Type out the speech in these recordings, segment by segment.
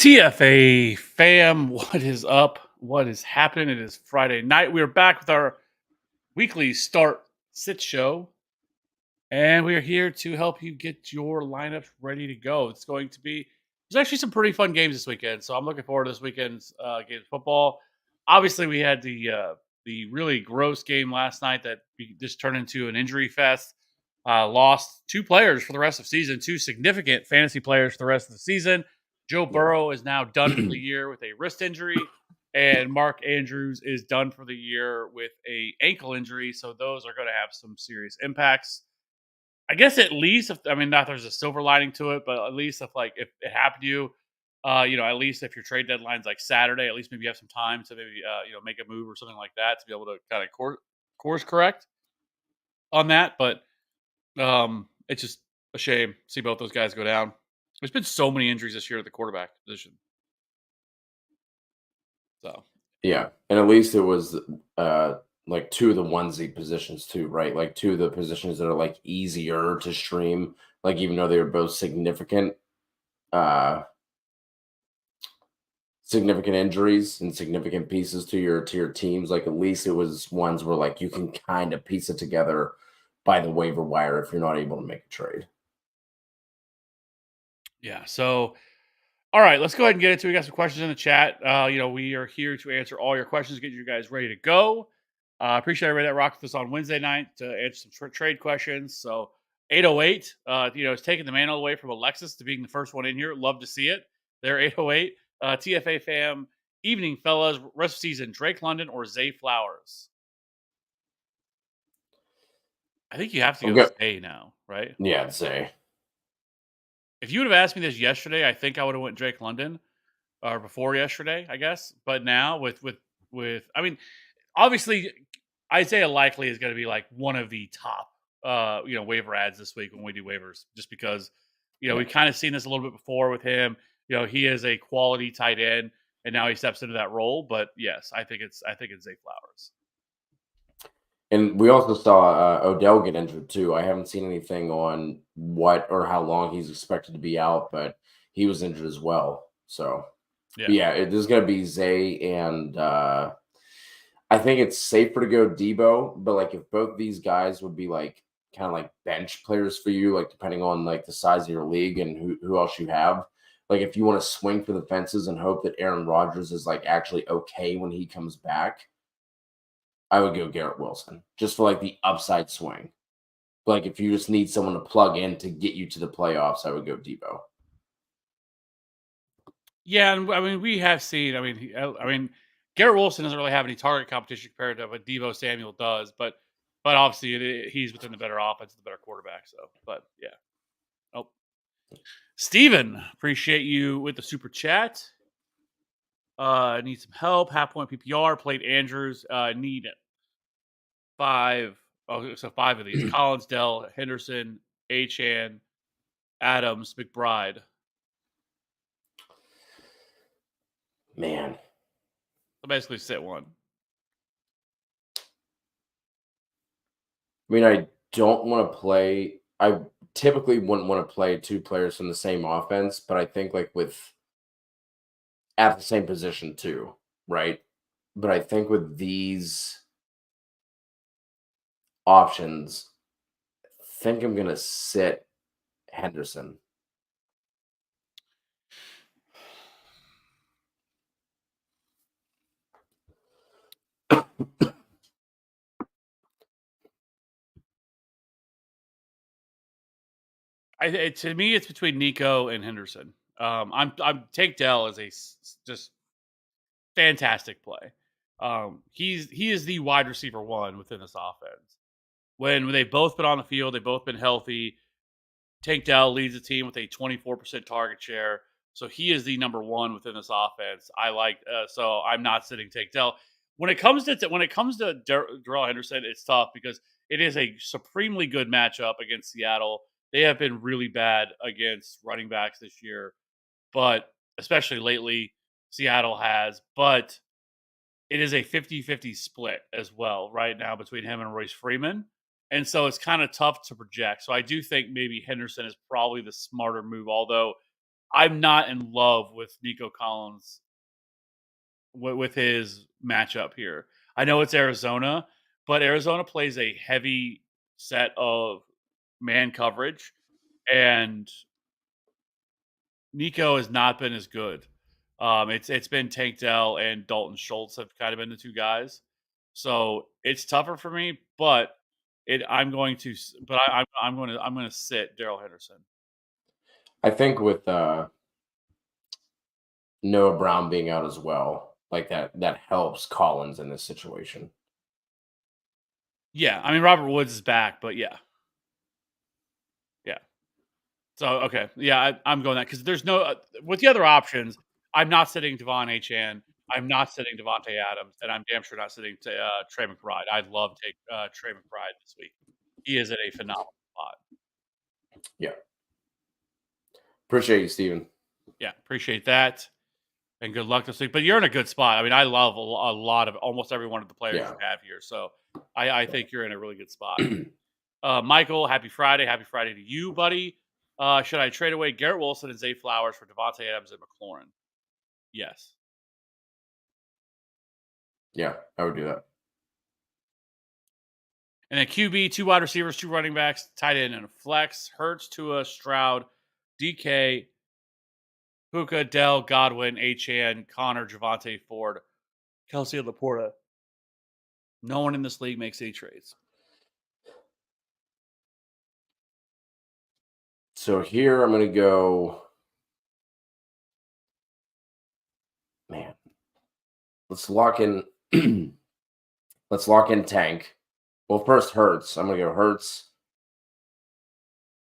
TFA fam, what is up? What is happening? It is Friday night. We are back with our weekly start sit show, and we are here to help you get your lineups ready to go. There's actually some pretty fun games this weekend, so I'm looking forward to this weekend's game of football. Obviously, we had the really gross game last night that just turned into an injury fest. Lost two players for the rest of the season, two significant fantasy players for the rest of the season. Joe Burrow is now done for the year with a wrist injury, and Mark Andrews is done for the year with a ankle injury. So those are going to have some serious impacts. I guess at least not there's a silver lining to it, but at least if it happened to you, at least if your trade deadline's like Saturday, at least maybe you have some time to maybe make a move or something like that to be able to kind of course correct on that. But it's just a shame to see both those guys go down. There's been so many injuries this year at the quarterback position. So Yeah, and at least it was like two of the onesie positions too, right? Like two of the positions that are like easier to stream, like even though they were both uh significant injuries and significant pieces to your teams, like at least it was ones where like you can kind of piece it together by the waiver wire if you're not able to make a trade. yeah. So all right, let's go ahead and get into it. We got some questions in the chat. We are here to answer all your questions, get you guys ready to go. Appreciate everybody that rocked with us on Wednesday night to answer some trade questions. So 808, is taking the mantle away from Alexis to being the first one in here. Love to see it. They're 808. TFA fam, evening fellas, rest of season, Drake London or Zay Flowers? I think you have to go Zay now, right? Yeah, I'd say. If you would have asked me this yesterday, I think I would have went Drake London. Or before yesterday, I guess. But now obviously Isaiah likely is going to be like one of the top waiver ads this week when we do waivers, just because we've kind of seen this a little bit before with him. He is a quality tight end, and now he steps into that role. But yes, I think it's Zay Flowers. And we also saw Odell get injured too. I haven't seen anything on what or how long he's expected to be out, but he was injured as well. So there's going to be Zay and I think it's safer to go Debo, but like if both these guys would be like kind of like bench players for you, like depending on like the size of your league and who else you have. Like if you want to swing for the fences and hope that Aaron Rodgers is like actually okay when he comes back, I would go Garrett Wilson just for like the upside swing. Like if you just need someone to plug in to get you to the playoffs, I would go Debo. Yeah, and we have seen. Garrett Wilson doesn't really have any target competition compared to what Deebo Samuel does, but obviously he's within the better offense, the better quarterback. So, but yeah. Oh, Steven, appreciate you with the super chat. Need some help. Half point PPR. Played Andrews. Need 5. Oh, so 5 of these: Collins, Dell, Henderson, Achane, Adams, McBride. Man. So basically sit one. I mean, I don't want to play. I typically wouldn't want to play two players from the same offense, but I think like with at the same position too, right? But I think with these options, I think I'm gonna sit Henderson. To me, it's between Nico and Henderson. I'm Tank Dell is a just fantastic play. He is the wide receiver one within this offense. When they've both been on the field, they've both been healthy. Tank Dell leads the team with a 24% target share, so he is the number one within this offense. So I'm not sitting Tank Dell. When it comes to Darrell Henderson, it's tough because it is a supremely good matchup against Seattle. They have been really bad against running backs this year, but especially lately, Seattle has. But it is a 50-50 split as well right now between him and Royce Freeman. And so it's kind of tough to project. So I do think maybe Henderson is probably the smarter move, although I'm not in love with Nico Collins with his matchup here. I know it's Arizona, but Arizona plays a heavy set of man coverage, and Nico has not been as good. It's been Tank Dell and Dalton Schultz have kind of been the two guys, so it's tougher for me. But I'm going to, but I'm going to sit Daryl Henderson. I think with Noah Brown being out as well, like that helps Collins in this situation. Yeah, I mean Robert Woods is back, but yeah. So okay, yeah, I'm going that because there's no with the other options. I'm not sitting Devon Achan. I'm not sitting Devontae Adams, and I'm damn sure not sitting Trey McBride. I'd love to take Trey McBride this week. He is at a phenomenal spot. Yeah, appreciate you, Steven. Yeah, appreciate that, and good luck this week. But you're in a good spot. I mean, I love a lot of almost every one of the players you have here, so I think you're in a really good spot. Michael, happy Friday to you, buddy. Should I trade away Garrett Wilson and Zay Flowers for Devontae Adams and McLaurin? Yes. Yeah, I would do that. And then QB, 2 wide receivers, 2 running backs, tight end, and a flex. Hurts, Tua, Stroud, DK, Puka, Dell, Godwin, Achan, Connor, Javante, Ford, Kelsey, and Laporta. No one in this league makes any trades. So here I'm going to go. Man, let's lock in. Let's lock in Tank. Well, first Hurts. I'm going to go Hurts.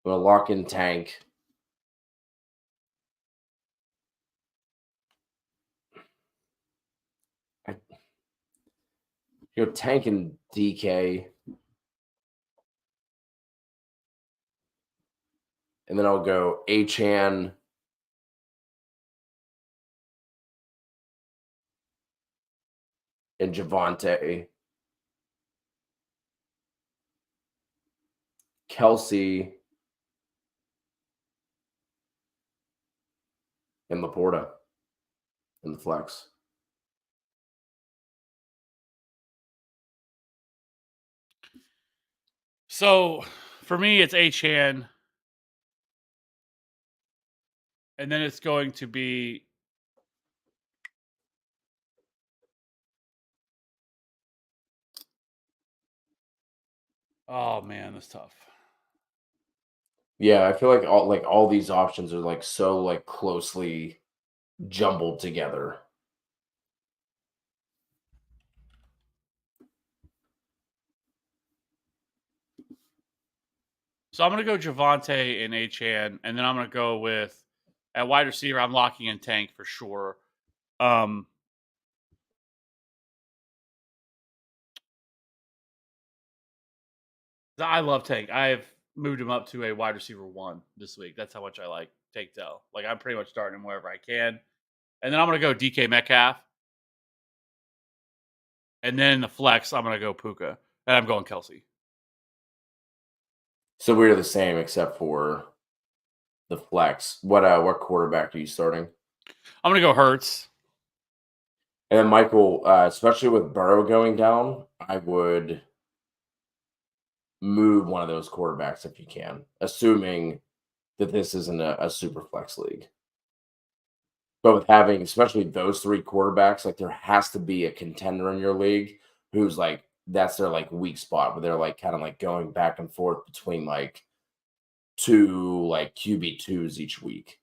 I'm going to lock in Tank. Go Tank and DK. And then I'll go Achan. And Javante. Kelsey. And Laporta. In the flex. So for me, it's Achan. And then it's going to be oh man, that's tough. Yeah, I feel like all these options are like so like closely jumbled together. So I'm going to go Javante and Achan, and then I'm going to go with at wide receiver. I'm locking in Tank for sure. I love Tank. I've moved him up to a wide receiver 1 this week. That's how much I like Tank Dell. Like I'm pretty much starting him wherever I can. And then I'm going to go DK Metcalf. And then in the flex, I'm going to go Puka. And I'm going Kelsey. So we're the same except for the flex. What quarterback are you starting? I'm going to go Hurts. And then Michael, especially with Burrow going down, I would move one of those quarterbacks if you can, assuming that this isn't a super flex league. But with having especially those 3 quarterbacks, like there has to be a contender in your league who's like that's their like weak spot, where they're like kind of like going back and forth between like 2 like QB2s each week.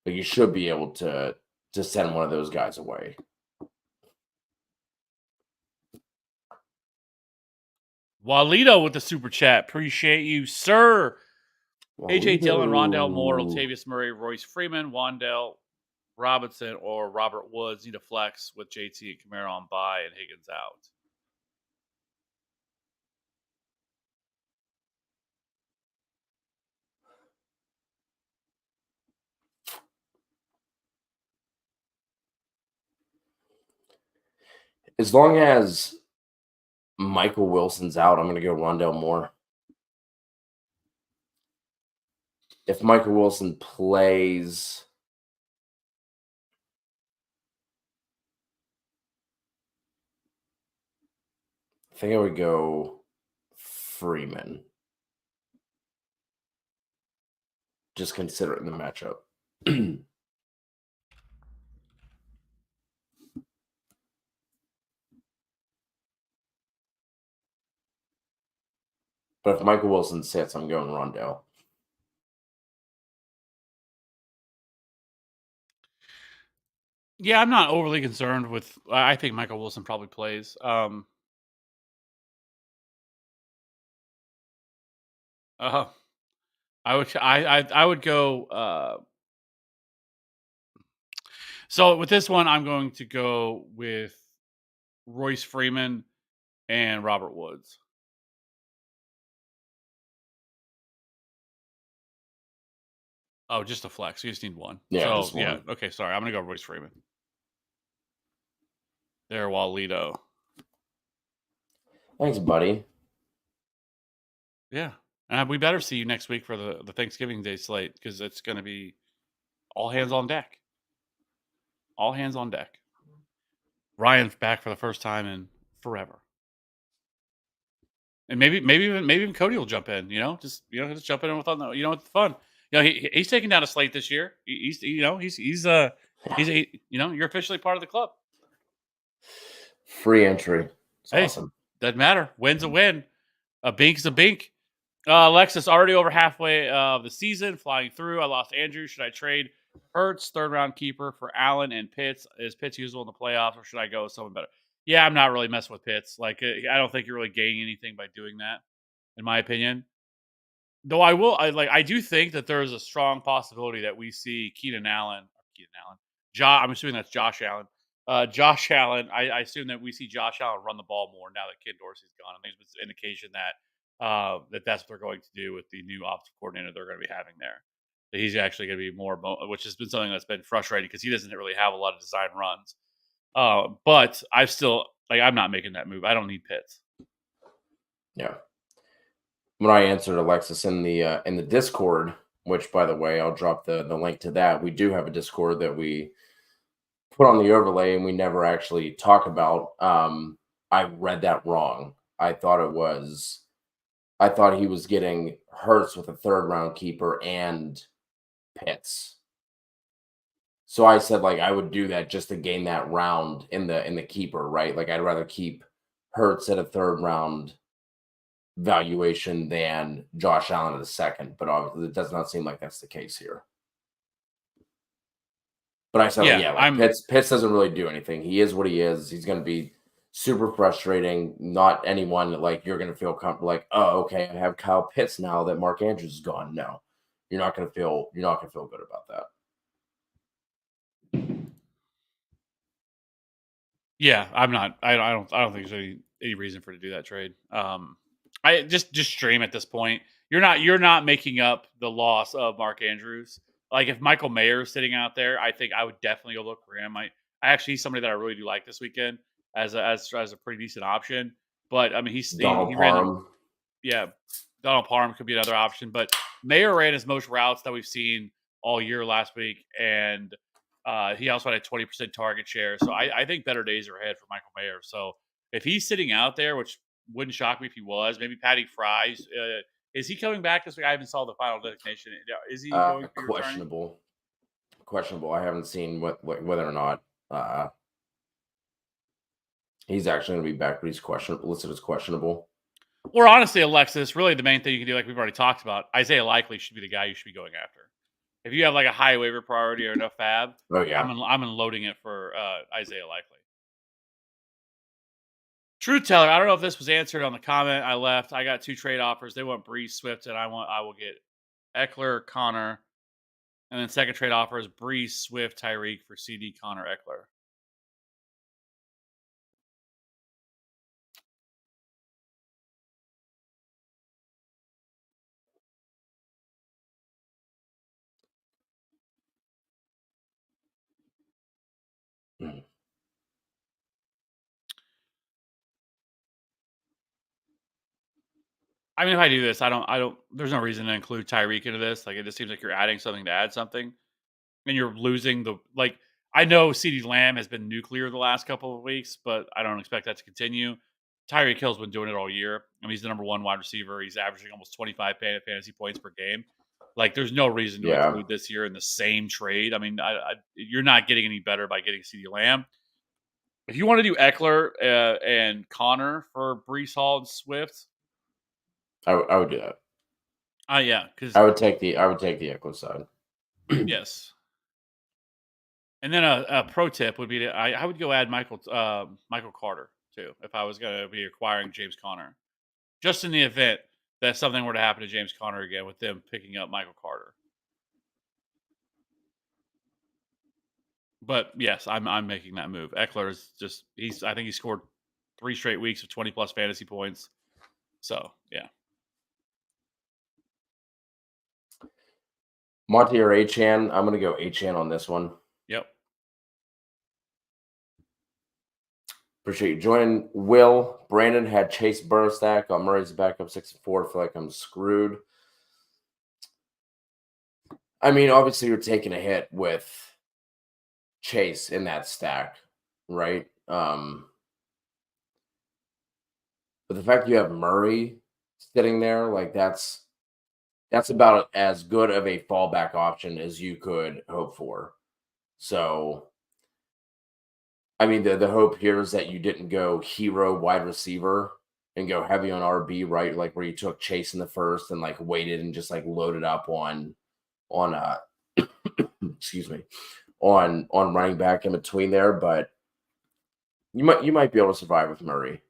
Like you should be able to send one of those guys away. Walito with the super chat. Appreciate you, sir. Walito. AJ Dillon, Rondell Moore, Latavius Murray, Royce Freeman, Wandell Robinson, or Robert Woods need a flex with JT and Kamara on bye and Higgins out. As long as Michael Wilson's out, I'm going to go Rondell Moore. If Michael Wilson plays, think I would go Freeman. Just considering the matchup. But if Michael Wilson sits, I'm going Rondell. Yeah, I'm not overly concerned with. I think Michael Wilson probably plays. Uh, I would go. So with this one, I'm going to go with Royce Freeman and Robert Woods. Oh, just a flex. You just need one. Yeah, So just yeah, one. okay. Sorry, I'm gonna go Royce Freeman. There, Walito. Thanks, buddy. Yeah, we better see you next week for the Thanksgiving Day slate because it's going to be all hands on deck. All hands on deck. Ryan's back for the first time in forever, and maybe even Cody will jump in. Just jump in with with the fun. He's taking down a slate this year. You're officially part of the club. Free entry. It's Hey, awesome. doesn't matter. Win's a win. A bink's a bink. Alexis already over halfway of the season, flying through. I lost Andrew. Should I trade Hurts, third round keeper, for Allen and Pitts? Is Pitts usable in the playoffs, or should I go with someone better? Yeah, I'm not really messing with Pitts. I don't think you're really gaining anything by doing that, in my opinion. Though I do think that there is a strong possibility that we see Keenan Allen, I'm assuming that's Josh Allen. Josh Allen, I assume that we see Josh Allen run the ball more now that Ken Dorsey's gone. And there's been some indication that that's what they're going to do with the new offensive coordinator they're going to be having there. That he's actually going to be more, which has been something that's been frustrating because he doesn't really have a lot of design runs. But I'm not making that move. I don't need Pitts. Yeah. When I answered Alexis in the Discord, which by the way, I'll drop the link to that. We do have a Discord that we put on the overlay and we never actually talk about. I read that wrong. I thought he was getting Hurts with a third round keeper and Pitts. So I said I would do that just to gain that round in the keeper, right? I'd rather keep Hurts at a third round valuation than Josh Allen at a second, but obviously it does not seem like that's the case here. But I said, Pitts doesn't really do anything. He is what he is. He's going to be super frustrating. Not anyone that you're going to feel comfortable. Oh, okay, I have Kyle Pitts now that Mark Andrews is gone. No, you're not going to feel good about that. Yeah, I'm not. I don't think there's any reason for to do that trade. I just stream at this point. You're not making up the loss of Mark Andrews. If Michael Mayer is sitting out there, I think I would definitely go look for him. I actually he's somebody that I really do like this weekend as a pretty decent option. But I mean, he ran. Donald Parham could be another option, but Mayer ran his most routes that we've seen all year last week, and he also had a 20% target share. So I think better days are ahead for Michael Mayer. So if he's sitting out there, which wouldn't shock me if he was, maybe Patty Fry's. Is he coming back this week? I haven't saw the final designation. Is he going to be questionable? Questionable. I haven't seen whether or not he's actually going to be back, but he's questionable. Listed as questionable. Or honestly, Alexis, really the main thing you can do, like we've already talked about, Isaiah Likely should be the guy you should be going after. If you have a high waiver priority or enough fab, I'm unloading it for Isaiah Likely. True Teller, I don't know if this was answered on the comment I left. I got 2 trade offers. They want Brees Swift, and I will get Eckler, Connor. And then second trade offer is Brees Swift, Tyreek for CD, Connor, Eckler. I mean, if I do this, I don't. There's no reason to include Tyreek into this. It just seems like you're adding something to add something, and you're losing the I know CeeDee Lamb has been nuclear the last couple of weeks, but I don't expect that to continue. Tyreek Hill's been doing it all year. I mean, he's the number one wide receiver. He's averaging almost 25 fantasy points per game. Like, there's no reason to Yeah, include this year in the same trade. I mean, you're not getting any better by getting CeeDee Lamb. If you want to do Eckler and Connor for Brees Hall and Swift, I would do that. yeah, because I would take the Eckler side. yes. And then a pro tip would be I would go add Michael Carter too if I was going to be acquiring James Conner, just in the event that something were to happen to James Conner again with them picking up Michael Carter. But yes, I'm making that move. Eckler is just I think he scored 3 straight weeks of 20 plus fantasy points. So yeah. Monty or Achan? I'm gonna go Achan on this one. Yep. Appreciate you joining. Will Brandon had Chase Burrow stack on Murray's backup 6-4. Feel like I'm screwed. I mean, obviously you're taking a hit with Chase in that stack, right? But the fact you have Murray sitting there, like that's about as good of a fallback option as you could hope for. So, I mean, the hope here is that you didn't go hero wide receiver and go heavy on RB, right? Like where you took Chase in the first and like waited and just like loaded up on excuse me, on running back in between there. But you might be able to survive with Murray.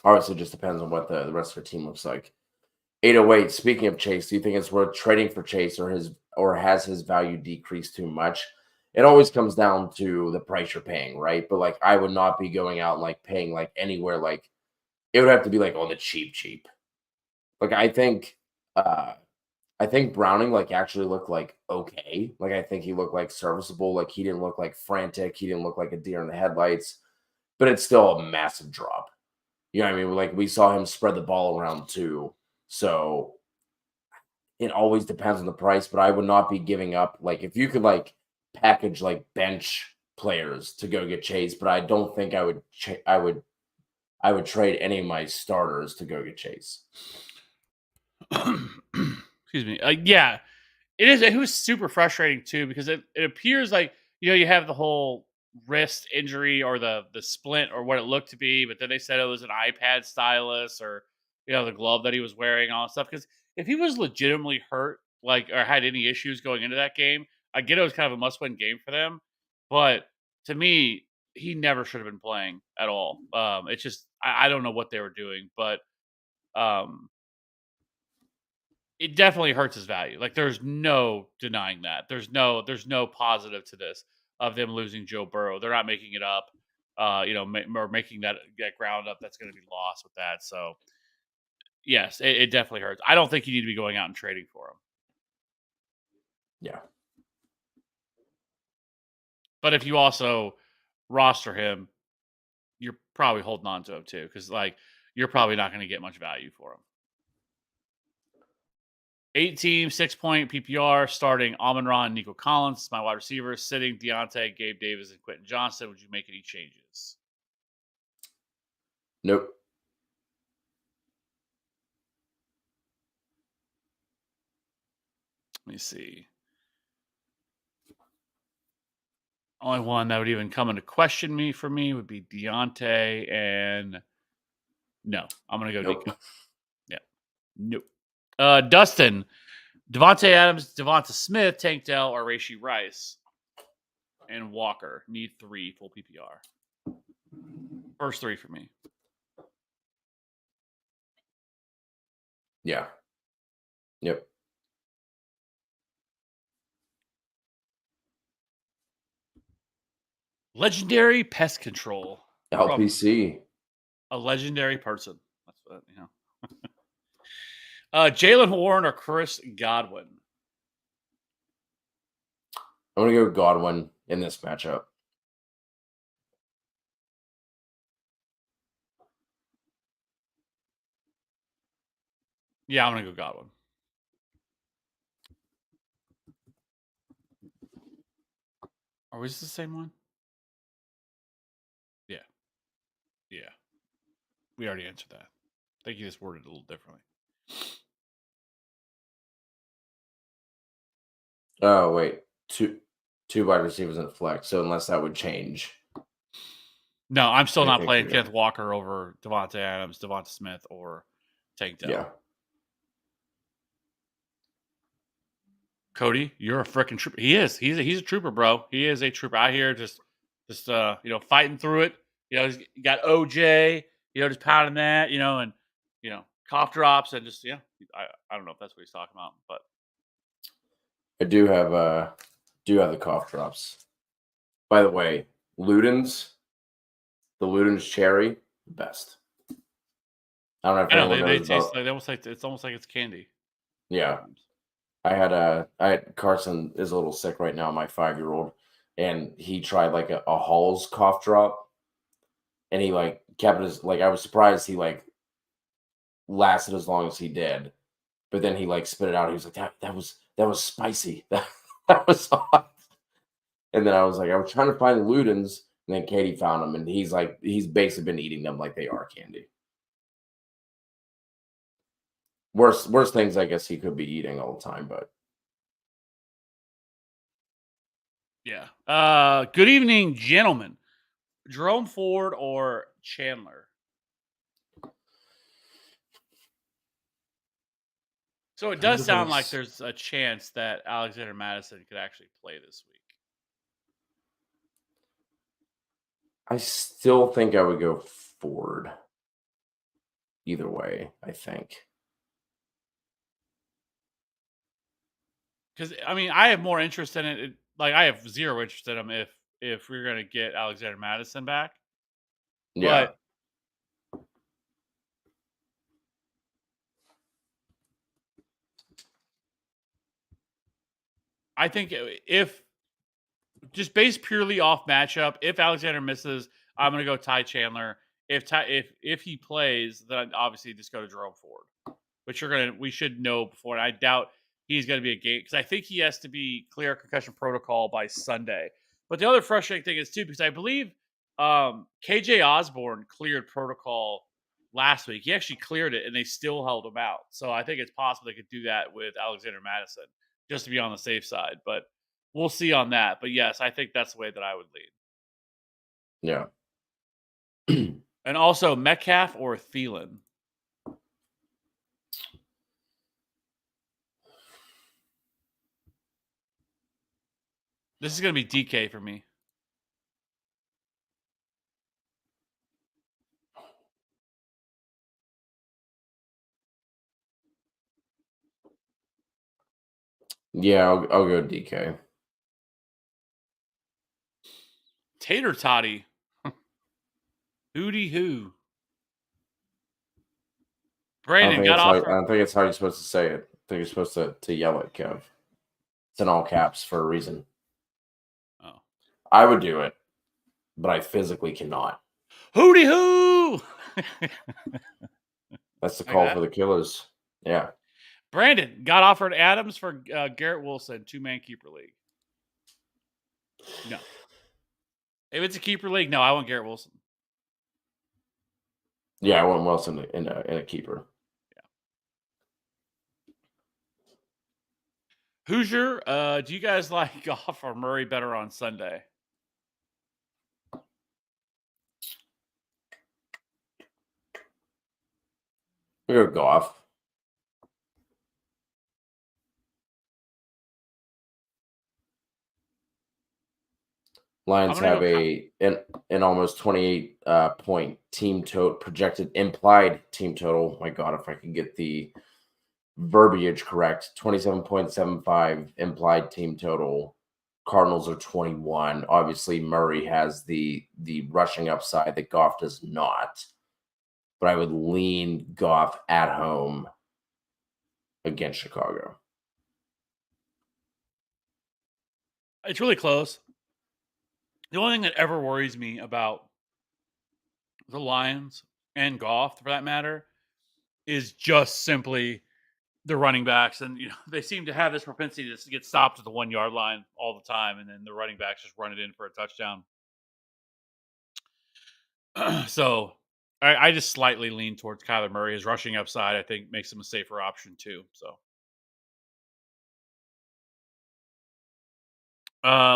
Obviously, it just depends on what the rest of your team looks like. 808. Speaking of Chase, do you think it's worth trading for Chase or has his value decreased too much? It always comes down to the price you're paying, right? But like I would not be going out and like paying like anywhere, like it would have to be like on the cheap. Like I think Browning like actually looked like okay. Like I think he looked like serviceable. Like he didn't look like frantic. He didn't look like a deer in the headlights. But it's still a massive drop. You know what I mean? Like we saw him spread the ball around too. So it always depends on the price, but I would not be giving up. Like if you could like package like bench players to go get Chase, but I don't think I would. I would trade any of my starters to go get Chase. Excuse me. Yeah, it is. It was super frustrating too because it appears like you have the whole wrist injury or the splint or what it looked to be, but then they said it was an iPad stylus or the glove that he was wearing, all that stuff. Because if he was legitimately hurt, like or had any issues going into that game, I get it was kind of a must-win game for them, but to me, he never should have been playing at all. It's just I don't know what they were doing, but um, it definitely hurts his value. Like there's no denying that. There's no positive to this of them losing Joe Burrow. They're not making it up. Or making that ground up that's going to be lost with that. So yes, it definitely hurts. I don't think you need to be going out and trading for him. Yeah. But if you also roster him, you're probably holding on to him too, because like you're probably not going to get much value for him. 8-team, 6-point PPR, starting Amon-Ra and Nico Collins, my wide receivers, sitting Deontay, Gabe Davis, and Quentin Johnson. Would you make any changes? Nope. Let me see. Only one that would even come into question for me would be Deontay, and no, I'm gonna go Nope. Nico. Yeah, nope. Dustin, Devontae Adams, Devonta Smith, Tank Dell, or Rashee Rice, and Walker. Need 3 full PPR. First 3 for me. Yeah. Yep. Legendary pest control. LPC. A legendary person. That's what Jalen Warren or Chris Godwin. I'm gonna go Godwin in this matchup. Yeah, I'm gonna go Godwin. Are we the same one? Yeah. We already answered that. I think you just worded it a little differently. Oh wait, two wide receivers in flex. So unless that would change, No, I'm still not playing yeah. Kenneth Walker over Devontae Adams, Devonta Smith, or Tank Dell. Yeah. Cody, you're a freaking trooper. He is. He's a trooper, bro. He is a trooper out here, just fighting through it. He's got OJ, just pounding that, and cough drops and just I don't know if that's what he's talking about, but I do have the cough drops. By the way, Luden's cherry, the best. I don't know if anyone knows taste about. it's almost like it's candy. Yeah, I had Carson is a little sick right now, my 5-year-old, and he tried like a Hall's cough drop, and he like kept his I was surprised he lasted as long as he did, but then he spit it out. He was like that was spicy. That was hot. And then I was trying to find the Ludens, and then Katie found them, and he's basically been eating them like they are candy. Worse things I guess he could be eating all the time, but yeah. Good evening, gentlemen. Jerome Ford or Chandler? So it does sound like there's a chance that Alexander Madison could actually play this week. I still think I would go Ford. Either way, I think. Because I have more interest in it. I have zero interest in him if we're gonna get Alexander Madison back. Yeah. But I think if just based purely off matchup, if Alexander misses, I'm gonna go Ty Chandler. If he plays, then obviously just go to Jerome Ford. Which we should know before. And I doubt he's going to be a game because I think he has to be clear concussion protocol by Sunday. But the other frustrating thing is too, because I believe KJ Osborne cleared protocol last week. He actually cleared it, and they still held him out. So I think it's possible they could do that with Alexander Madison just to be on the safe side. But we'll see on that. But yes, I think that's the way that I would lead. Yeah. And also Metcalf or Thielen. This is going to be DK for me. Yeah, I'll go DK. Tater Toddy. Hootie hoo. Brandon got offered. I don't think it's how you're supposed to say it. I think you're supposed to yell it, Kev. It's in all caps for a reason. Oh. I would do it, but I physically cannot. Hootie hoo! That's the call for the Killers. Yeah. Brandon got offered Adams for Garrett Wilson, 2-man keeper league. No. If it's a keeper league, no, I want Garrett Wilson. Yeah, I want Wilson in a keeper. Yeah. Hoosier, do you guys like Goff or Murray better on Sunday? We go Goff. Lions have an almost 28 point team total projected implied team total. My God, if I can get the verbiage correct, 27.75 implied team total. Cardinals are 21. Obviously, Murray has the rushing upside that Goff does not. But I would lean Goff at home against Chicago. It's really close. The only thing that ever worries me about the Lions and Goff, for that matter, is just simply the running backs. And, they seem to have this propensity to get stopped at the 1-yard line all the time. And then the running backs just run it in for a touchdown. So I just slightly lean towards Kyler Murray. His rushing upside, I think, makes him a safer option too. So,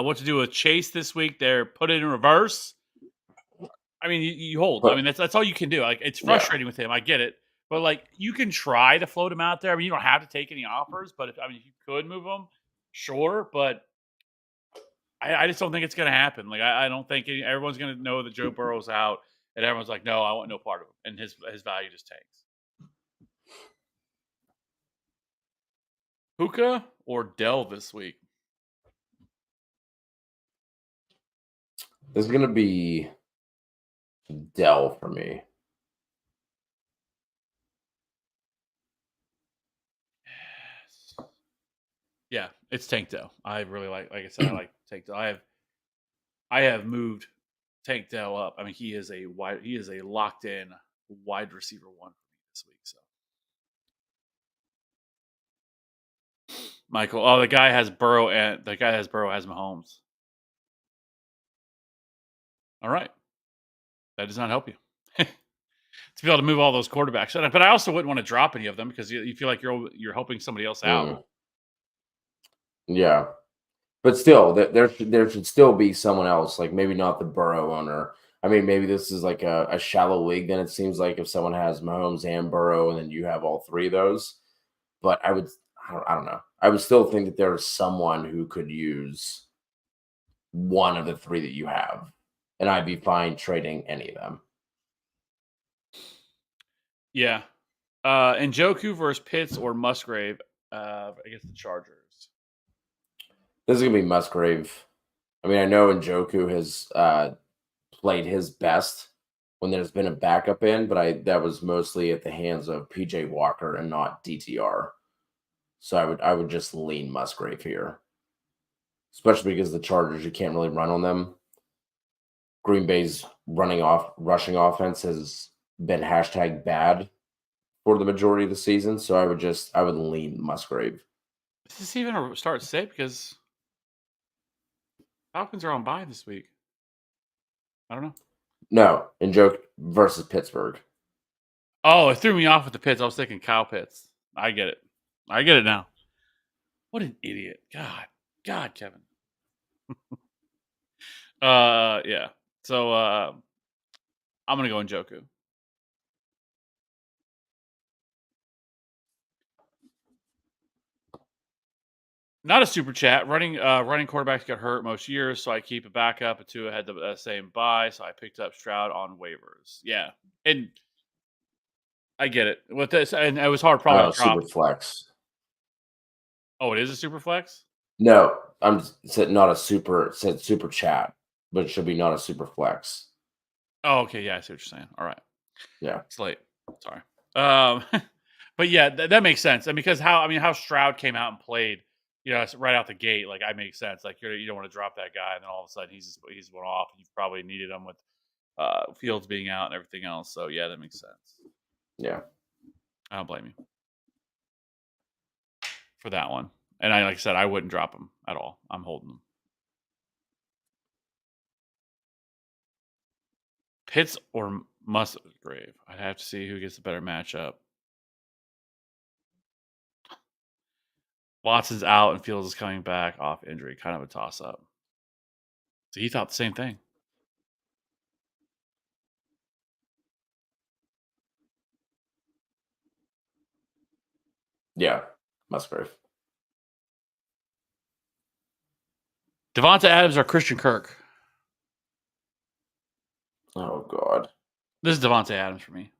what to do with Chase this week? They're put it in reverse. I mean, you hold. I But mean, that's all you can do. Like, it's yeah, frustrating with him. I get it, but like, you can try to float him out there. I mean, you don't have to take any offers, but if you could move him, sure. But I just don't think it's going to happen. Like, I don't think everyone's going to know that Joe Burrow's out, and everyone's like, no, I want no part of him, and his value just tanks. Puka or Dell this week? this is gonna be Dell for me. Yeah, it's Tank Dell. I really like I said, I like Tank Dell. I have moved Tank Dell up. I mean, he is a locked in wide receiver one for me this week. So Michael, the guy has Burrow and the guy that has Burrow has Mahomes. All right. That does not help you. To be able to move all those quarterbacks. But I also wouldn't want to drop any of them because you feel like you're helping somebody else out. Yeah, but still, there should still be someone else. Like maybe not the Burrow owner. I mean, maybe this is like a shallow league. Then it seems like if someone has Mahomes and Burrow, and then you have all three of those. But I don't know. I would still think that there's someone who could use one of the three that you have, and I'd be fine trading any of them. Yeah. Njoku versus Pitts or Musgrave against the Chargers. This is gonna be Musgrave. I mean, I know Njoku has played his best when there's been a backup in, but that was mostly at the hands of PJ Walker and not DTR. So I would just lean Musgrave here, especially because the Chargers, you can't really run on them. Green Bay's rushing offense has been hashtag bad for the majority of the season. So I would lean Musgrave. Is this even a start sit? Because Falcons are on bye this week. I don't know. No, in joke versus Pittsburgh. Oh, it threw me off with the Pitts. I was thinking Kyle Pitts. I get it. I get it now. What an idiot. God, Kevin. Yeah. So I'm gonna go Njoku. Not a super chat. Running quarterbacks get hurt most years, so I keep a backup. A two had the same buy, so I picked up Stroud on waivers. Yeah, and I get it with this, and it was hard probably to drop. Super flex. Oh, it is a super flex. No, I'm said not a super said super chat, but it should be not a super flex. Oh, okay. Yeah, I see what you're saying. All right. Yeah. It's late. Sorry. But yeah, that makes sense. And because how Stroud came out and played, right out the gate, like I make sense. Like you don't want to drop that guy, and then all of a sudden he's went off. And you probably needed him with Fields being out and everything else. So yeah, that makes sense. Yeah. I don't blame you for that one. And like I said, I wouldn't drop him at all. I'm holding him. Pitts or Musgrave. I'd have to see who gets the better matchup. Watson's out and Fields is coming back off injury. Kind of a toss up. So he thought the same thing. Yeah. Musgrave. Devonta Adams or Christian Kirk? Oh God. This is Devonta Adams for me.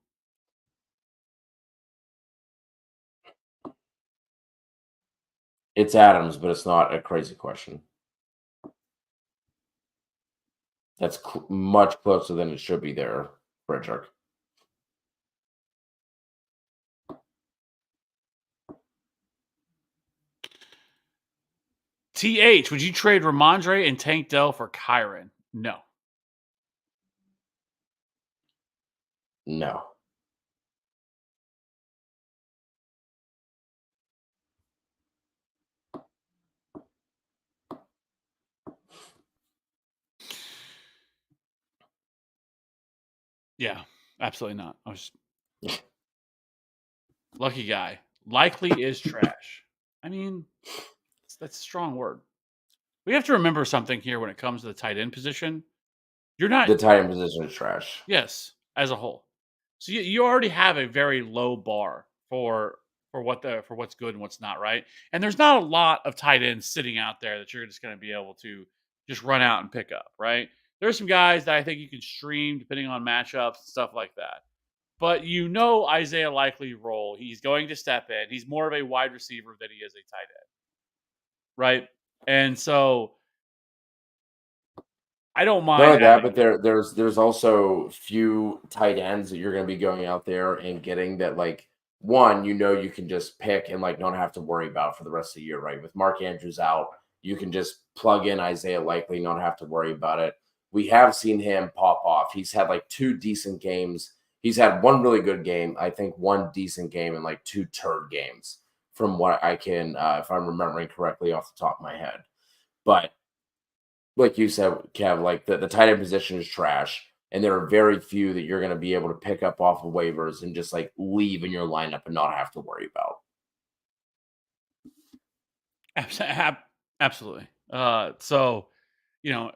It's Adams, but it's not a crazy question. That's much closer than it should be there, Frederick. TH, would you trade Ramondre and Tank Dell for Kyron? No. No. Yeah. Absolutely not. I was lucky guy. Likely is trash. I mean, that's a strong word. We have to remember something here when it comes to the tight end position. You're not The tight end position is trash. yes, as a whole. So you already have a very low bar for what's good and what's not, right? And there's not a lot of tight ends sitting out there that you're just going to be able to just run out and pick up, right? There's some guys that I think you can stream depending on matchups and stuff like that. But Isaiah Likely role. He's going to step in. He's more of a wide receiver than he is a tight end, right? And so I don't Not mind only that, adding. but there's also few tight ends that you're going to be going out there and getting that like one you can just pick and like don't have to worry about for the rest of the year, right? With Mark Andrews out, you can just plug in Isaiah Likely, not have to worry about it. We have seen him pop off. He's had like two decent games. He's had one really good game, I think one decent game, and like two turd games from what I can, if I'm remembering correctly off the top of my head. But like you said, Kev, like the tight end position is trash. And there are very few that you're going to be able to pick up off of waivers and just like leave in your lineup and not have to worry about. Absolutely. So, you know,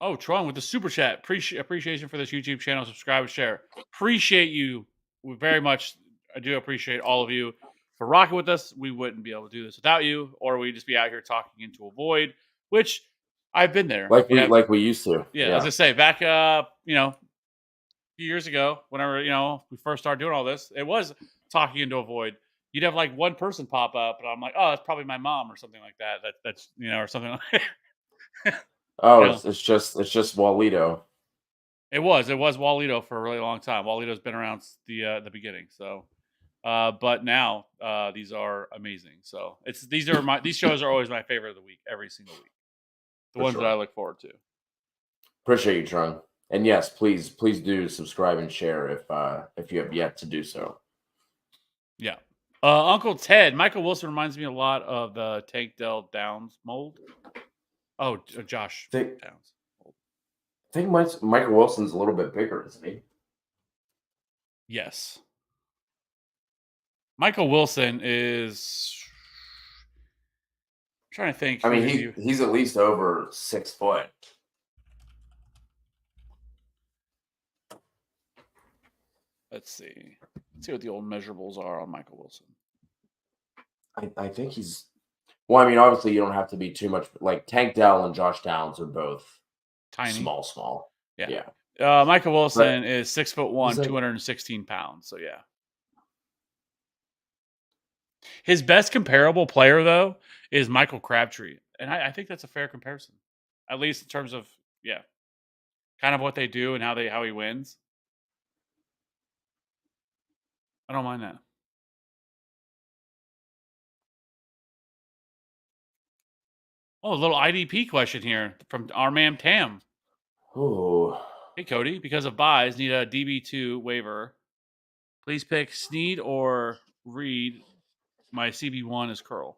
oh, Tron with the super chat. Appreciation for this YouTube channel. Subscribe and share. Appreciate you very much. I do appreciate all of you for rocking with us. We wouldn't be able to do this without you, or we'd just be out here talking into a void, which I've been there. Like we used to. Yeah, as I say, back a few years ago, whenever, we first started doing all this, it was talking into a void. You'd have like one person pop up, and I'm like, oh, it's probably my mom or something like that. That's or something like Oh, you know. it's just Walito. It was Walito for a really long time. Walito's been around since the beginning. So, but now these are amazing. So these shows are always my favorite of the week, every single week. The For ones that I sure. look forward to. Appreciate you, Tron. And yes, please do subscribe and share if you have yet to do so. Yeah. Uncle Ted, Michael Wilson reminds me a lot of the Tank Dell Downs mold. Oh, Josh Downs. I think Michael Wilson's a little bit bigger, isn't he? Yes. Michael Wilson is. I'm trying to think. I mean, he's at least over 6 foot. Let's see. Let's see what the old measurables are on Michael Wilson. I think he's. Well, I mean, obviously, you don't have to be too much. Like Tank Dell and Josh Downs are both tiny, small. Yeah. Michael Wilson is 6'1", 216 pounds. So yeah. His best comparable player though is Michael Crabtree, and I think that's a fair comparison, at least in terms of kind of what they do and how he wins. I don't mind that. Oh, a little IDP question here from our man Tam. Oh. Hey, Cody, because of buys, need a DB2 waiver. Please pick Snead or Reed. My CB1 is Curl.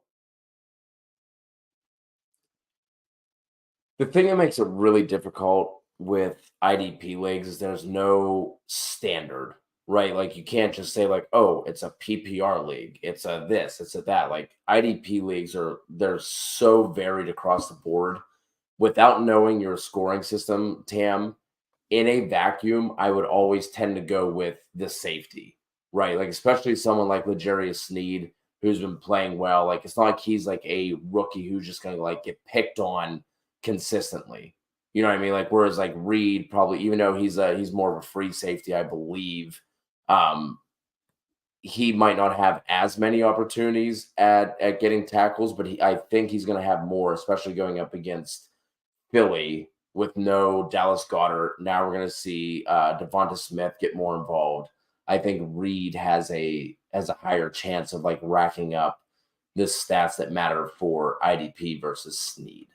The thing that makes it really difficult with IDP leagues is there's no standard, right? Like you can't just say like, oh, it's a PPR league. It's a this, it's a that. Like IDP leagues they're so varied across the board. Without knowing your scoring system, Tam, in a vacuum, I would always tend to go with the safety, right? Like especially someone like L'Jarius Sneed, who's been playing well. Like it's not like he's like a rookie who's just going to like get picked on consistently. You know what I mean? Like whereas like Reed probably, even though he's more of a free safety, I believe, he might not have as many opportunities at getting tackles, but I think he's going to have more, especially going up against Philly with no Dallas Goedert. Now we're going to see Devonta Smith get more involved. I think Reed has a higher chance of like racking up the stats that matter for IDP versus Snead.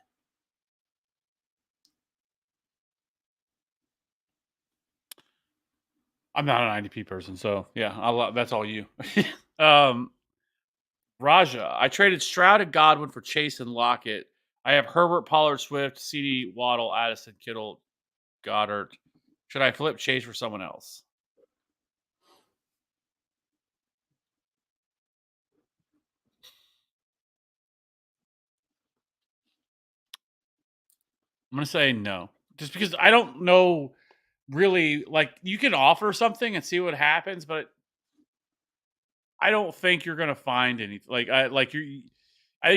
I'm not an IDP person, so yeah, that's all you. Raja, I traded Stroud and Godwin for Chase and Lockett. I have Herbert, Pollard, Swift, CD, Waddle, Addison, Kittle, Goddard. Should I flip Chase for someone else? I'm gonna say no, just because I don't know really. Like, you can offer something and see what happens, but I don't think you're gonna find anything. I think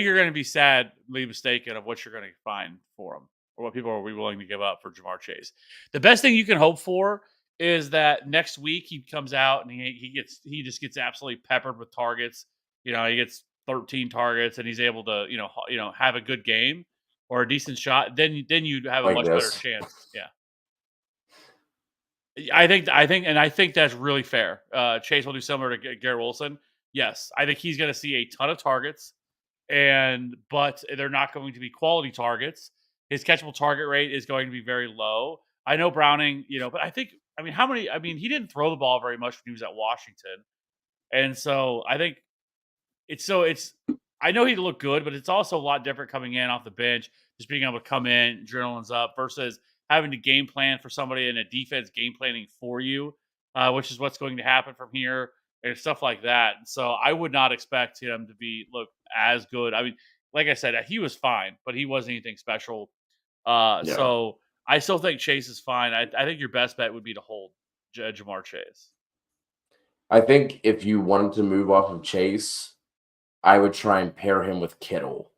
you're gonna be sadly mistaken of what you're gonna find for him, or what people are willing to give up for Jamar Chase. The best thing you can hope for is that next week he comes out and he just gets absolutely peppered with targets. He gets 13 targets and he's able to have a good game or a decent shot. Then you'd have a like much better this. chance. Yeah. I think that's really fair. Chase will do similar to Garrett Wilson. Yes, I think he's going to see a ton of targets, but they're not going to be quality targets. His catchable target rate is going to be very low. I know Browning, but how many? I mean, he didn't throw the ball very much when he was at Washington, and so I think it's I know he looked good, but it's also a lot different coming in off the bench, just being able to come in, adrenaline's up, versus having to game plan for somebody in a defense game planning for you, which is what's going to happen from here and stuff like that. So I would not expect him to look as good. I mean, like I said, he was fine, but he wasn't anything special. Yeah. So I still think Chase is fine. I think your best bet would be to hold Jamar Chase. I think if you wanted to move off of Chase, I would try and pair him with Kittle.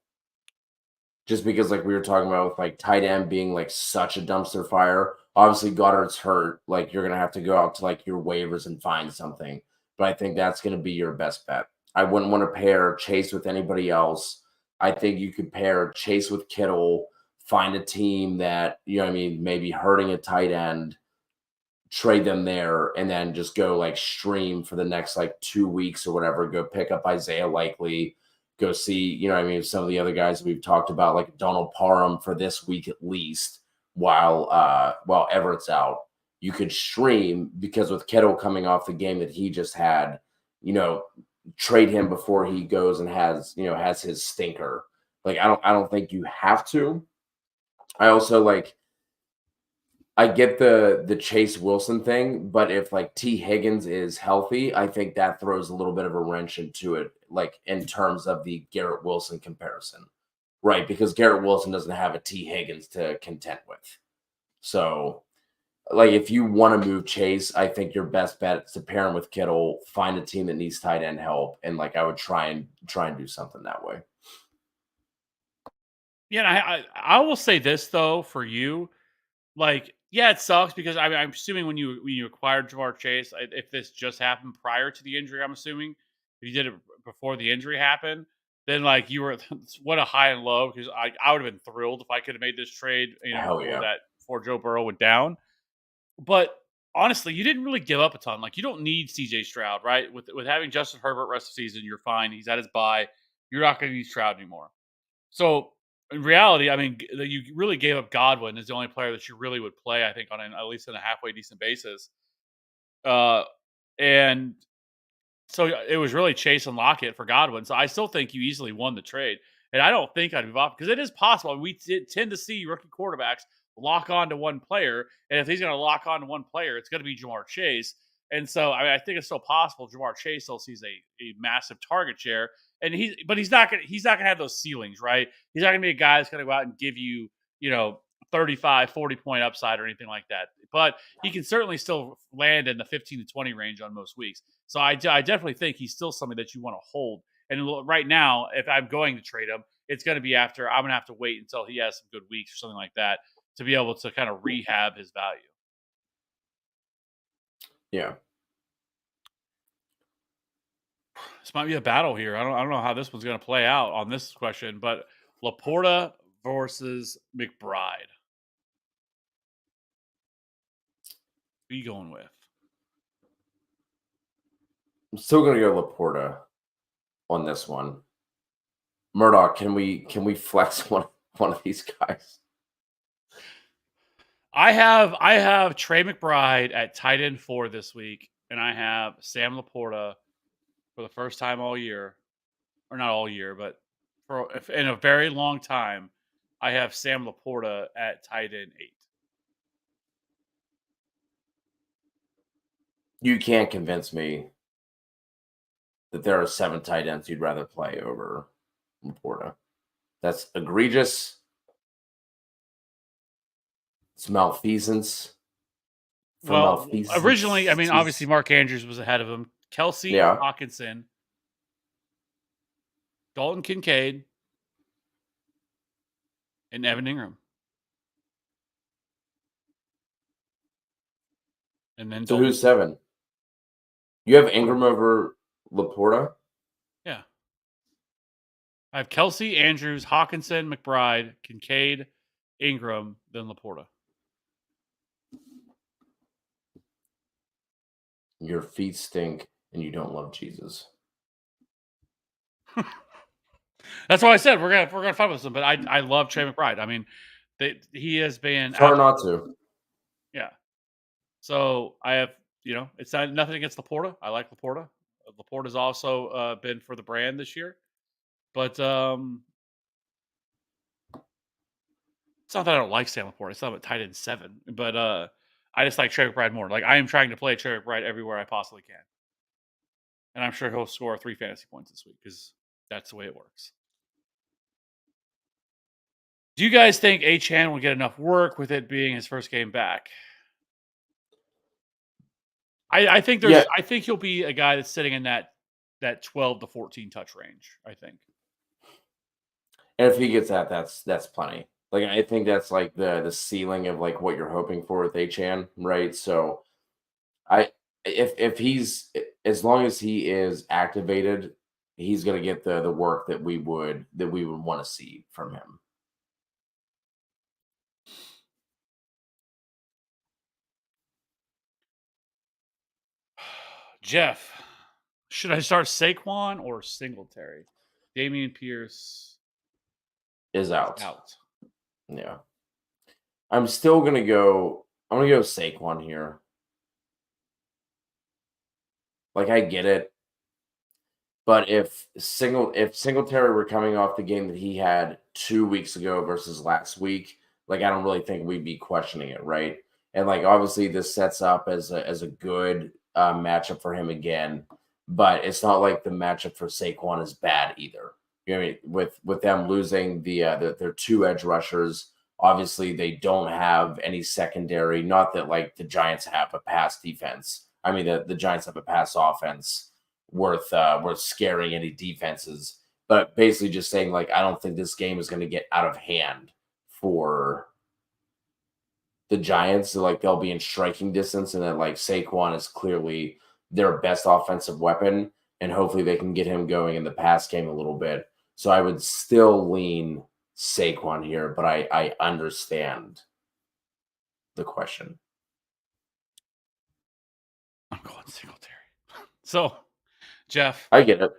Just because, like we were talking about, with like tight end being like such a dumpster fire. Obviously, Goddard's hurt. Like, you're gonna have to go out to like your waivers and find something. But I think that's gonna be your best bet. I wouldn't want to pair Chase with anybody else. I think you could pair Chase with Kittle, find a team that, maybe hurting a tight end, trade them there, and then just go like stream for the next like 2 weeks or whatever. Go pick up Isaiah Likely, go see, some of the other guys we've talked about, like Donald Parham for this week at least, while Everett's out. You could stream, because with Kittle coming off the game that he just had, you know, trade him before he goes and has his stinker. Like, I don't think you have to. I also like I get the Chase Wilson thing, but if like T Higgins is healthy, I think that throws a little bit of a wrench into it, like in terms of the Garrett Wilson comparison, right? Because Garrett Wilson doesn't have a T Higgins to contend with. So, like, if you want to move Chase, I think your best bet is to pair him with Kittle, find a team that needs tight end help, and like I would try and do something that way. Yeah, and I will say this though for you. Like, yeah, it sucks because I'm assuming when you acquired Jamar Chase, if this just happened prior to the injury, I'm assuming if you did it before the injury happened, then like you were what a high and low, because I would have been thrilled if I could have made this trade, Hell yeah. before Joe Burrow went down. But honestly, you didn't really give up a ton. Like, you don't need CJ Stroud, right? With having Justin Herbert rest of the season, you're fine. He's at his bye. You're not going to need Stroud anymore. So in reality, I mean, you really gave up Godwin as the only player that you really would play, I think, at least on a halfway decent basis. Uh, and so it was really Chase and Lockett for Godwin. So I still think you easily won the trade. And I don't think I'd move off, because it is possible. We tend to see rookie quarterbacks lock on to one player. And if he's going to lock on to one player, it's going to be Jamar Chase. And so I think it's still possible Jamar Chase still sees a massive target share. And he's not gonna have those ceilings, right? He's not gonna be a guy that's gonna go out and give you, 35, 40 point upside or anything like that. But he can certainly still land in the 15 to 20 range on most weeks. So I definitely think he's still something that you want to hold. And right now, if I'm going to trade him, it's going to be after I'm going to have to wait until he has some good weeks or something like that to be able to kind of rehab his value. Yeah. This might be a battle here. I don't know how this one's going to play out on this question, but Laporta versus McBride. Who are you going with? I'm still gonna go Laporta on this one. Murdoch, can we flex one of these guys? I have Trey McBride at tight end 4 this week, and I have Sam Laporta for the first time all year, or not all year, but in a very long time. I have Sam Laporta at tight end 8. You can't convince me that there are 7 tight ends you'd rather play over Laporta. That's egregious. It's malfeasance. For Well, originally, I mean, obviously, malfeasance. Mark Andrews was ahead of him. Kelsey, Yeah. Hawkinson, Dalton Kincaid, and Evan Ingram. And then So Dalton. who's 7? You have Ingram over Laporta? Yeah. I have Kelsey, Andrews, Hawkinson, McBride, Kincaid, Ingram, then Laporta. Your feet stink and you don't love Jesus. That's why I said we're gonna fight with him. But I love Trey McBride. I mean, he has been It's hard not to. Yeah. So I have it's not nothing against Laporta. I like Laporta. Laporta's also been for the brand this year, but it's not that I don't like Sam Laporta. It's not a tight end 7, but I just like Trey McBride more. Like I am trying to play Trey McBride everywhere I possibly can, and I'm sure he'll score 3 fantasy points this week because that's the way it works. Do you guys think Achane will get enough work with it being his first game back? I think Yeah. I think he'll be a guy that's sitting in that 12 to 14 touch range. I think. And if he gets that, that's plenty. Like I think that's like the ceiling of like what you're hoping for with Achan, right? So I if he's as long as he is activated, he's gonna get the work that we would want to see from him. Jeff, should I start Saquon or Singletary? Damian Pierce Is out. out. Yeah. I'm still gonna go. I'm gonna go Saquon here. Like I get it, but if Singletary were coming off the game that he had 2 weeks ago versus last week, like I don't really think we'd be questioning it, right? And like obviously this sets up as a good matchup for him again, but it's not like the matchup for Saquon is bad either. You know what I mean? With them losing their 2 edge rushers, obviously they don't have any secondary. Not that like the Giants have a pass defense. I mean the Giants have a pass offense worth scaring any defenses. But basically just saying like I don't think this game is going to get out of hand for the Giants. So like they'll be in striking distance, and then like Saquon is clearly their best offensive weapon, and hopefully they can get him going in the pass game a little bit. So I would still lean Saquon here, but I understand the question. I'm going Singletary. So, Jeff, I get it.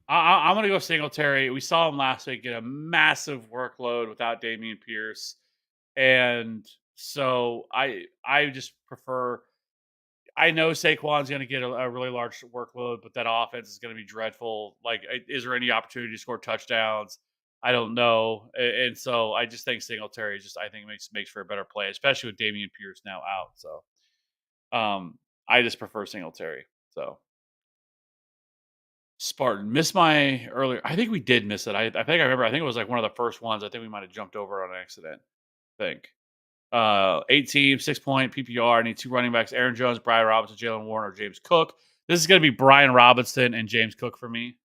I'm going to go Singletary. We saw him last week get a massive workload without Damian Pierce, and so I just prefer. I know Saquon's going to get a really large workload, but that offense is going to be dreadful. Like, is there any opportunity to score touchdowns? I don't know, and so I just think Singletary I think makes for a better play, especially with Damian Pierce now out. So, I just prefer Singletary. So. Spartan missed my earlier. I think we did miss it. I think I remember. I think it was like one of the first ones. I think we might have jumped over on accident. I think 8 teams, 6-point PPR. I need 2 running backs: Aaron Jones, Brian Robinson, Jalen Warren, or James Cook. This is going to be Brian Robinson and James Cook for me,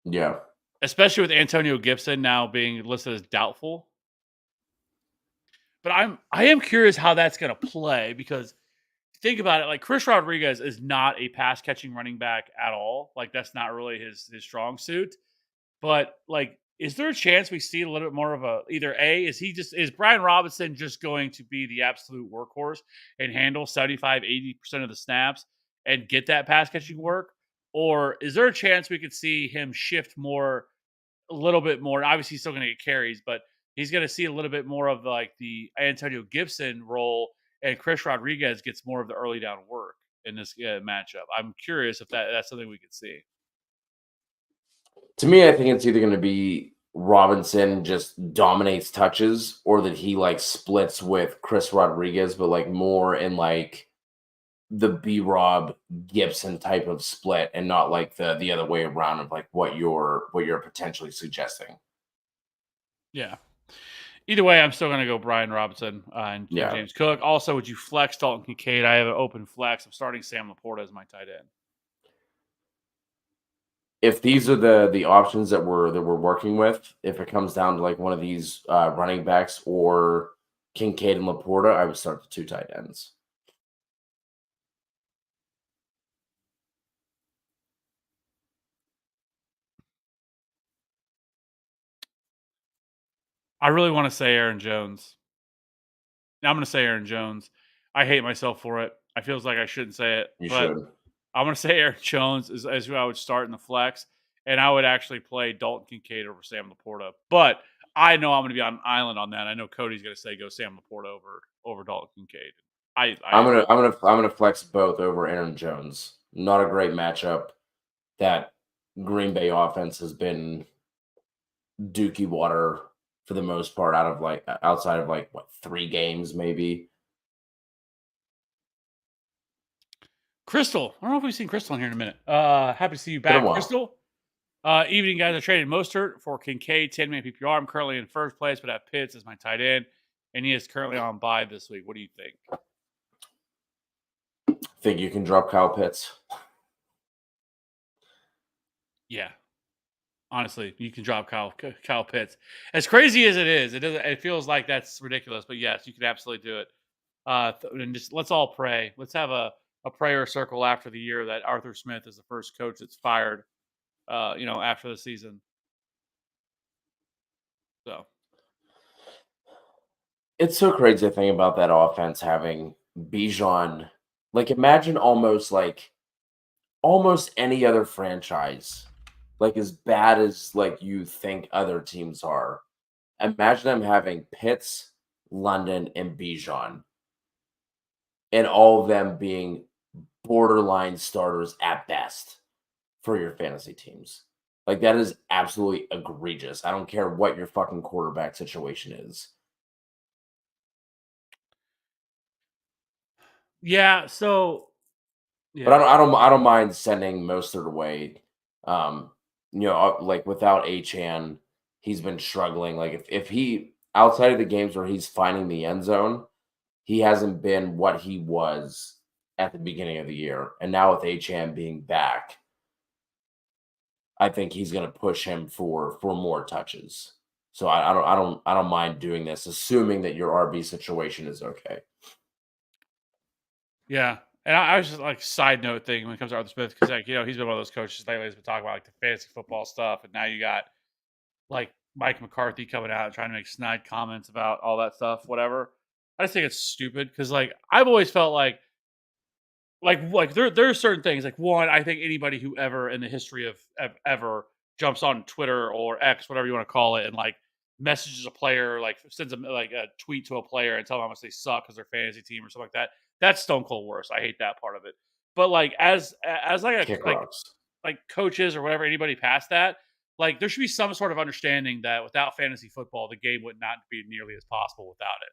Yeah. especially with Antonio Gibson now being listed as doubtful. But I am curious how that's going to play because think about it, like Chris Rodriguez is not a pass catching running back at all. Like that's not really his strong suit. But like, is there a chance we see a little bit more of a either A, is Brian Robinson just going to be the absolute workhorse and handle 75-80% of the snaps and get that pass catching work? Or is there a chance we could see him shift more a little bit more? Obviously he's still gonna get carries, but he's gonna see a little bit more of like the Antonio Gibson role and Chris Rodriguez gets more of the early down work in this matchup. I'm curious if that's something we could see. To me, I think it's either going to be Robinson just dominates touches, or that he like splits with Chris Rodriguez, but like more in like the B-Rob Gibson type of split, and not like the other way around of like what you're potentially suggesting. Yeah. Either way, I'm still going to go Brian Robinson and Yeah. James Cook. Also, would you flex Dalton Kincaid? I have an open flex. I'm starting Sam Laporta as my tight end. If these are the options that we're working with, if it comes down to like one of these running backs or Kincaid and Laporta, I would start the two tight ends. I really want to say Aaron Jones. Now I'm going to say Aaron Jones. I hate myself for it. I feels like I shouldn't say it, You but should. I'm going to say Aaron Jones is who I would start in the flex, and I would actually play Dalton Kincaid over Sam Laporta. But I know I'm going to be on an island on that. I know Cody's going to say go Sam Laporta over Dalton Kincaid. I I'm gonna flex both over Aaron Jones. Not a great matchup. That Green Bay offense has been dookie water for the most part outside of like what 3 games maybe. Crystal. I don't know if we've seen Crystal in here in a minute. Happy to see you Been a back, while. Crystal. Evening, guys. I traded Mostert for Kincaid, 10-man PPR. I'm currently in first place, but have Pitts as my tight end, and he is currently on bye this week. What do you think? Think you can drop Kyle Pitts? Yeah, honestly, you can drop Kyle Pitts. As crazy as it is, it doesn't. It feels like that's ridiculous, but yes, you can absolutely do it. And just let's all pray. Let's have a prayer circle after the year that Arthur Smith is the first coach that's fired. After the season. So It's so crazy to think about that offense having Bijan. Like imagine almost any other franchise, like as bad as like you think other teams are. Imagine them having Pitts, London, and Bijan, and all of them being borderline starters at best for your fantasy teams. Like that is absolutely egregious. I don't care what your fucking quarterback situation is. yeah, so But yeah. I don't mind sending Mostert away. Um, like without Achan, he's been struggling. Like if he outside of the games where he's finding the end zone, he hasn't been what he was at the beginning of the year. And now with Achan being back, I think he's going to push him for more touches. So I don't mind doing this, assuming that your RB situation is okay. Yeah. And I was just like side note thing when it comes to Arthur Smith, because he's been one of those coaches lately who's been talking about like the fantasy football stuff, and now you got like Mike McCarthy coming out and trying to make snide comments about all that stuff, whatever. I just think it's stupid because like I've always felt like there are certain things like one, I think anybody who ever in the history of ever jumps on Twitter or X, whatever you want to call it, and like messages a player, like sends like a tweet to a player and tell them how much they suck because their fantasy team or something like that. That's stone cold worse. I hate that part of it. But like as like a Kick like rocks. like coaches or whatever, anybody past that, like there should be some sort of understanding that without fantasy football, the game would not be nearly as possible without it.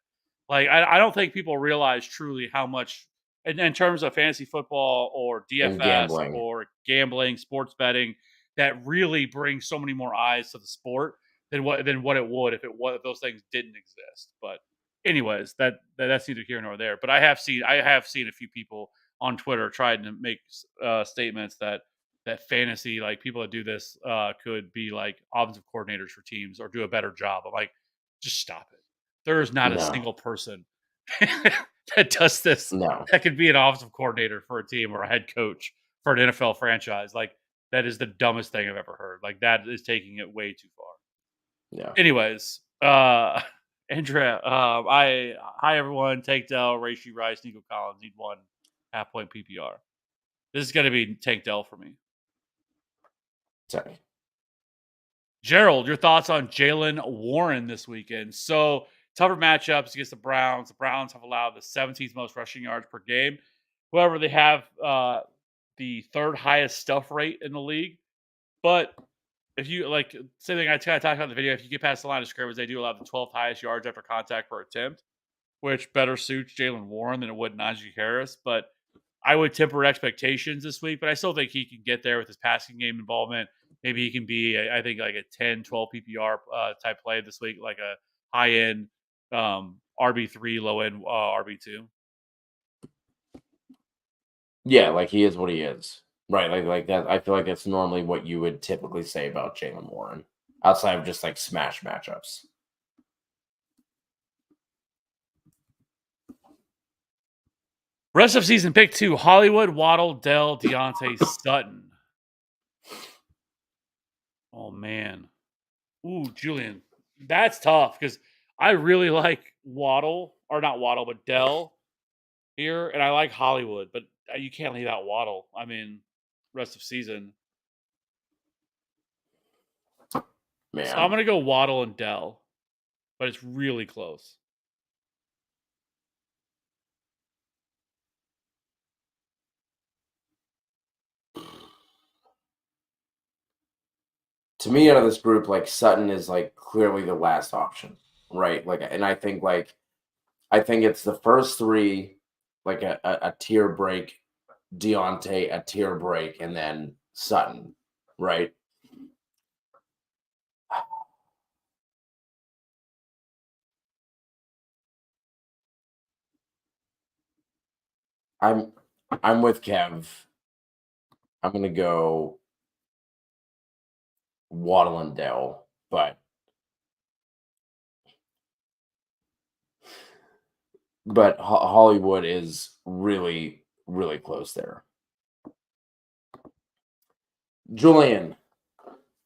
Like I don't think people realize truly how much in terms of fantasy football or And DFS gambling. or gambling, sports betting, that really brings so many more eyes to the sport than what it would if those things didn't exist. But anyways, that's neither here nor there. But I have seen a few people on Twitter trying to make statements that fantasy, like people that do this, could be like offensive coordinators for teams or do a better job. I'm like, just stop it. There is not a No. single person that does this No. that could be an offensive coordinator for a team or a head coach for an NFL franchise. Like that is the dumbest thing I've ever heard. Like that is taking it way too far. Yeah. Anyways, Andrea, hi everyone. Take Dell, Raishi Rice, Nico Collins, need one half-point PPR. This is gonna be Tank Dell for me. Sorry. Gerald, your thoughts on Jalen Warren this weekend? So tougher matchups against the Browns. The Browns have allowed the 17th most rushing yards per game. However, they have the third highest stuff rate in the league. But if you like, same thing I kind of talked about in the video. If you get past the line of scrimmage, they do allow the 12th highest yards after contact per attempt, which better suits Jalen Warren than it would Najee Harris. But I would temper expectations this week, but I still think he can get there with his passing game involvement. Maybe he can be, I think, like a 10, 12 PPR type play this week, like a high end RB3, low end RB2. Yeah, like he is what he is. Right, like that. I feel like that's normally what you would typically say about Jalen Warren, outside of just like smash matchups. Rest of season pick 2, Hollywood, Waddle, Dell, Deontay, Sutton. Oh, man. Ooh, Julian. That's tough because I really like Waddle, or not Waddle, but Dell here, and I like Hollywood, but you can't leave out Waddle. I mean, rest of season. Man, So I'm going to go Waddle and Dell, but it's really close. to me, out of this group, like Sutton is like clearly the last option, right? Like, and I think it's the first three, like a tier break, Deontay, a tier break, and then Sutton, right? I'm with Kev. I'm gonna go Waddle and Dell, but Hollywood is really, really close there. Julian,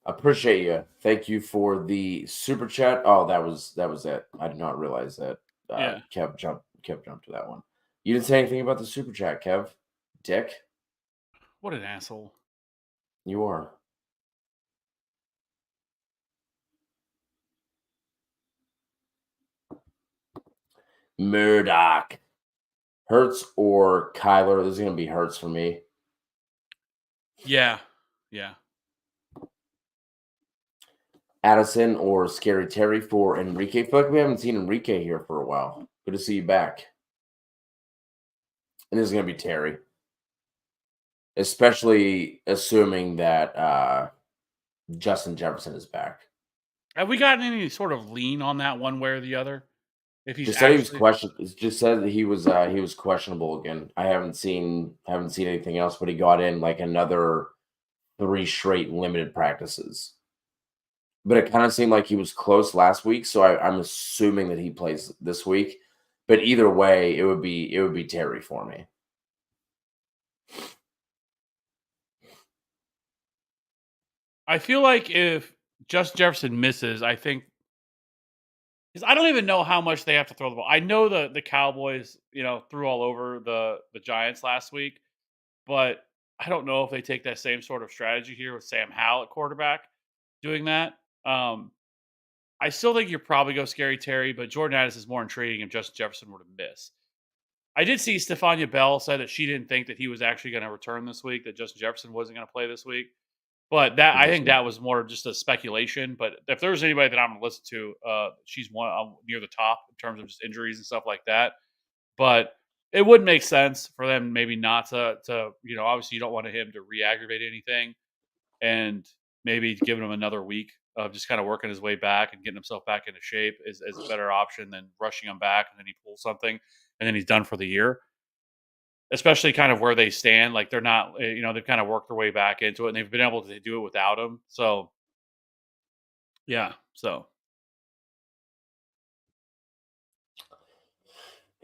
appreciate you. Thank you for the super chat. Oh, that was it. I did not realize that. Yeah. Kev jumped to that one. You didn't say anything about the super chat, Kev. Dick. What an asshole. You are. Murdoch. Hurts or Kyler? This is gonna be Hurts for me. Yeah. Yeah. Addison or Scary Terry for Enrique. I feel like we haven't seen Enrique here for a while. Good to see you back. And this is gonna be Terry. Especially assuming that Justin Jefferson is back. Have we gotten any sort of lean on that one way or the other? If he's Just said he was actually questioned. Just said that he was questionable again. I haven't seen anything else, but he got in like another 3 straight limited practices. But it kind of seemed like he was close last week, so I'm assuming that he plays this week. But either way, it would be Terry for me. I feel like if Justin Jefferson misses, I think because I don't even know how much they have to throw the ball. I know the Cowboys, threw all over the Giants last week, but I don't know if they take that same sort of strategy here with Sam Howell at quarterback doing that. I still think you probably go Scary Terry, but Jordan Addis is more intriguing if Justin Jefferson were to miss. I did see Stephania Bell said that she didn't think that he was actually going to return this week, that Justin Jefferson wasn't going to play this week. But I think that was more just a speculation. But if there's anybody that I'm going to listen to, she's one near the top in terms of just injuries and stuff like that. But it would make sense for them maybe not to obviously you don't want him to re-aggravate anything, and maybe giving him another week of just kind of working his way back and getting himself back into shape is a better option than rushing him back and then he pulls something and then he's done for the year. Especially kind of where they stand, like they're not, they've kind of worked their way back into it, and they've been able to do it without him. So, yeah. So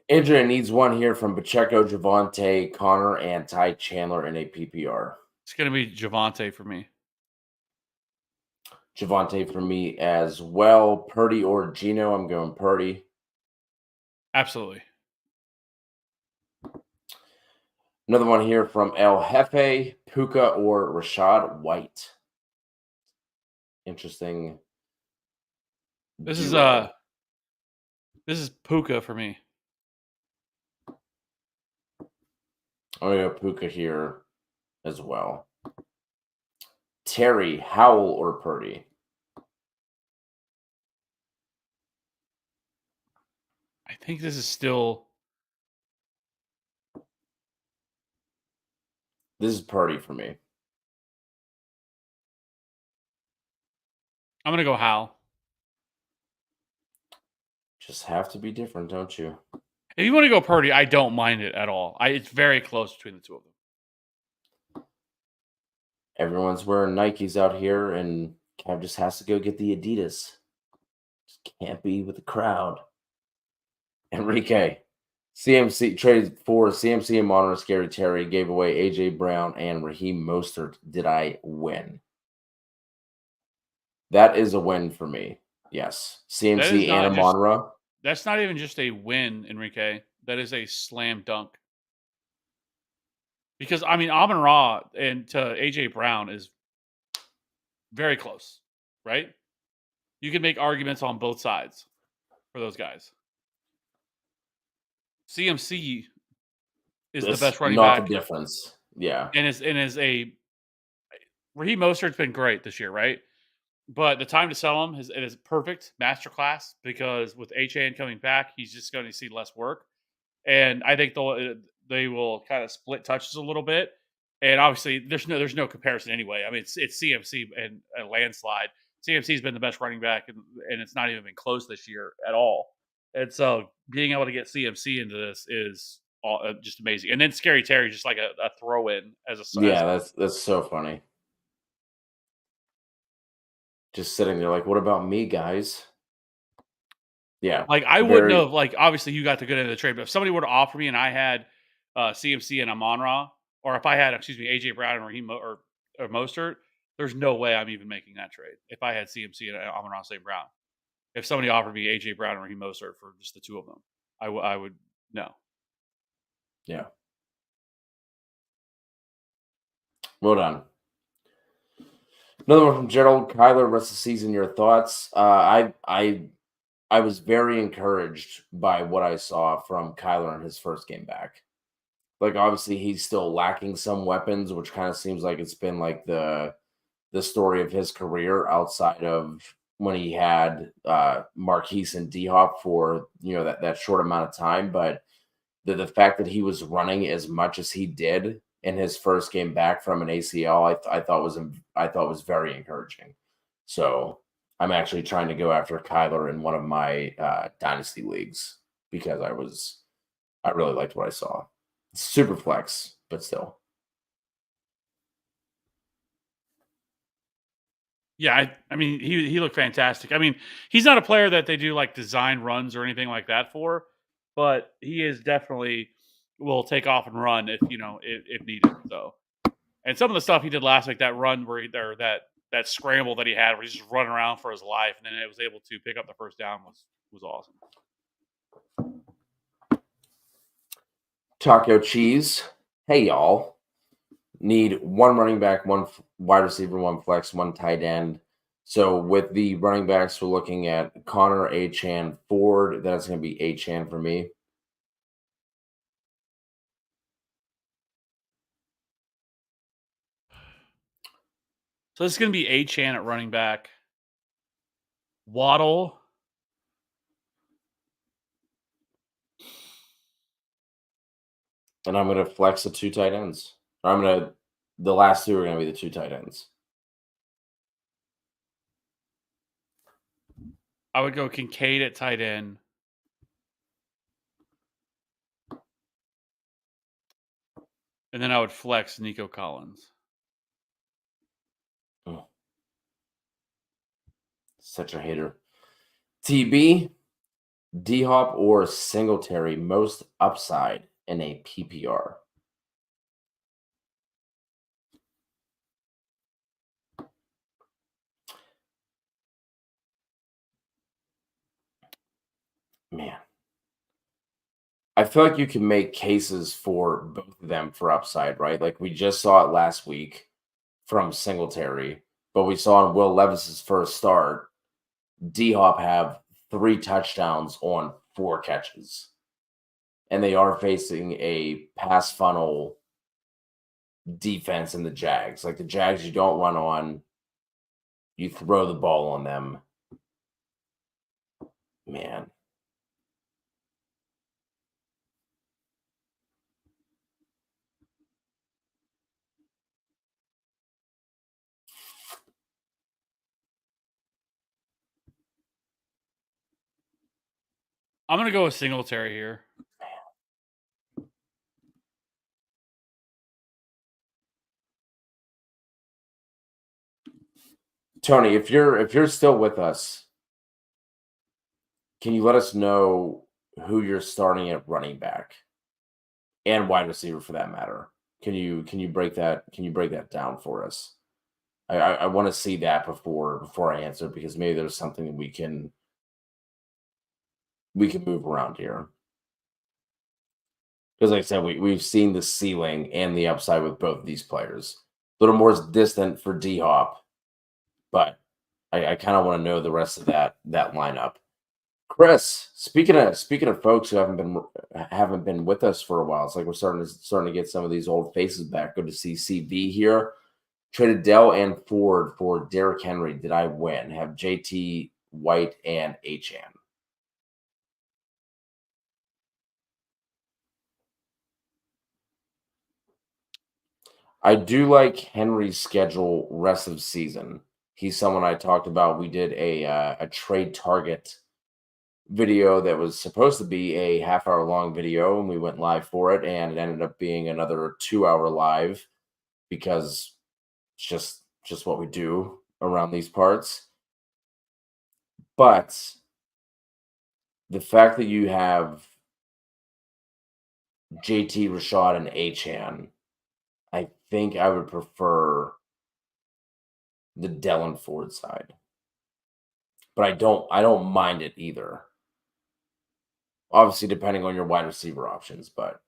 Adrian needs one here from Pacheco, Javante, Connor, and Ty Chandler in a PPR. it's going to be Javante for me. Javante for me as well. Purdy or Gino? I'm going Purdy. Absolutely. Another one here from El Jefe, Puka or Rashad White. Interesting. This is duo. Puka for me. I'm going to go Puka here as well. Terry, Howell, or Purdy? I think this is still. This is Purdy for me. I'm gonna go Hal. Just have to be different, don't you? If you want to go Purdy, I don't mind it at all. It's very close between the two of them. Everyone's wearing Nikes out here, and Kev just has to go get the Adidas. Just can't be with the crowd. Enrique, CMC traded for CMC and Monroe Scary Terry, gave away AJ Brown and Raheem Mostert. Did I win? That is a win for me. Yes. CMC and Monroe. That's not even just a win, Enrique. That is a slam dunk. Because I mean, Amon-Ra and to AJ Brown is very close, right? You can make arguments on both sides for those guys. CMC is the best running back. Not the difference. Yeah. And is a Raheem Mostert's been great this year, right? But the time to sell him is perfect masterclass because with HAN coming back, he's just going to see less work. And I think they will kind of split touches a little bit. And obviously, there's no comparison anyway. I mean, it's CMC and a landslide. CMC's been the best running back, and it's not even been close this year at all. And so, being able to get CMC into this is just amazing. And then Scary Terry, just like a throw in as a that's so funny. Just sitting there, like, what about me, guys? Yeah, like I wouldn't have obviously you got to get into the trade, but if somebody were to offer me and I had CMC and Amon-Ra, or if I had AJ Brown and Raheem or Mostert, there's no way I'm even making that trade if I had CMC and Amon-Ra St. Brown. If somebody offered me AJ Brown and Raheem Mostert for just the two of them, I would no. Yeah. Well done. Another one from Gerald Kyler. Rest of the season. Your thoughts? I was very encouraged by what I saw from Kyler in his first game back. Like, obviously, he's still lacking some weapons, which kind of seems like it's been like the story of his career outside of when he had Marquise and D-Hop for that short amount of time. But the fact that he was running as much as he did in his first game back from an ACL, I thought was very encouraging. So I'm actually trying to go after Kyler in one of my dynasty leagues because I really liked what I saw. Super flex, but still. Yeah, I mean, he looked fantastic. I mean, he's not a player that they do like design runs or anything like that for, but he is definitely will take off and run if needed. So, and some of the stuff he did last week, that run where that scramble that he had, where he's just running around for his life, and then it was able to pick up the first down was awesome. Taco Cheese. Hey, y'all. Need one running back, one wide receiver, one flex, one tight end. So with the running backs, we're looking at Connor, Achane, Ford. That's going to be Achane for me. So this is going to be Achane at running back. Waddle. And I'm going to flex the two tight ends. The last two are going to be the two tight ends. I would go Kincaid at tight end. And then I would flex Nico Collins. Oh. Such a hater. TB, D-Hop, or Singletary, most upside in a PPR? Man. I feel like you can make cases for both of them for upside, right? Like we just saw it last week from Singletary, but we saw in Will Levis's first start, D-Hop have 3 touchdowns on 4 catches. And they are facing a pass funnel defense in the Jags. Like the Jags, you don't run on, you throw the ball on them. Man. I'm going to go with Singletary here. Tony, if you're still with us, can you let us know who you're starting at running back and wide receiver for that matter? Can you break that down for us? I want to see that before I answer, because maybe there's something that we can move around here. Because like I said, we've seen the ceiling and the upside with both of these players. A little more distant for D Hop, but I kind of want to know the rest of that lineup. Chris, speaking of folks who haven't been with us for a while, it's like we're starting to get some of these old faces back. Good to see CV here. Traded Dell and Ford for Derrick Henry. Did I win? Have JT, White, and HN. I do like Henry's schedule rest of season. He's someone I talked about. We did a trade target video that was supposed to be a half-hour long video, and we went live for it, and it ended up being another 2-hour live because it's just what we do around these parts. But the fact that you have JT, Rashad, and Achan, I think I would prefer the Dell and Ford side. But I don't mind it either. Obviously, depending on your wide receiver options, but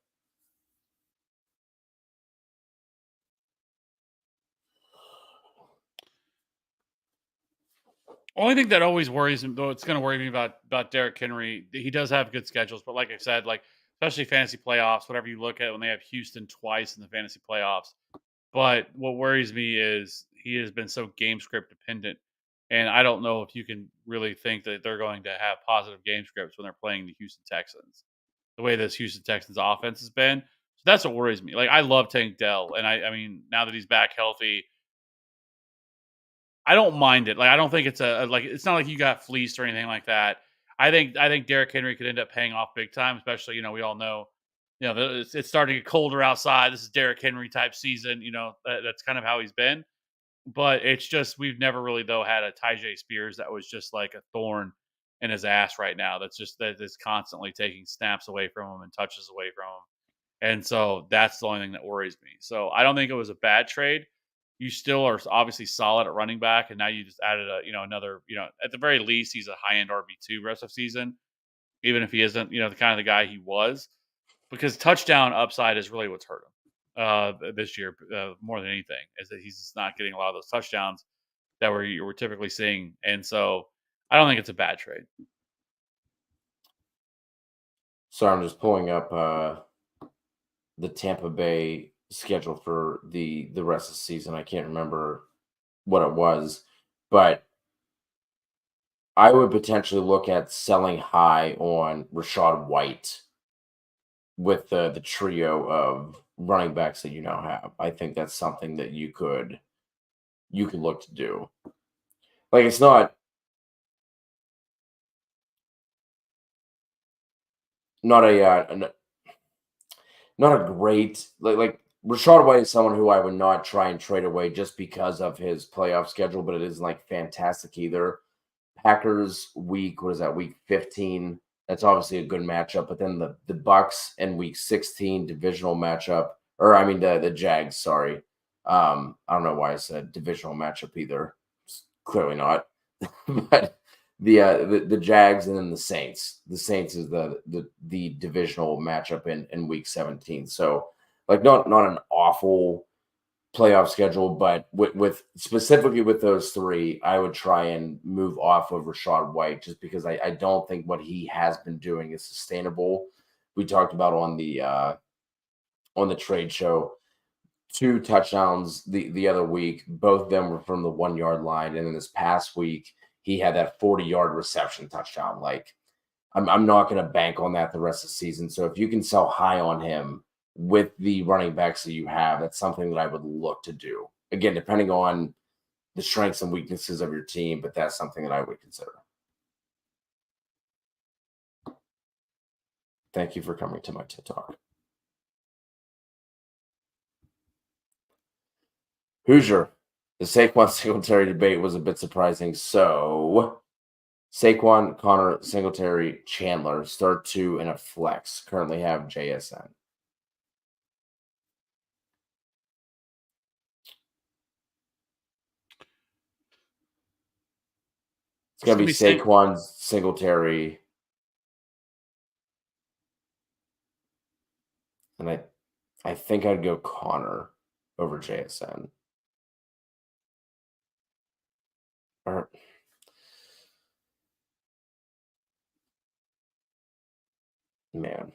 Only thing that always worries me, though, it's going to worry me about Derrick Henry. He does have good schedules, but like I said, like especially fantasy playoffs, whatever you look at, when they have Houston twice in the fantasy playoffs. But what worries me is he has been so game script dependent, and I don't know if you can really think that they're going to have positive game scripts when they're playing the Houston Texans. The way this Houston Texans offense has been, so that's what worries me. Like I love Tank Dell, and I mean now that he's back healthy, I don't mind it. Like I don't think it's like it's not like you got fleeced or anything like that. I think Derrick Henry could end up paying off big time, especially we all know, it's starting to get colder outside. This is Derrick Henry type season. That's kind of how he's been. But it's just we've never really though had a Tyjae Spears that was just like a thorn in his ass right now. That is constantly taking snaps away from him and touches away from him. And so that's the only thing that worries me. So I don't think it was a bad trade. You still are obviously solid at running back, and now you just added another, at the very least, he's a high end RB2 rest of season, even if he isn't, the kind of the guy he was, because touchdown upside is really what's hurt him this year more than anything, is that he's just not getting a lot of those touchdowns that we're typically seeing. And so I don't think it's a bad trade. so I'm just pulling up the Tampa Bay schedule for the rest of the season. I can't remember what it was, but I would potentially look at selling high on Rashad White with the trio of running backs that you now have. I think that's something that you could look to do. Like it's not a not a great like Rashad White is someone who I would not try and trade away just because of his playoff schedule, but it isn't like fantastic either. Packers week, what is that, week 15? That's obviously a good matchup. But then the Bucks and week 16 divisional matchup, or I mean the Jags, sorry. I don't know why I said divisional matchup either. It's clearly not. But the Jags and then the Saints. The Saints is the divisional matchup in week 17. So like not an awful playoff schedule, but with specifically with those three, I would try and move off of Rashad White just because I don't think what he has been doing is sustainable. We talked about on the trade show. 2 touchdowns the other week. Both of them were from the 1-yard line, and then this past week he had that 40-yard reception touchdown. Like, I'm not going to bank on that the rest of the season. So if you can sell high on him with the running backs that you have, that's something that I would look to do. Again, depending on the strengths and weaknesses of your team, but that's something that I would consider. Thank you for coming to my TED Talk. Hoosier, the Saquon Singletary debate was a bit surprising. So Saquon, Connor, Singletary, Chandler, start 2 in a flex. Currently have JSN. It's going to be Saquon, Singletary, and I think I'd go Connor over JSN. Or, man.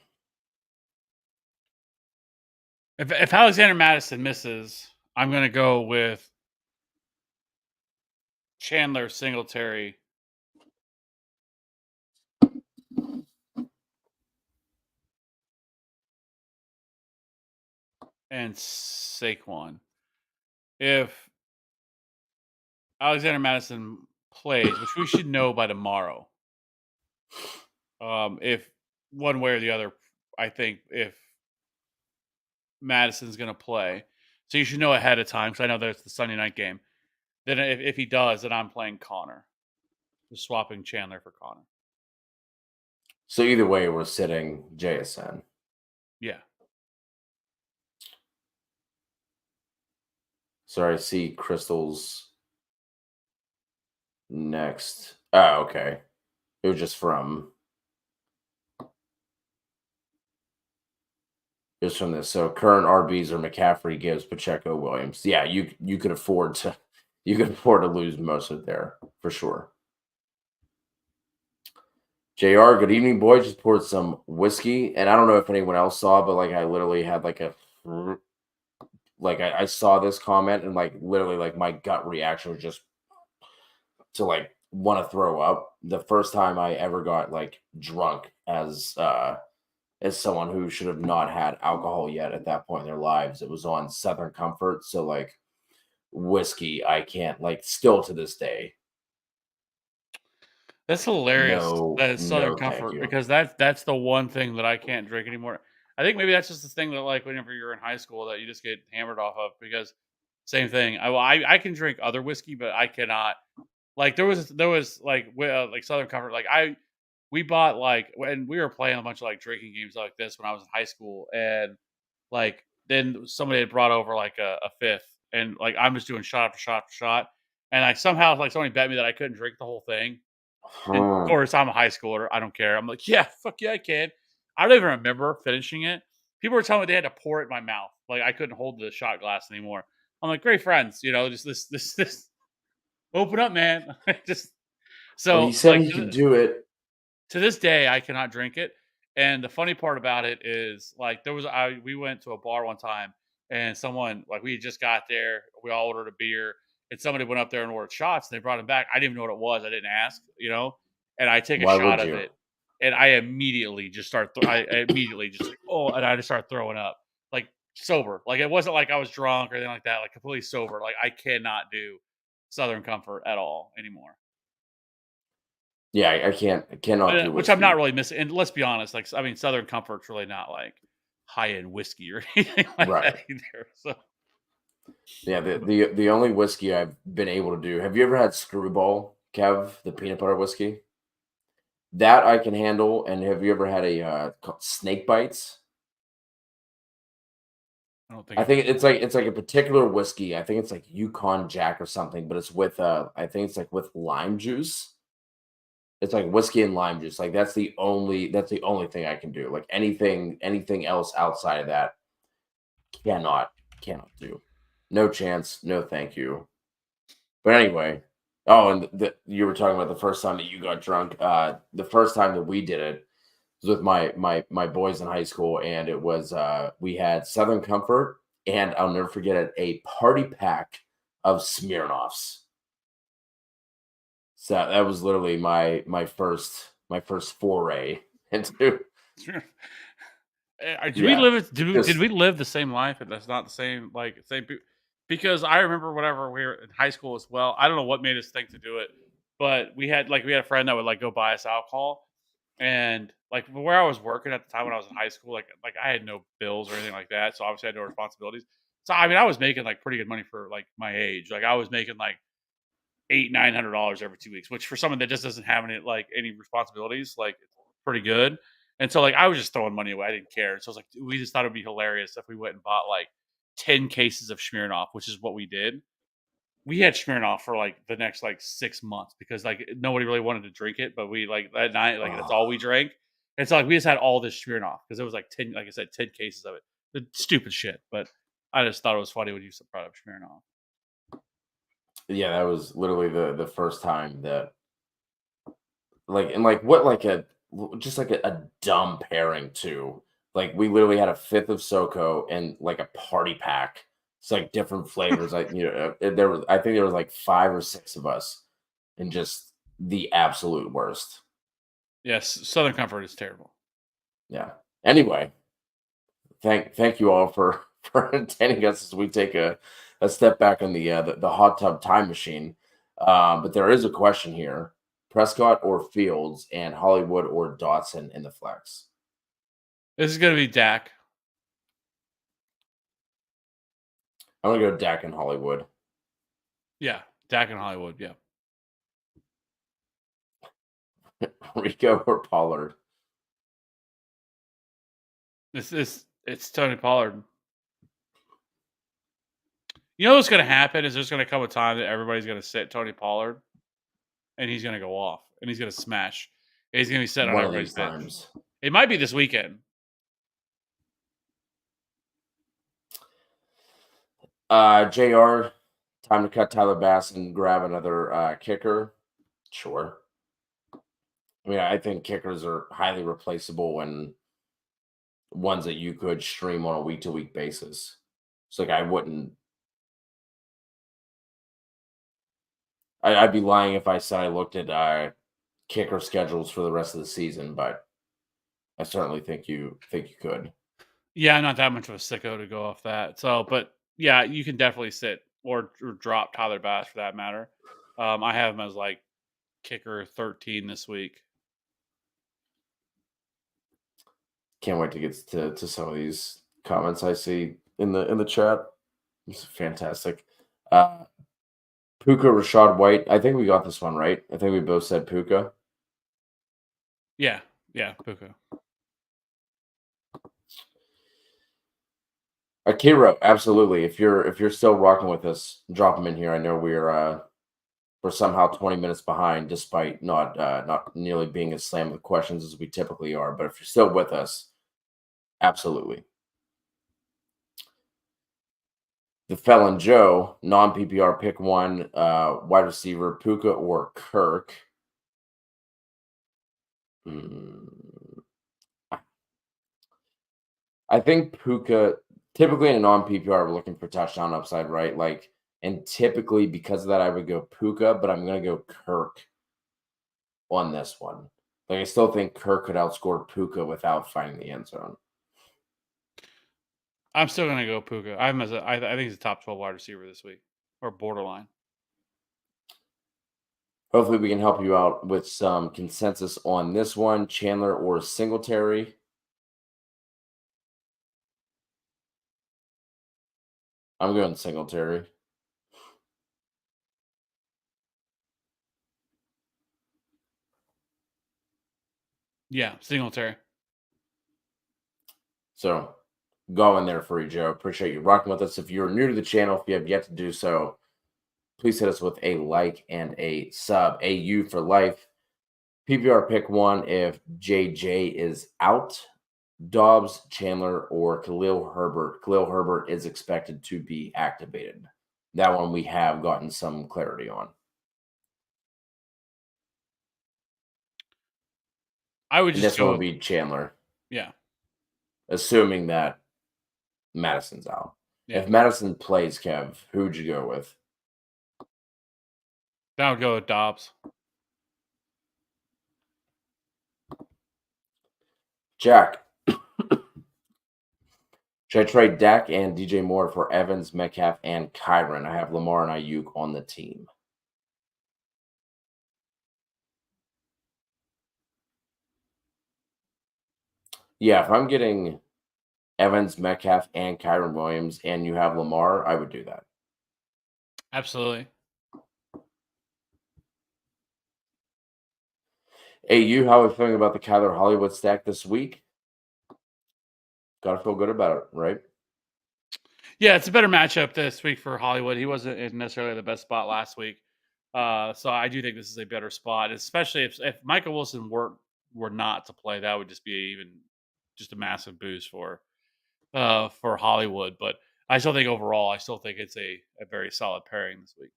If Alexander Madison misses, I'm going to go with Chandler, Singletary, and Saquon. If Alexander Madison plays, which we should know by tomorrow, if one way or the other, I think if Madison's going to play, so you should know ahead of time, because I know there's the Sunday night game. Then if he does, then I'm playing Connor. Just swapping Chandler for Connor. So either way, we're sitting JSN. Yeah. Sorry, I see Crystal's next. Oh, okay. It was just from. It was from this. So current RBs are McCaffrey, Gibbs, Pacheco, Williams. Yeah, you could afford to lose most of it there for sure. JR, good evening, boys. Just poured some whiskey, and I don't know if anyone else saw, but like I literally had I saw this comment, and like literally like my gut reaction was just to like want to throw up. The first time I ever got like drunk as someone who should have not had alcohol yet at that point in their lives, it was on Southern Comfort. So like whiskey, I can't, like, still to this day. That's hilarious. No, That is Southern no, thank Comfort, you. because that's the one thing that I can't drink anymore. I think maybe that's just the thing that, like, whenever you're in high school that you just get hammered off of, because same thing. I can drink other whiskey, but I cannot. Like there was like Southern Comfort. We bought, like, when we were playing a bunch of like drinking games like this when I was in high school, and like then somebody had brought over like a fifth, and like I'm just doing shot after shot after shot, and I somehow, like, somebody bet me that I couldn't drink the whole thing. And of course, I'm a high schooler. I don't care. I'm like, yeah, fuck yeah, I can. I don't even remember finishing it. People were telling me they had to pour it in my mouth. Like I couldn't hold the shot glass anymore. I'm like, great friends, just this. Open up, man. Just Well, so he said like he could do it. to this day, I cannot drink it. And the funny part about it is, like, we went to a bar one time, and someone, like, we had just got there, we all ordered a beer, and somebody went up there and ordered shots, and they brought them back. I didn't even know what it was. I didn't ask, and I take a Why shot would of you? it, and I immediately just I immediately just like, oh, and I just start throwing up, like, sober. Like, it wasn't like I was drunk or anything like that, like completely sober. Like, I cannot do Southern Comfort at all anymore. Yeah, I cannot do Which I'm not whiskey. really missing. And let's be honest, like, I mean, Southern Comfort's really not like high end whiskey or anything like Right. that either. So Yeah, the only whiskey I've been able to do. Have you ever had Screwball, Kev, the peanut butter whiskey? That I can handle. And have you ever had a called Snake Bites? I don't think I I've think had it's that. like a particular whiskey. I think it's like Yukon Jack or something, but it's with I think it's like with lime juice. It's like whiskey and lime juice. Like that's the only thing I can do. Like anything else outside of that cannot do. No chance. No thank you. But anyway, oh, and you were talking about the first time that you got drunk. The first time that we did it was with my boys in high school, and it was we had Southern Comfort and I'll never forget it, a party pack of Smirnoffs. So that was literally my first foray into Sure. Did we yeah, live it? Did just we live the same life? And that's not the same, like same. Because I remember whenever we were in high school as well. I don't know what made us think to do it, but we had a friend that would like go buy us alcohol, and like where I was working at the time when I was in high school, like I had no bills or anything like that, so obviously I had no responsibilities. So I mean, I was making like pretty good money for like my age. Like I was making like $800-900 every 2 weeks, which for someone that just doesn't have any responsibilities, like it's pretty good. And so like I was just throwing money away. I didn't care. So I was like, we just thought it'd be hilarious if we went and bought like 10 cases of Smirnoff, which is what we did. We had Smirnoff for like the next like 6 months because like nobody really wanted to drink it, but we like that night, like that's all we oh, drank. And so like we just had all this Smirnoff because it was like 10, like I said, 10 cases of it. The stupid shit. But I just thought it was funny when you brought up Smirnoff. yeah, that was literally the first time that and like what like a just like a dumb pairing too. Like we literally had a fifth of SoCo and like a party pack. It's like different flavors. There was I think there was like 5 or 6 of us, and just the absolute worst. Yes, Southern Comfort is terrible. Yeah. Anyway, thank you all for for entertaining us as we take a step back on the hot tub time machine. But there is a question here: Prescott or Fields, and Hollywood or Dotson in the flex. This is gonna be Dak. I'm gonna go Dak and Hollywood. Yeah, Dak and Hollywood. Yeah, Rico or Pollard. it's Tony Pollard. You know what's gonna happen is there's gonna come a time that everybody's gonna sit Tony Pollard, and he's gonna go off, and he's gonna smash. And he's gonna be set on One of everybody's these bench. times. It might be this weekend. Jr. Time to cut Tyler Bass and grab another kicker. Sure. I mean, I think kickers are highly replaceable and ones that you could stream on a week to week basis. So like I wouldn't. I'd be lying if I said I looked at kicker schedules for the rest of the season, but I certainly think you could. Yeah, I'm not that much of a sicko to go off that. So, but yeah, you can definitely sit or drop Tyler Bass for that matter. I have him as like kicker 13 this week. Can't wait to get to some of these comments I see in the chat. It's fantastic. Uh Puka Rashad White. I think we got this one right. I think we both said Puka. Yeah, yeah, Puka. Akira, absolutely. If you're still rocking with us, drop them in here. I know we're somehow 20 minutes behind, despite not nearly being as slammed with questions as we typically are. But if you're still with us, absolutely. The Felon Joe, non PPR pick one, wide receiver, Puka or Kirk. Hmm. I think Puka, typically in a non PPR, we're looking for touchdown upside, right? Like, and typically because of that, I would go Puka, but I'm going to go Kirk on this one. Like, I still think Kirk could outscore Puka without finding the end zone. I'm still gonna go Puka. I have him as I think he's a top 12 wide receiver this week or borderline. Hopefully, we can help you out with some consensus on this one. Chandler or Singletary. I'm going Singletary. Yeah, Singletary. So go in there for you, Joe. Appreciate you rocking with us. If you're new to the channel, if you have yet to do so, please hit us with a like and a sub. AU for life. PPR pick one if JJ is out. Dobbs, Chandler, or Khalil Herbert. Khalil Herbert is expected to be activated. That one we have gotten some clarity on. I would And just this one go will with be Chandler, yeah. assuming that Madison's out. Yeah. If Madison plays, Kev, who would you go with? Then I would go with Dobbs. Jack, should I trade Dak and DJ Moore for Evans, Metcalf, and Kyron? I have Lamar and Ayuk on the team. Yeah, if I'm getting Evans, Metcalf, and Kyron Williams, and you have Lamar, I would do that. Absolutely. Hey, how are we feeling about the Kyler Hollywood stack this week? Gotta feel good about it, right? Yeah, it's a better matchup this week for Hollywood. He wasn't in necessarily the best spot last week. So I do think this is a better spot, especially if Michael Wilson were not to play. That would just be just a massive boost for Hollywood. But I still think overall, I still think it's a very solid pairing this week.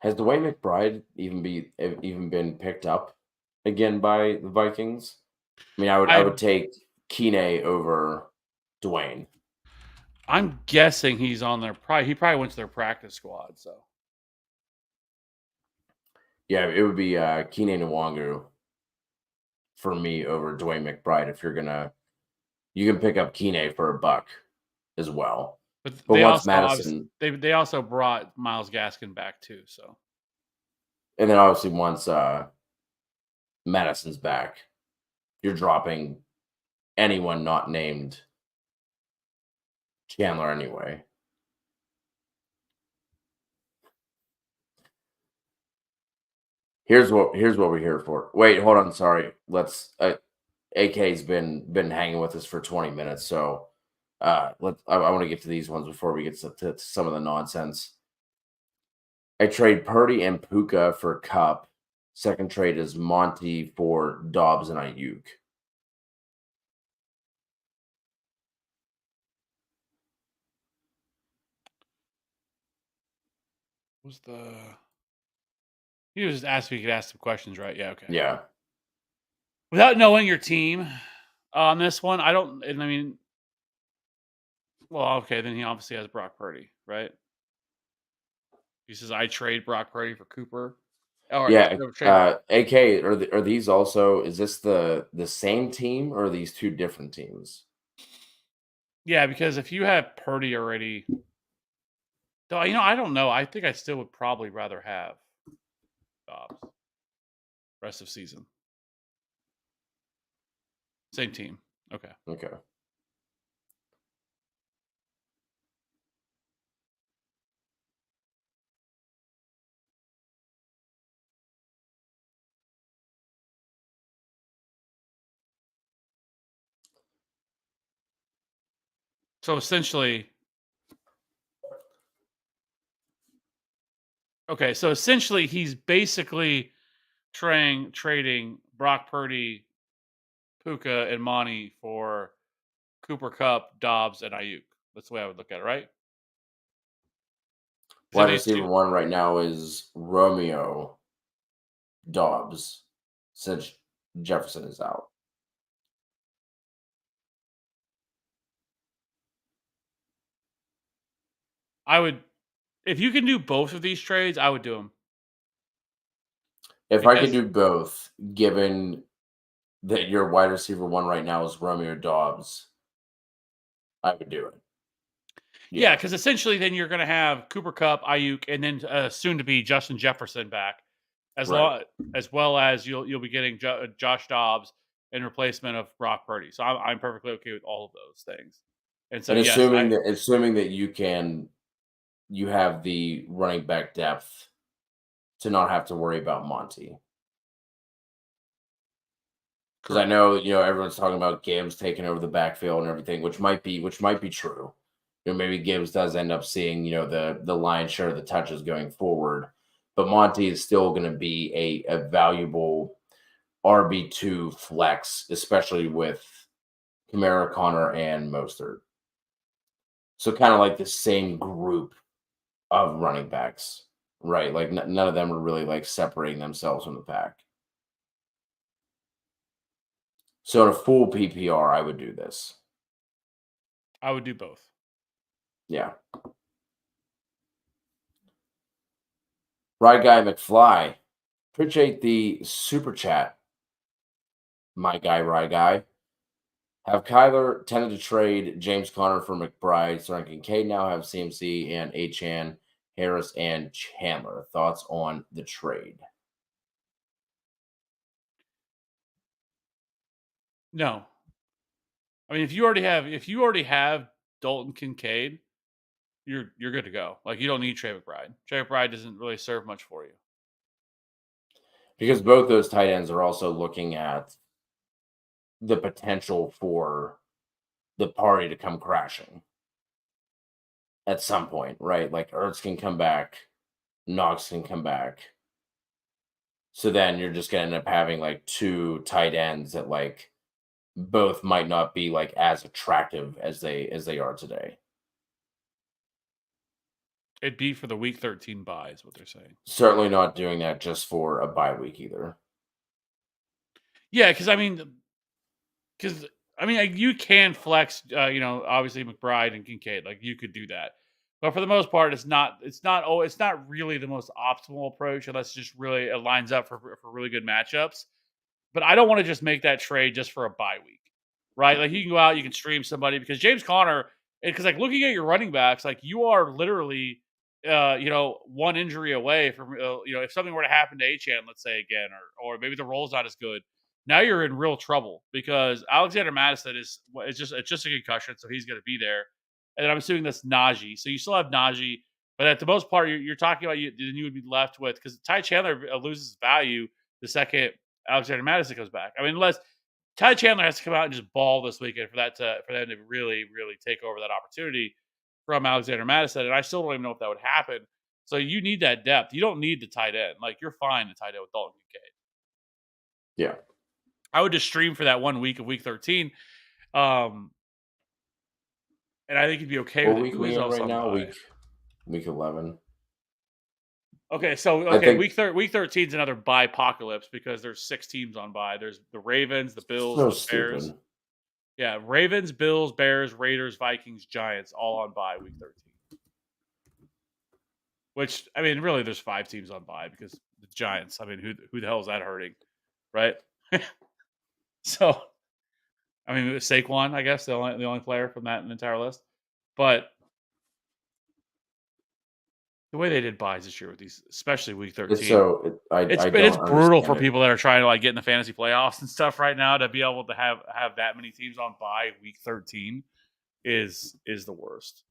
Has Dwayne McBride even been picked up again by the Vikings? I mean, I would take Keeney over Dwayne. I'm guessing he's on their he probably went to their practice squad. So yeah, it would be Keeney Nwangu for me over Dwayne McBride. If you can pick up Keeney for $1 as well. But they once Madison, they also brought Myles Gaskin back too. So, and then obviously once Madison's back, you're dropping anyone not named Chandler anyway. Here's what we're here for. Wait, hold on. Sorry. Let's. AK's been hanging with us for 20 minutes, so I want to get to these ones before we get to some of the nonsense. I trade Purdy and Puka for Cup. Second trade is Monty for Dobbs and Ayuk. he was just asked if he could ask some questions, right? Yeah, okay. Yeah. Without knowing your team on this one, I don't. And I mean, well, okay, then he obviously has Brock Purdy, right? He says, "I trade Brock Purdy for Cooper." Yeah. AK, are these also? Is this the same team or are these two different teams? Yeah, because if you have Purdy already, though, I don't know. I think I still would probably rather have Dobbs rest of season. Same team. Okay. Okay. So essentially, he's basically trading Brock Purdy, Puka, and Monty for Cooper Cup, Dobbs, and Ayuk. That's the way I would look at it, right? Wide receiver one right now is Romeo Dobbs, since Jefferson is out. I would, if you can do both of these trades, I would do them. If I could do both, given that your wide receiver one right now is Romeo Dobbs, I would do it. Yeah, because essentially then you're going to have Cooper Cup, Ayuk, and then soon to be Justin Jefferson back, as well as you'll be getting Josh Dobbs in replacement of Brock Purdy. So I'm perfectly okay with all of those things. And so assuming that you have the running back depth to not have to worry about Monty. Because I know everyone's talking about Gibbs taking over the backfield and everything, which might be true. Maybe Gibbs does end up seeing the lion's share of the touches going forward, but Monty is still going to be a valuable RB2 flex, especially with Kamara, Connor, and Mostert. So kind of like the same group of running backs, right? Like none of them are really like separating themselves from the pack. So in a full PPR, I would do this. I would do both. Yeah. Right Guy McFly. Appreciate the super chat. My guy, Right Guy. Have Kyler tended to trade James Conner for McBride, so Kincaid now have CMC and Achan, Harris, and Chandler. Thoughts on the trade? No. I mean, if you already have Dalton Kincaid, you're good to go. Like, you don't need Trey McBride. Trey McBride doesn't really serve much for you. Because both those tight ends are also looking at the potential for the party to come crashing at some point, right? Like Ertz can come back, Knox can come back. So then you're just gonna end up having like two tight ends that like both might not be like as attractive as they are today. It'd be for the week 13 bye, is what they're saying. Certainly not doing that just for a bye week either. Yeah, because you can flex. Obviously McBride and Kincaid, like you could do that, but for the most part, it's not really the most optimal approach unless it lines up for really good matchups. But I don't want to just make that trade just for a bye week, right? Like you can go out, you can stream somebody because James Conner, because like looking at your running backs, like you are literally, one injury away from, if something were to happen to Achan, let's say again, or maybe the role's not as good. Now you're in real trouble because Alexander Madison it's just a concussion, so he's going to be there, and then I'm assuming that's Najee. So you still have Najee, but at the most part, you're talking about then you would be left with because Ty Chandler loses value the second Alexander Madison comes back. I mean, unless Ty Chandler has to come out and just ball this weekend for them to really, really take over that opportunity from Alexander Madison. And I still don't even know if that would happen. So you need that depth. You don't need the tight end. Like you're fine to tight end with Dalton Kincaid. Yeah. I would just stream for that 1 week of week 13. And I think you'd be okay with week it. we in right now? Week 11. Okay, so week 13 is another bye apocalypse because there's 6 teams on bye. There's the Ravens, the Bills, the Bears. Stupid. Yeah, Ravens, Bills, Bears, Raiders, Vikings, Giants, all on bye week 13. Which, I mean, really, there's 5 teams on bye because the Giants. I mean, who the hell is that hurting, right? So, I mean, Saquon, I guess the only player from that entire list, but the way they did buys this year with these, especially week 13, it's brutal for people that are trying to like get in the fantasy playoffs and stuff right now. To be able to have that many teams on bye week 13 is the worst.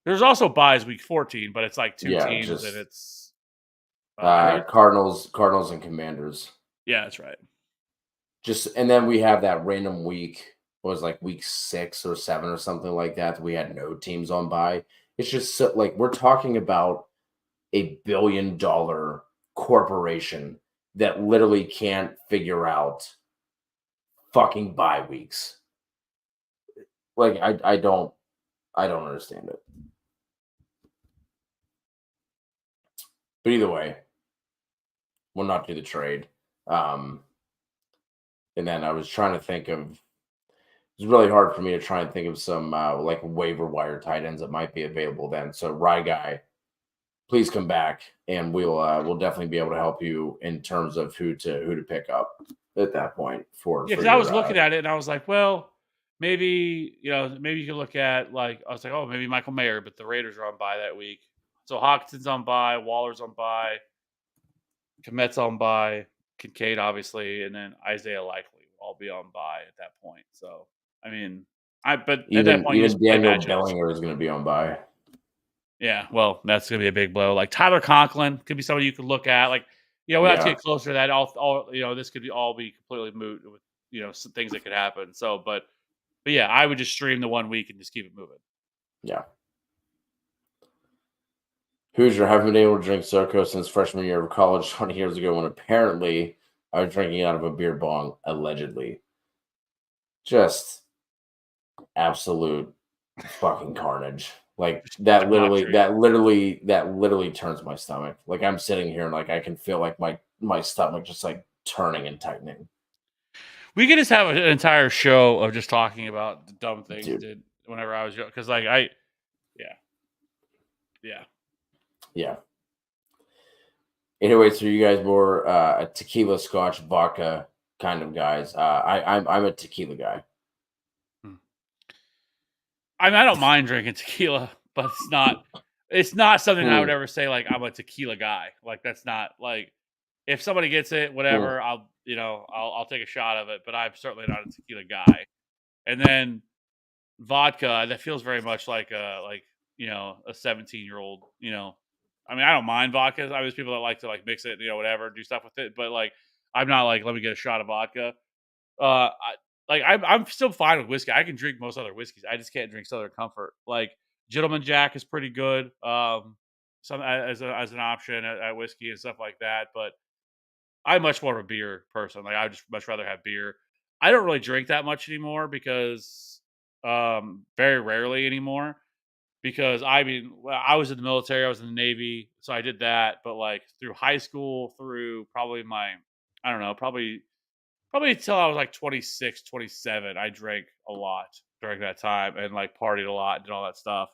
There's also buys week 14, but it's like 2 teams and it's Cardinals and Commanders. Yeah, that's right. And then we have that random week. What was like week 6 or 7 or something like that. We had no teams on bye. It's just like we're talking about a $1 billion corporation that literally can't figure out fucking bye weeks. Like I don't understand it. But either way, we'll not do the trade. And then I was trying to think of. It's really hard for me to try and think of some like waiver wire tight ends that might be available then. So Rye Guy, please come back, and we'll definitely be able to help you in terms of who to pick up at that point. Because I was looking at it and I was like, well, maybe you can look at like I was like, oh, maybe Michael Mayer, but the Raiders are on bye that week, so Hawkinson's on bye, Waller's on bye, Komet's on bye, Kincaid obviously, and then Isaiah likely will all be on bye at that point. So I mean, at that point, even Daniel Bellinger is going to be on bye. Yeah, well, that's going to be a big blow. Like Tyler Conklin could be somebody you could look at. Like, we'll have to get closer to that. All this could all be completely moot with some things that could happen. So, but yeah, I would just stream the 1 week and just keep it moving. Yeah. Hoosier, haven't been able to drink SoCo since freshman year of college 20 years ago when apparently I was drinking out of a beer bong, allegedly. Just absolute fucking carnage. Like that literally turns my stomach. Like I'm sitting here and like I can feel like my stomach just like turning and tightening. We could just have an entire show of just talking about the dumb things Dude. did whenever I was young. Because yeah. Yeah. Anyway, so you guys more a tequila, scotch, vodka kind of guys. I'm a tequila guy. I mean, I don't mind drinking tequila, but it's not something I would ever say like I'm a tequila guy. Like that's not like if somebody gets it, whatever, I'll take a shot of it, but I'm certainly not a tequila guy. And then vodka, that feels very much like a 17-year-old, I mean, I don't mind vodka. I there's people that like to like mix it, whatever, do stuff with it, but like I'm not like let me get a shot of vodka. I'm still fine with whiskey. I can drink most other whiskeys. I just can't drink Southern Comfort. Like Gentleman Jack is pretty good. Some as an option at whiskey and stuff like that. But I'm much more of a beer person. Like I would just much rather have beer. I don't really drink that much anymore because very rarely anymore. Because I mean, I was in the military, I was in the Navy, so I did that. But like through high school, through probably I don't know, probably until I was like 26, 27, I drank a lot during that time and like partied a lot, did all that stuff.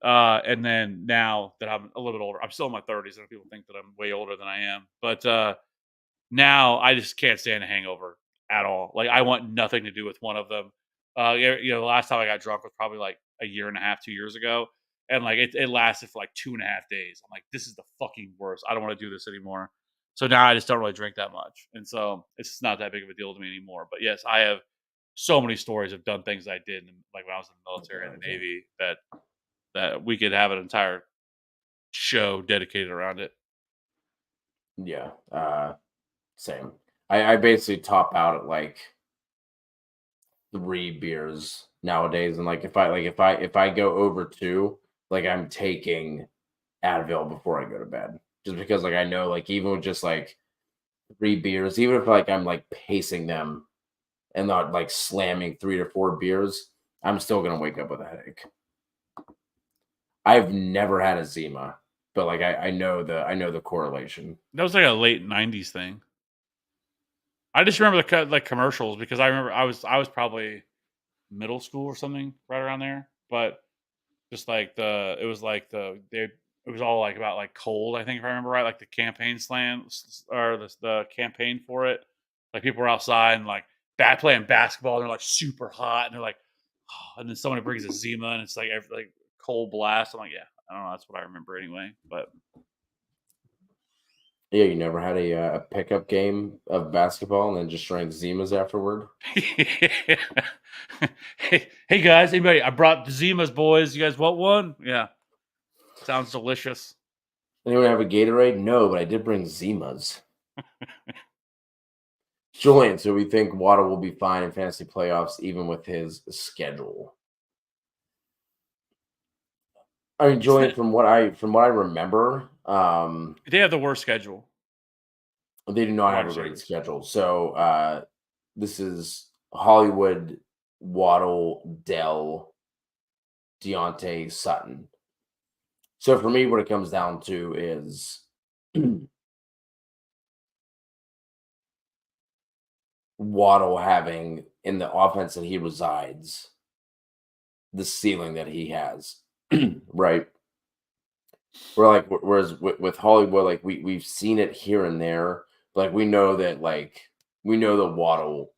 And then now that I'm a little bit older, I'm still in my 30s, and people think that I'm way older than I am. But now I just can't stand a hangover at all. Like I want nothing to do with one of them. The last time I got drunk was probably like a year and a half, 2 years ago. And like it lasted for like 2.5 days. I'm like, this is the fucking worst. I don't want to do this anymore. So now I just don't really drink that much. And so it's just not that big of a deal to me anymore. But yes, I have so many stories of done things I did like when I was in the military and the Navy that we could have an entire show dedicated around it. Yeah. Same. I basically top out at like 3 beers nowadays, and like if I go over two, like I'm taking Advil before I go to bed, just because like I know like even with just like 3 beers, even if like I'm like pacing them and not like slamming 3 to 4 beers, I'm still gonna wake up with a headache. I've never had a Zima, but like I know the correlation. That was like a late '90s thing. I just remember like commercials because I remember I was probably middle school or something right around there, but just like it was all like about like cold. I think if I remember right, like the campaign slam or the campaign for it. Like people were outside and like playing basketball and they're like super hot and they're like, oh, and then somebody brings a Zima and it's like like cold blast. I'm like, yeah, I don't know. That's what I remember anyway. But Yeah, you never had a pickup game of basketball and then just drank Zimas afterward. hey guys, anybody? I brought the Zimas, boys. You guys want one? Yeah, sounds delicious. Anyone have a Gatorade? No, but I did bring Zimas. Julian, so we think Waddle will be fine in fantasy playoffs even with his schedule. I mean, Julian, from what I remember, they have the worst schedule. They do not have a great schedule. So this is Hollywood, Waddle, Dell, Deontay, Sutton. So for me, what it comes down to is Waddle having in the offense that he resides the ceiling that he has, right? Whereas with Hollywood, like we've seen it here and there, but like we know that Waddle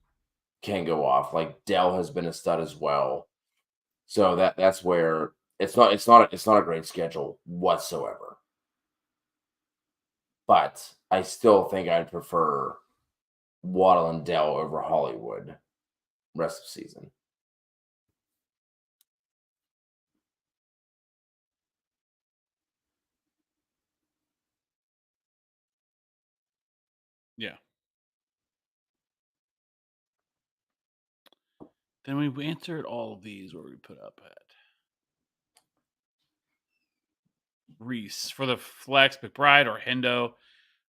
can go off. Like Dell has been a stud as well. So that's where it's not a great schedule whatsoever. But I still think I'd prefer Waddle and Dell over Hollywood rest of season. Yeah. Then we answered all of these where we put up at. Reese. For the flex, McBride or Hendo,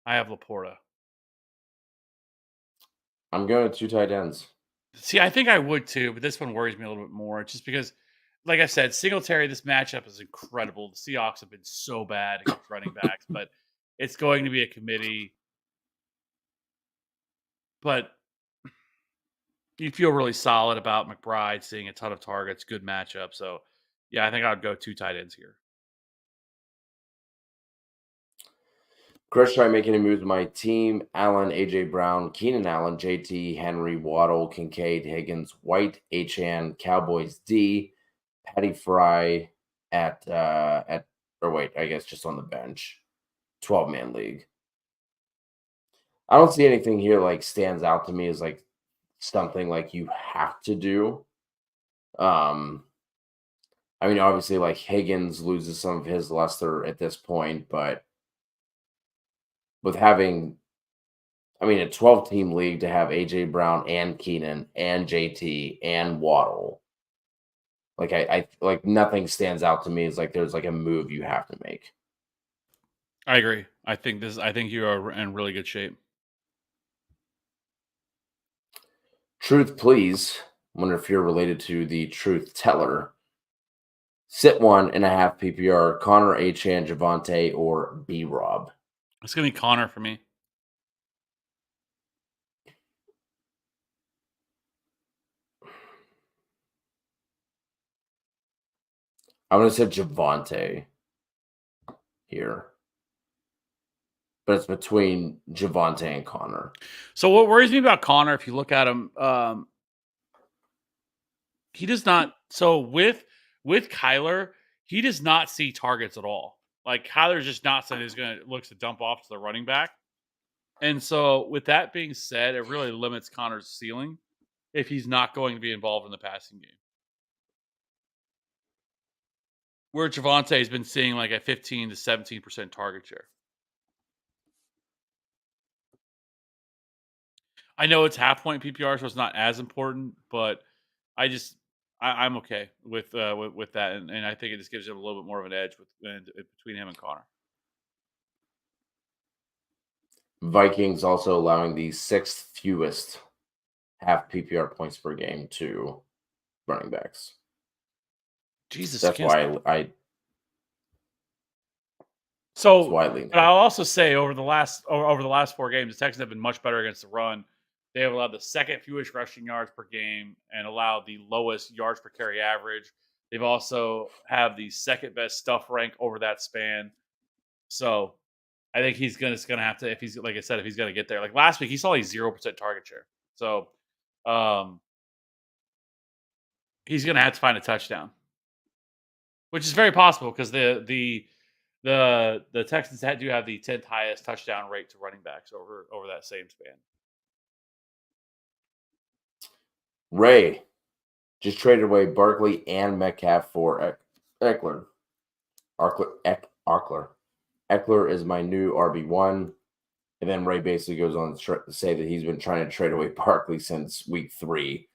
I have Laporta. I'm going to 2 tight ends. See, I think I would too, but this one worries me a little bit more just because, like I said, Singletary, this matchup is incredible. The Seahawks have been so bad against running backs, but it's going to be a committee. But you feel really solid about McBride seeing a ton of targets, good matchup. So, yeah, I think I'd go 2 tight ends here. Chris, try making a move to my team. Allen, AJ Brown, Keenan Allen, JT, Henry, Waddle, Kincaid, Higgins, White, Achan, Cowboys D, Patty Fry or wait, I guess just on the bench. 12-man league. I don't see anything here like stands out to me as like something like you have to do. I mean, obviously, like Higgins loses some of his luster at this point, but with having, I mean, a 12-team league to have AJ Brown and Keenan and JT and Waddle, like I like nothing stands out to me as like there's like a move you have to make. I agree. I think you are in really good shape. Truth, please. Wonder if you're related to the truth teller. Sit 1.5 PPR, Connor, Achan, Javante, or B Rob. It's gonna be Connor for me. I'm gonna say Javante here. But it's between Javante and Connor. So what worries me about Connor, if you look at him, he does not. So with Kyler, he does not see targets at all. Like Kyler's just not saying he's going to looks to dump off to the running back. And so with that being said, it really limits Connor's ceiling if he's not going to be involved in the passing game. Where Javante has been seeing like a 15 to 17% target share. I know it's half point PPR, so it's not as important, but I'm okay with that, and I think it just gives him a little bit more of an edge between him and Connor. Vikings also allowing the 6th fewest half PPR points per game to running backs. Jesus, that's why I. So, but I'll also say over the last 4 games, the Texans have been much better against the run. They have allowed the 2nd fewest rushing yards per game and allowed the lowest yards per carry average. They've also have the 2nd best stuff rank over that span. So, I think he's gonna have to, if he's like I said, if he's gonna get there. Like last week, he saw like 0% target share. So, he's gonna have to find a touchdown, which is very possible because the Texans do have the 10th highest touchdown rate to running backs over that same span. Ray just traded away Barkley and Metcalf for Eckler. Eckler is my new RB1. And then Ray basically goes on to say that he's been trying to trade away Barkley since week 3.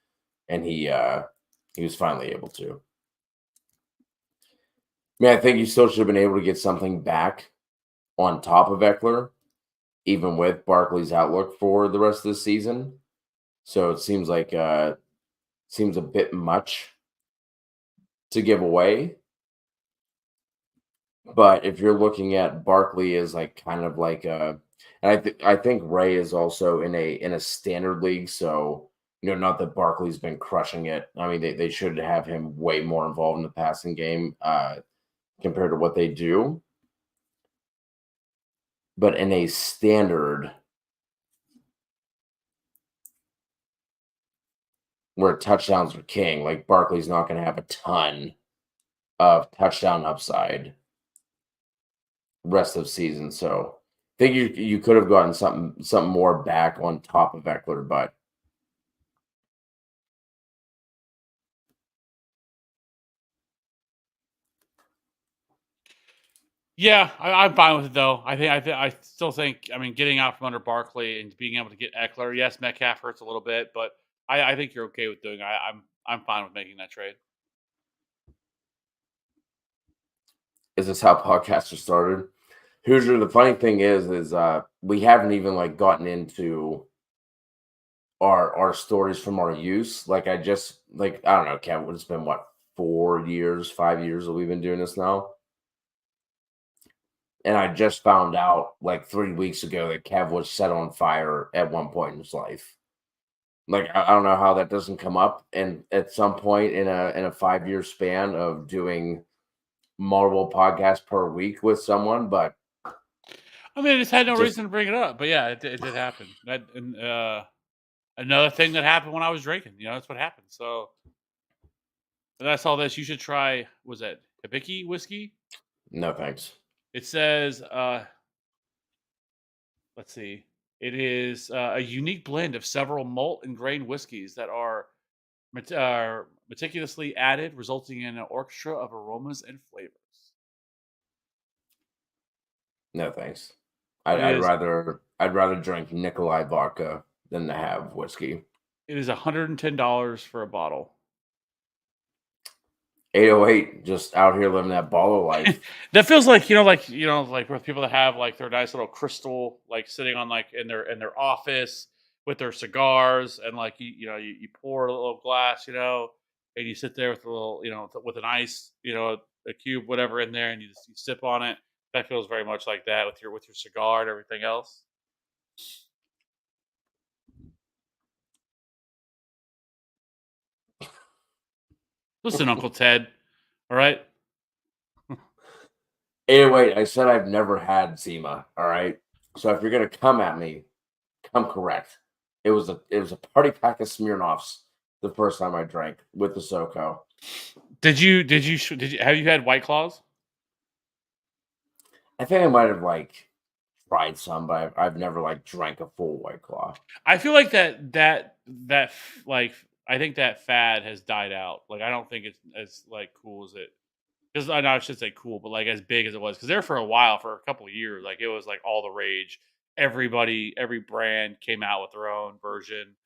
And he was finally able to. I mean, I think you still should have been able to get something back on top of Eckler, even with Barkley's outlook for the rest of the season. So it seems like seems a bit much to give away. But if you're looking at Barkley as like kind of like and I think Ray is also in a standard league, so not that Barkley's been crushing it. I mean, they should have him way more involved in the passing game compared to what they do. But in a standard where touchdowns are king, like Barkley's not going to have a ton of touchdown upside rest of season. So I think you could have gotten something more back on top of Eckler, but yeah, I'm fine with it though. I still think, I mean, getting out from under Barkley and being able to get Eckler, yes, Metcalf hurts a little bit, but I think you're okay with doing. I'm fine with making that trade. Is this how podcasts are started? Hoosier, the funny thing is we haven't even like gotten into our stories from our use. Like I don't know, Kev, it's been what, 5 years that we've been doing this now. And I just found out like 3 weeks ago that Kev was set on fire at one point in his life. Like I don't know how that doesn't come up, and at some point in a 5-year span of doing multiple podcasts per week with someone, but I mean, I just had no just reason to bring it up, but yeah, it did happen. Another thing that happened when I was drinking. That's what happened. So, and I saw this. You should try. Was that Hibiki whiskey? no thanks. It says, let's see. It is a unique blend of several malt and grain whiskeys that are meticulously added, resulting in an orchestra of aromas and flavors. No thanks. It is I'd rather drink Nikolai vodka than to have whiskey. it is $110 for a bottle. 808, just out here living that baller life. That feels like like with people that have like their nice little crystal like sitting on like in their office with their cigars, and like you pour a little glass, and you sit there with a little with an ice, a cube whatever in there, and you sip on it. That feels very much like that with your cigar and everything else. Listen, Uncle Ted. All right. 808, I said I've never had Zima. All right. So if you're gonna come at me, come correct. It was a party pack of Smirnoffs the first time I drank with the SoCo. Did you have you had White Claws? I think I might have like tried some, but I've never like drank a full White Claw. I feel like like I think that fad has died out. Like I don't think it's as like cool as it. Because I know I should say cool, but like as big as it was, because there for a while, for a couple of years, like it was like all the rage. Every brand came out with their own version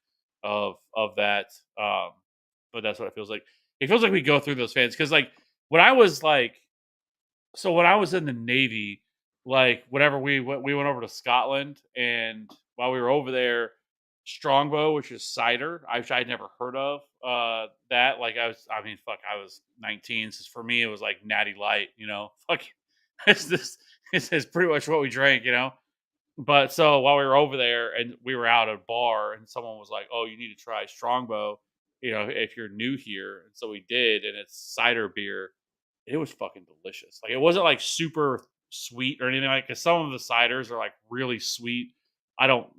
of that. But that's what it feels like. It feels like we go through those fans because like when I was like when I was in the Navy, like whenever we went over to Scotland, and while we were over there, Strongbow, which is cider, I'd never heard of that. Like I mean, fuck, I was 19, so for me it was like Natty Light, fuck, it's this is pretty much what we drank. But so while we were over there and we were out at a bar, and someone was like, "Oh, you need to try Strongbow, if you're new here." And so we did, and it's cider beer. It was fucking delicious. Like it wasn't like super sweet or anything like. Cause some of the ciders are like really sweet. I don't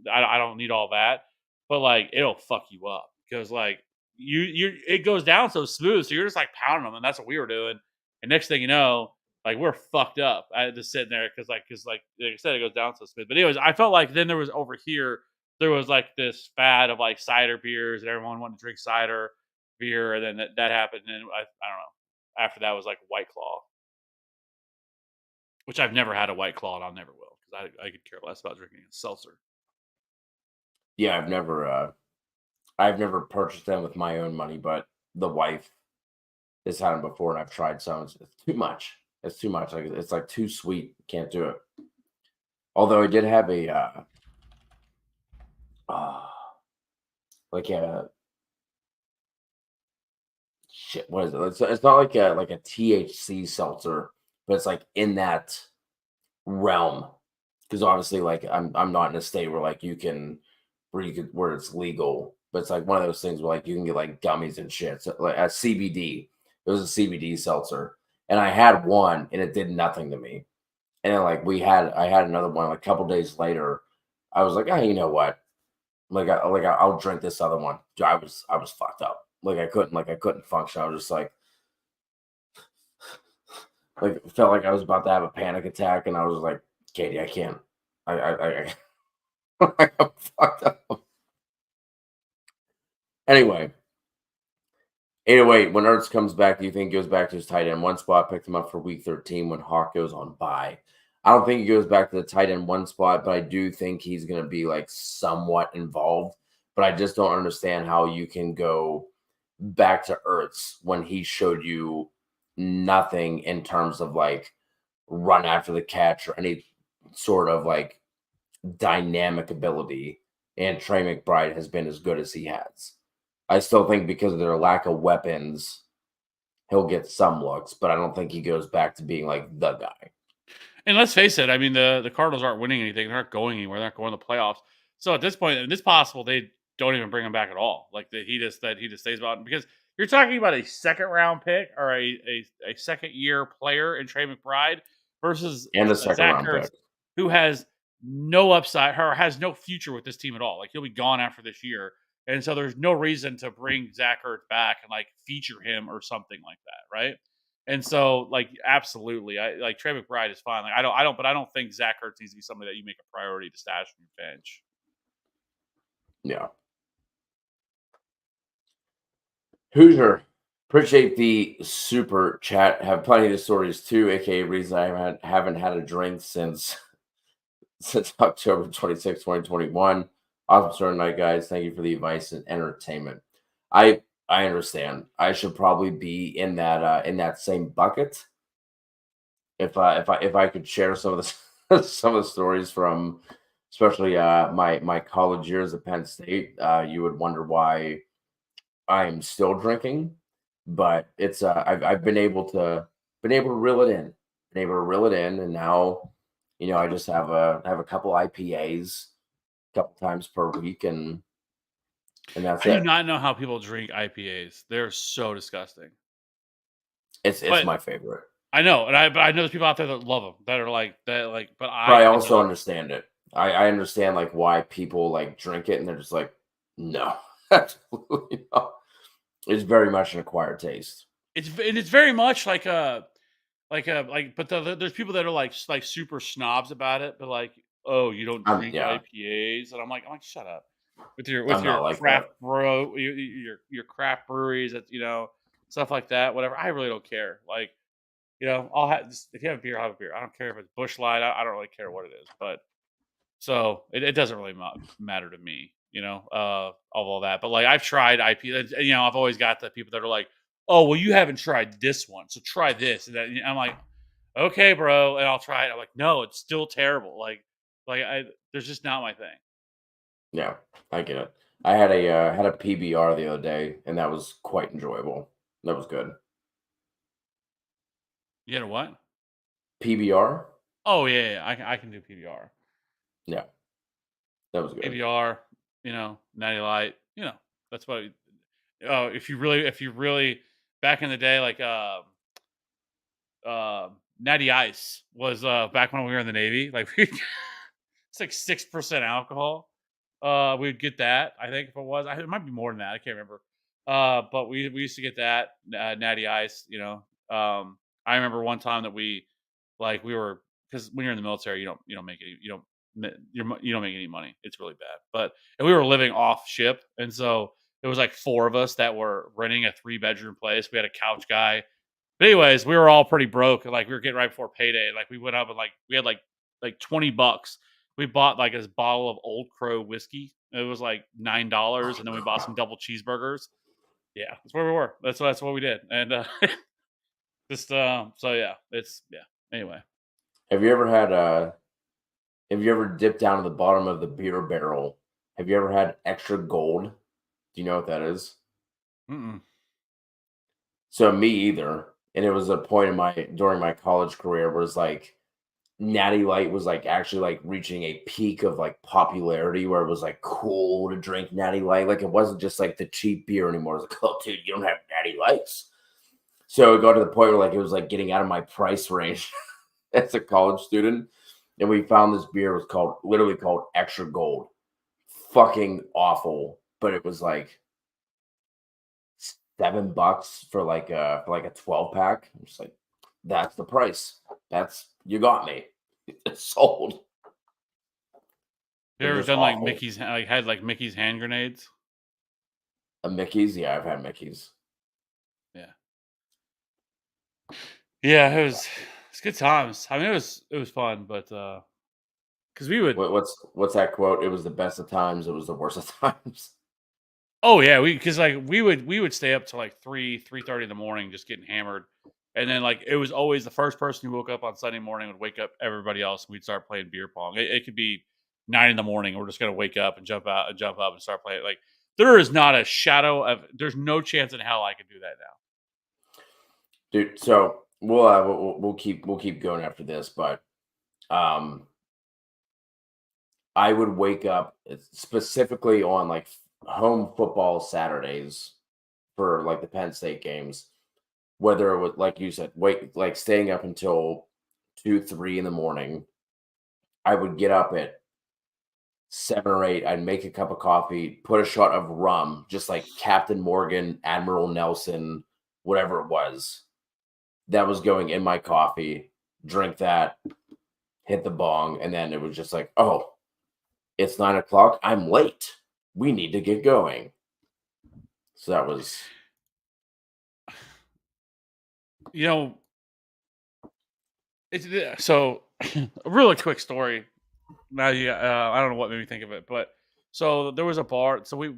need all that, but like it'll fuck you up because like it goes down so smooth. So you're just like pounding them, and that's what we were doing. And next thing you know, like we're fucked up. I just sitting there because I said, it goes down so smooth. But anyways, I felt like then there was over here there was like this fad of like cider beers, and everyone wanted to drink cider beer, and then that happened, and I don't know. After that was like White Claw, which I've never had a White Claw, and I'll never will because I could care less about drinking a seltzer. Yeah, I've never purchased them with my own money, but the wife has had them before, and I've tried some. It's too much. It's too much. Like it's like too sweet. Can't do it. Although I did have a uh like a shit. What is it? It's not like a THC seltzer, but it's like in that realm. Because obviously, like I'm not in a state where like where it's legal, but it's like one of those things where like you can get like gummies and shit. So like a CBD, it was a CBD seltzer, and I had one, and it did nothing to me. And then like I had another one like a couple days later. I was like, oh, you know what? I'll drink this other one. I was fucked up. Like I couldn't function. I was just like felt like I was about to have a panic attack, and I was like, Katie, I can't. I'm fucked up. Anyway, 808, when Ertz comes back, do you think he goes back to his tight end one spot? Picked him up for week 13 when Hawk goes on bye. I don't think he goes back to the tight end one spot, but I do think he's going to be like somewhat involved. But I just don't understand how you can go back to Ertz when he showed you nothing in terms of like run after the catch or any sort of like dynamic ability. And Trey McBride has been as good as he has. I still think because of their lack of weapons, he'll get some looks, but I don't think he goes back to being like the guy. And let's face it, I mean the Cardinals aren't winning anything; they're not going anywhere. They're not going to the playoffs. So at this point, it's possible they don't even bring him back at all. Like that he just stays about, because you're talking about a second round pick or a second year player in Trey McBride versus And a second Zach round Ertz, pick. who has no upside or has no future with this team at all. Like he'll be gone after this year. And so there's no reason to bring Zach Ertz back and like feature him or something like that, right? And so, like, absolutely, I like Trey McBride is fine. Like, but I don't think Zach Ertz needs to be somebody that you make a priority to stash from your bench. Yeah. Hoosier, appreciate the super chat. Have plenty of stories too, aka reason I haven't had a drink since October 26, 2021. Awesome start night, guys. Thank you for the advice and entertainment. I understand. I should probably be in that same bucket. If I could share some of the some of the stories from especially my college years at Penn State, you would wonder why I'm still drinking, but it's I've been able to reel it in, and now I just have a couple IPAs a couple times per week, and that's I do it. not know how people drink IPAs. They're so disgusting. It's But my favorite. I know, but I know there's people out there that love them that are like that. Like, but But I I also don't. understand it. I understand like why people like drink it, and they're just like, no, absolutely not. It's very much an acquired taste. It's very much like a but there's people that are like super snobs about it, but like, oh, you don't drink Yeah, IPAs, and I'm like, shut up with I'm not your like that. craft your craft breweries that stuff like that. Whatever, I really don't care. Like, I'll have if you have a beer, I'll have a beer. I don't care if it's Bush Light. I don't really care what it is, but so it doesn't really matter to me, all that. But like I've tried IP, I've always got the people that are like, oh, well, you haven't tried this one, so try this. And then I'm like, okay, bro, and I'll try it. I'm like, no, it's still terrible. There's just not my thing. Yeah, I get it. I had a PBR the other day, and that was quite enjoyable. That was good. You know what? PBR? Oh yeah, I can do PBR. Yeah, that was good. PBR, Natty Light, that's what. If you really back in the day, like Natty Ice was back when we were in the Navy. Like it's like 6% alcohol. We'd get that. I think if it was, it might be more than that. I can't remember. But we used to get that Natty Ice. I remember one time that we were, because when you're in the military, you don't make any you don't make any money. It's really bad. And we were living off ship, and so there was like four of us that were renting a 3-bedroom place. We had a couch guy. But anyways, we were all pretty broke. Like we were getting right before payday. Like we went up and we had like $20. We bought like this bottle of Old Crow whiskey. It was like $9, and then we bought some double cheeseburgers. Yeah, that's where we were. That's what we did. And just so yeah, Anyway, Have you ever had have you ever dipped down to the bottom of the beer barrel? Have you ever had extra gold? Do you know what that is? mm-mm. So me either. And it was a point in during my college career where it's like Natty Light was like actually like reaching a peak of like popularity where it was like cool to drink Natty Light. Like it wasn't just like the cheap beer anymore. It was like, oh dude, you don't have Natty Lights. So it got to the point where like it was like getting out of my price range as a college student. And we found this beer was literally called Extra Gold. Fucking awful. But it was like $7 for like a 12 pack. I'm just like, that's the price. You got me. It's sold. You They're ever just done like awful. Mickey's had like Mickey's hand grenades? A Mickey's? Yeah, I've had Mickey's. Yeah. Yeah, it's good times. I mean, it was fun, but because we would. What's that quote? It was the best of times. It was the worst of times. Oh yeah, because like we would stay up till like 3:30 in the morning just getting hammered, and then like it was always the first person who woke up on Sunday morning would wake up everybody else, and we'd start playing beer pong. It could be 9 in the morning. We're just gonna wake up and jump out and jump up and start playing. Like there is not a shadow of there's no chance in hell I could do that now. Dude, so we'll keep going after this, but um I would wake up specifically on like home football Saturdays for like the Penn State games, whether it was like you said, wait, like staying up until 2, 3 in the morning. I would get up at 7 or 8. I'd make a cup of coffee, put a shot of rum, just like Captain Morgan, Admiral Nelson, whatever it was that was going in my coffee. Drink that, hit the bong, and then it was just like, oh, it's 9 o'clock. I'm late. We need to get going. So that was, You know, it's so a really quick story. Now, I don't know what made me think of it, but so there was a bar. So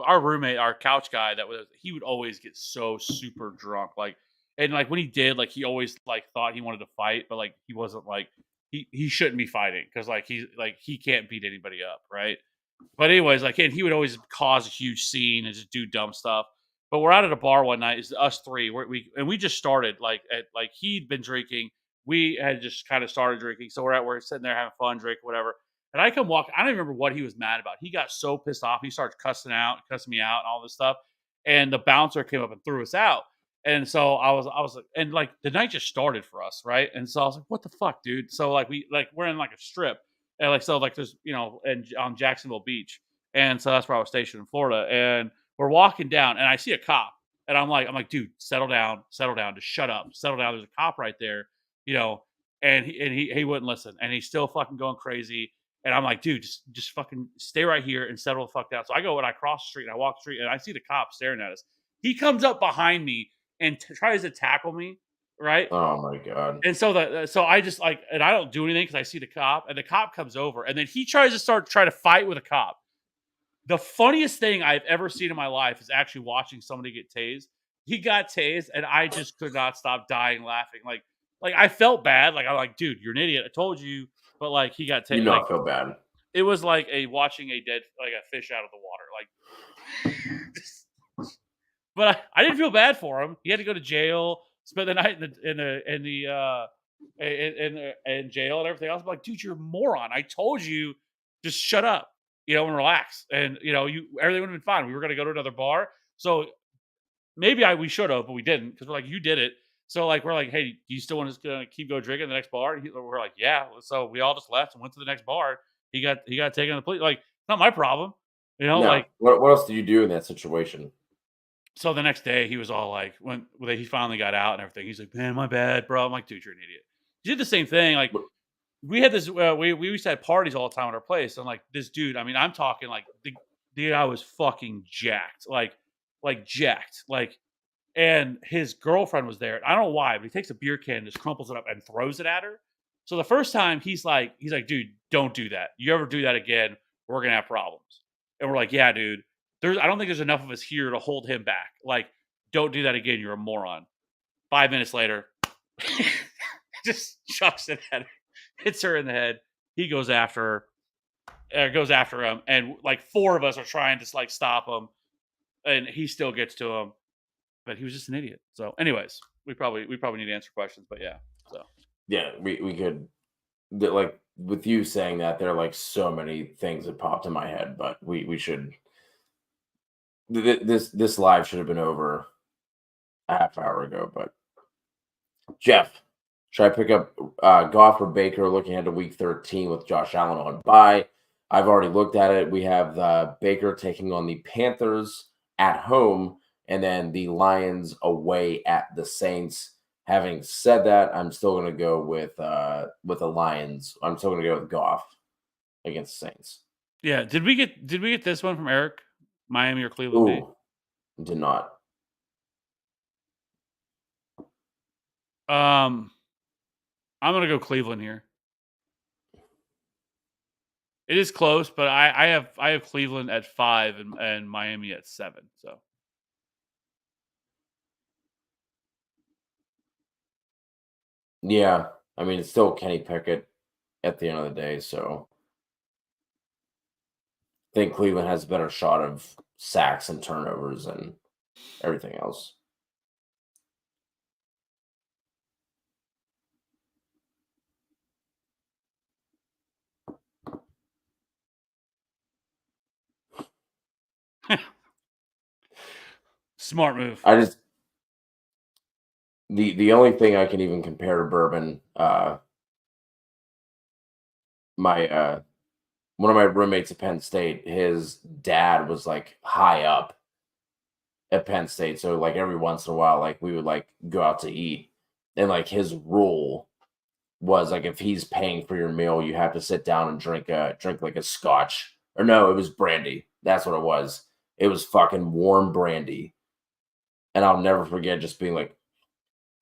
our roommate, our couch guy, he would always get so super drunk, like, and like when he did, like he always like thought he wanted to fight, but like he wasn't like he shouldn't be fighting because he can't beat anybody up, right? But anyways, like, and he would always cause a huge scene and just do dumb stuff. But we're out at a bar one night. It's us three. We just started like he'd been drinking. We had just kind of started drinking. So we're sitting there having fun, drinking whatever. And I come walk. I don't even remember what he was mad about. He got so pissed off. He starts cussing me out, and all this stuff. And the bouncer came up and threw us out. And so I was like, and like the night just started for us, right? And so I was like, what the fuck, dude? So like we're in like a strip. And like so, like there's and on Jacksonville Beach, and so that's where I was stationed in Florida. And we're walking down, and I see a cop, and I'm like, dude, settle down, just shut up, settle down. There's a cop right there, you know. And he wouldn't listen, and he's still fucking going crazy. And I'm like, dude, just fucking stay right here and settle the fuck down. So I go and I cross the street and I walk the street and I see the cop staring at us. He comes up behind me and tries to tackle me, right? oh my God. And so I just like, and I don't do anything because I see the cop, and the cop comes over, and then he tries to try to fight with a cop. The funniest thing I've ever seen in my life is actually watching somebody get tased. He got tased, and I just could not stop dying laughing. Like I felt bad. Like I'm like, dude, you're an idiot. I told you. But like he got You tased. Like not feel bad. it was like a watching a dead like a fish out of the water. But I didn't feel bad for him. He had to go to jail, spend the night in jail and everything else. I'm like, dude, you're a moron. I told you, just shut up, and relax, and everything would have been fine. We were gonna go to another bar, so maybe we should have, but we didn't because we're like, you did it. So like we're like, hey, do you still want us to keep go drinking at the next bar? We're like, yeah. So we all just left and went to the next bar. He got taken to the police. Like, it's not my problem, No. like. What else do you do in that situation? So the next day, he was all like, when he finally got out and everything, he's like, "Man, my bad, bro." I'm like, "Dude, you're an idiot." He did the same thing. Like What- we had this, we used to have parties all the time at our place, and like this dude, I mean, I'm talking like the guy was fucking jacked, like jacked, like, and his girlfriend was there. I don't know why, but he takes a beer can, just crumples it up, and throws it at her. So the first time, he's like, "Dude, don't do that. You ever do that again, we're gonna have problems." And we're like, "Yeah, dude. I don't think there's enough of us here to hold him back. Like, don't do that again. You're a moron." 5 minutes later, just chucks it at her, hits her in the head. He goes after him, and like four of us are trying to like stop him, and he still gets to him. But he was just an idiot. So, anyways, we probably need to answer questions, but yeah. So Yeah, we could like with you saying that there are like so many things that popped in my head, but we should this live should have been over a half hour ago. But Jeff, should I pick up Goff or Baker looking ahead to week 13 with Josh Allen on bye? I've already looked at it. We have Baker taking on the Panthers at home and then the Lions away at the Saints. Having said that, I'm still going to go with the Lions. I'm still going to go with Goff against the Saints. yeah, did we get this one from Eric? Miami or Cleveland B? Ooh, did not. I'm gonna go Cleveland here. It is close, but I have Cleveland at 5 and Miami at 7. So Yeah, I mean it's still Kenny Pickett at the end of the day, so I think Cleveland has a better shot of sacks and turnovers and everything else. Smart move. I just the only thing I can even compare to bourbon, my one of my roommates at Penn State, his dad was like high up at Penn State. So like every once in a while, like we would like go out to eat. And like his rule was like if he's paying for your meal, you have to sit down and drink like a scotch. Or no, it was brandy. That's what it was. It was fucking warm brandy. And I'll never forget just being like,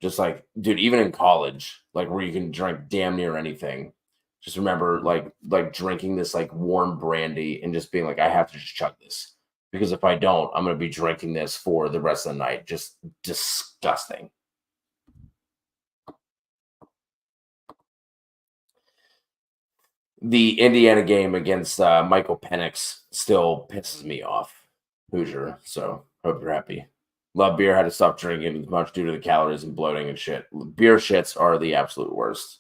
just like, dude, even in college, like where you can drink damn near anything. Just remember like drinking this like warm brandy and just being like, I have to just chug this. Because if I don't, I'm gonna be drinking this for the rest of the night. Just disgusting. The Indiana game against Michael Penix still pisses me off. Hoosier. So hope you're happy. Love beer. Had to stop drinking as much due to the calories and bloating and shit. Beer shits are the absolute worst.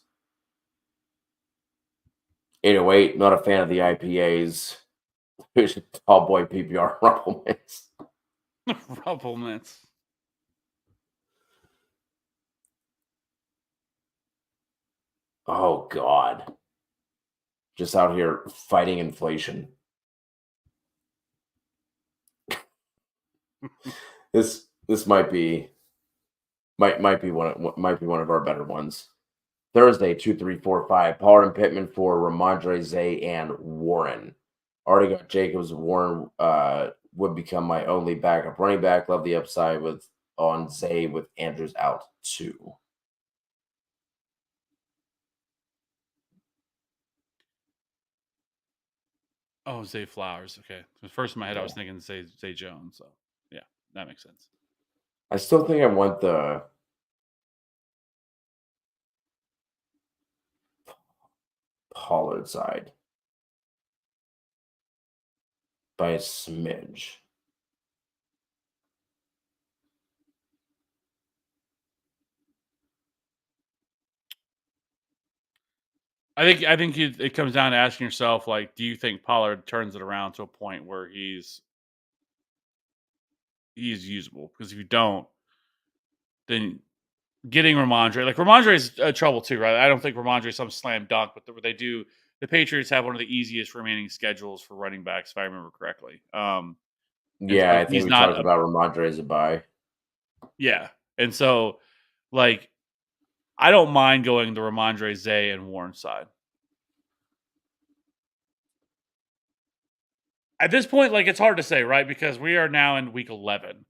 808. Not a fan of the IPAs. Tall boy PPR Rumble Mints. Rumble Mints. Oh God. Just out here fighting inflation. This might be one of our better ones. Thursday, 2, 3, 4, 5. Pollard and Pittman for Ramondre, Zay, and Warren. Already got Jacobs. Warren would become my only backup running back. Love the upside on Zay with Andrews out too. Oh, Zay Flowers. Okay. First in my head, I was thinking Zay Jones. So yeah, that makes sense. I still think I want the Pollard side by a smidge. I think it comes down to asking yourself, like, do you think Pollard turns it around to a point where he's usable? Because if you don't, then getting Ramondre is trouble too, right? I don't think Ramondre is some slam dunk, but they do. The Patriots have one of the easiest remaining schedules for running backs, if I remember correctly. And Yeah, so I think he's we not talked about Ramondre as a buy. yeah. And so, like, I don't mind going the Ramondre, Zay, and Warren side. At this point, like, it's hard to say, right? Because we are now in week 11,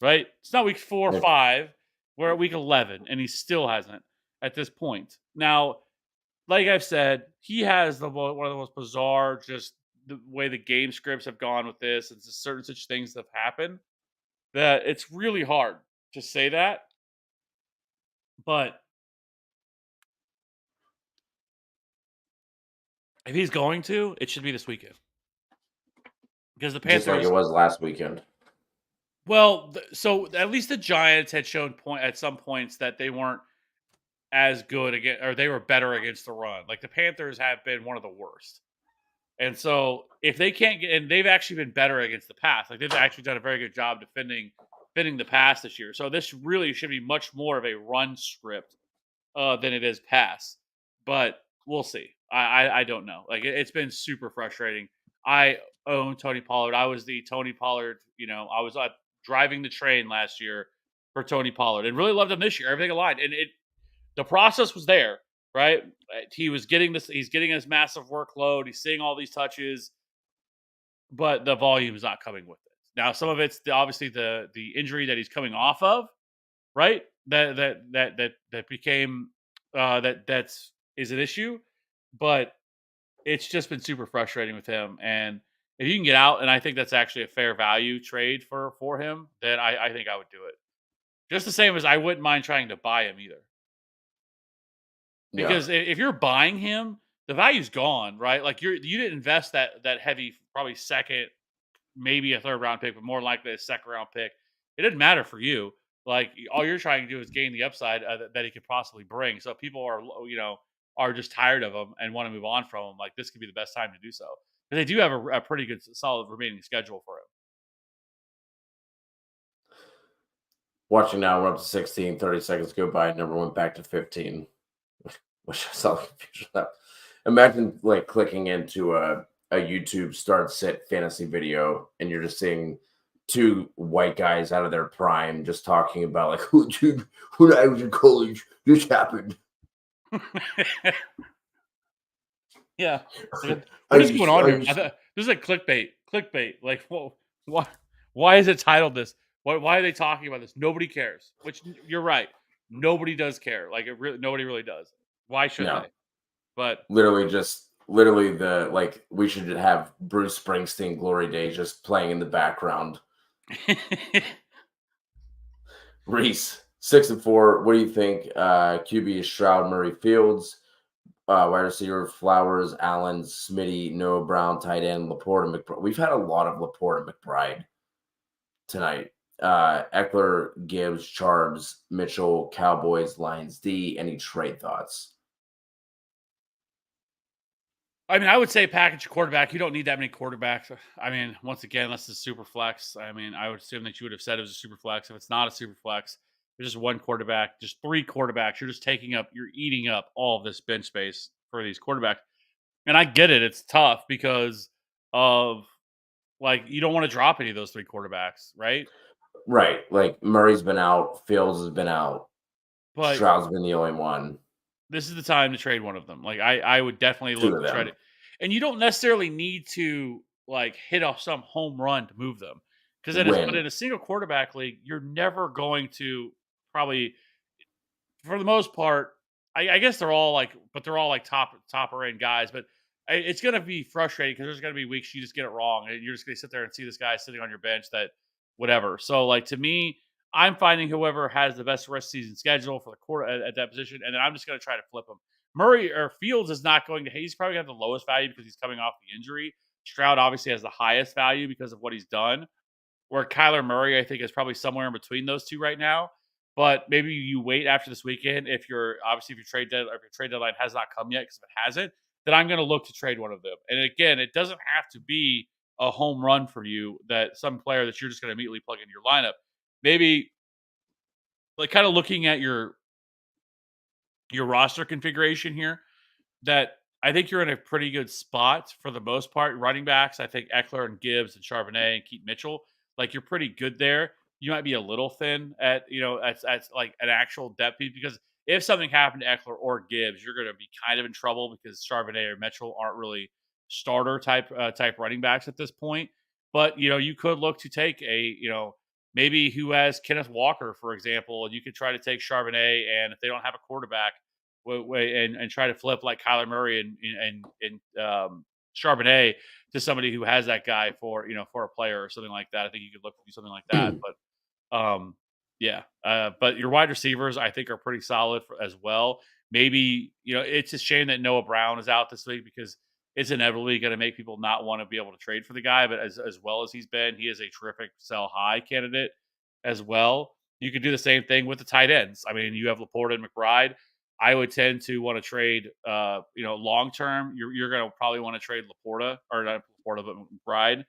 right? It's not week 4 or 5. We're at week 11, and he still hasn't at this point. Now, like I've said, he has one of the most bizarre, just the way the game scripts have gone with this, and certain such things that have happened that it's really hard to say that. But if he's going to, it should be this weekend because the Just like Panthers. it was last weekend. Well, so at least the Giants had shown at some points that they weren't as good again, or they were better against the run. Like the Panthers have been one of the worst. And so if they can't get, and they've actually been better against the pass, like they've actually done a very good job defending the pass this year. So this really should be much more of a run script than it is pass. But we'll see. I don't know. Like it's been super frustrating. I own Tony Pollard. I was the Tony Pollard. I was driving the train last year for Tony Pollard, and really loved him this year. Everything aligned, and the process was there, right? He was getting this. He's getting his massive workload. He's seeing all these touches, but the volume is not coming with it. Now, some of it's obviously the injury that he's coming off of, right? That became that's is an issue, but it's just been super frustrating with him. And if you can get out, and I think that's actually a fair value trade for him, then I think I would do it. Just the same as I wouldn't mind trying to buy him either. Yeah. Because if you're buying him, the value's gone, right? Like you didn't invest that heavy, probably second, maybe a third round pick, but more likely a second round pick. It didn't matter for you. Like all you're trying to do is gain the upside that he could possibly bring. So if people are just tired of him and want to move on from him, like this could be the best time to do so. Because they do have a pretty good, solid remaining schedule for him. Watching now, we're up to 16, 30 seconds go by, and never went back to 15. Which I saw the confusion of. Imagine like clicking into a YouTube start sit fantasy video and you're just seeing two white guys out of their prime just talking about like when I was in college, this happened. Yeah. What I is going on here? used This is like clickbait. Clickbait. Like, whoa, why is it titled this? Why are they talking about this? Nobody cares. Which you're right. Nobody does care. Like nobody really does. Why should no, they? But literally the like we should have Bruce Springsteen Glory Days just playing in the background. Reese, 6-4. What do you think? QB is Stroud, Murray, Fields. Wide receiver, Flowers, Allen, Smitty, Noah Brown, tight end, Laporte, and McBride. We've had a lot of Laporte and McBride tonight. Eckler, Gibbs, Charbs, Mitchell, Cowboys, Lions D. Any trade thoughts? I mean, I would say package a quarterback. You don't need that many quarterbacks. I mean, once again, unless it's a super flex. I mean, I would assume that you would have said it was a super flex. If it's not a super flex, there's just one quarterback, just three quarterbacks. You're eating up all of this bench space for these quarterbacks. And I get it. It's tough because of like you don't want to drop any of those three quarterbacks, right? Right. Like Murray's been out, Fields has been out, But Stroud's been the only one. this is the time to trade one of them. Like I would definitely Two look of to try them. to, and you don't necessarily need to like hit off some home run to move them because Win. in a single quarterback league, you're never going to probably for the most part. I guess they're all like, but they're all like topper end guys. But it's going to be frustrating because there's going to be weeks you just get it wrong and you're just going to sit there and see this guy sitting on your bench that whatever. So like to me, I'm finding whoever has the best rest season schedule for the quarter at that position, and then I'm just going to try to flip him. Murray or Fields is not going to. He's probably going to have the lowest value because he's coming off the injury. Stroud obviously has the highest value because of what he's done. Where Kyler Murray, I think, is probably somewhere in between those two right now. But maybe you wait after this weekend if if your trade deadline has not come yet, because if it hasn't, then I'm going to look to trade one of them. And again, it doesn't have to be a home run for you that some player that you're just going to immediately plug into your lineup. Maybe like kind of looking at your roster configuration here, that I think you're in a pretty good spot for the most part. Running backs, I think Eckler and Gibbs and Charbonnet and Keaton Mitchell, like you're pretty good there. You might be a little thin at at like an actual depth piece because if something happened to Eckler or Gibbs, you're going to be kind of in trouble because Charbonnet or Mitchell aren't really starter type running backs at this point. But you could look to take a maybe who has Kenneth Walker, for example, and you could try to take Charbonnet, and if they don't have a quarterback, and try to flip like Kyler Murray and Charbonnet to somebody who has that guy for a player or something like that. I think you could look to do something like that. But yeah. But your wide receivers I think are pretty solid as well. Maybe it's a shame that Noah Brown is out this week because it's inevitably going to make people not want to be able to trade for the guy. But as well as he's been, he is a terrific sell high candidate as well. You could do the same thing with the tight ends. I mean, you have Laporte and McBride. I would tend to want to trade, long term. You're going to probably want to trade Laporta or not Laporta, but McBride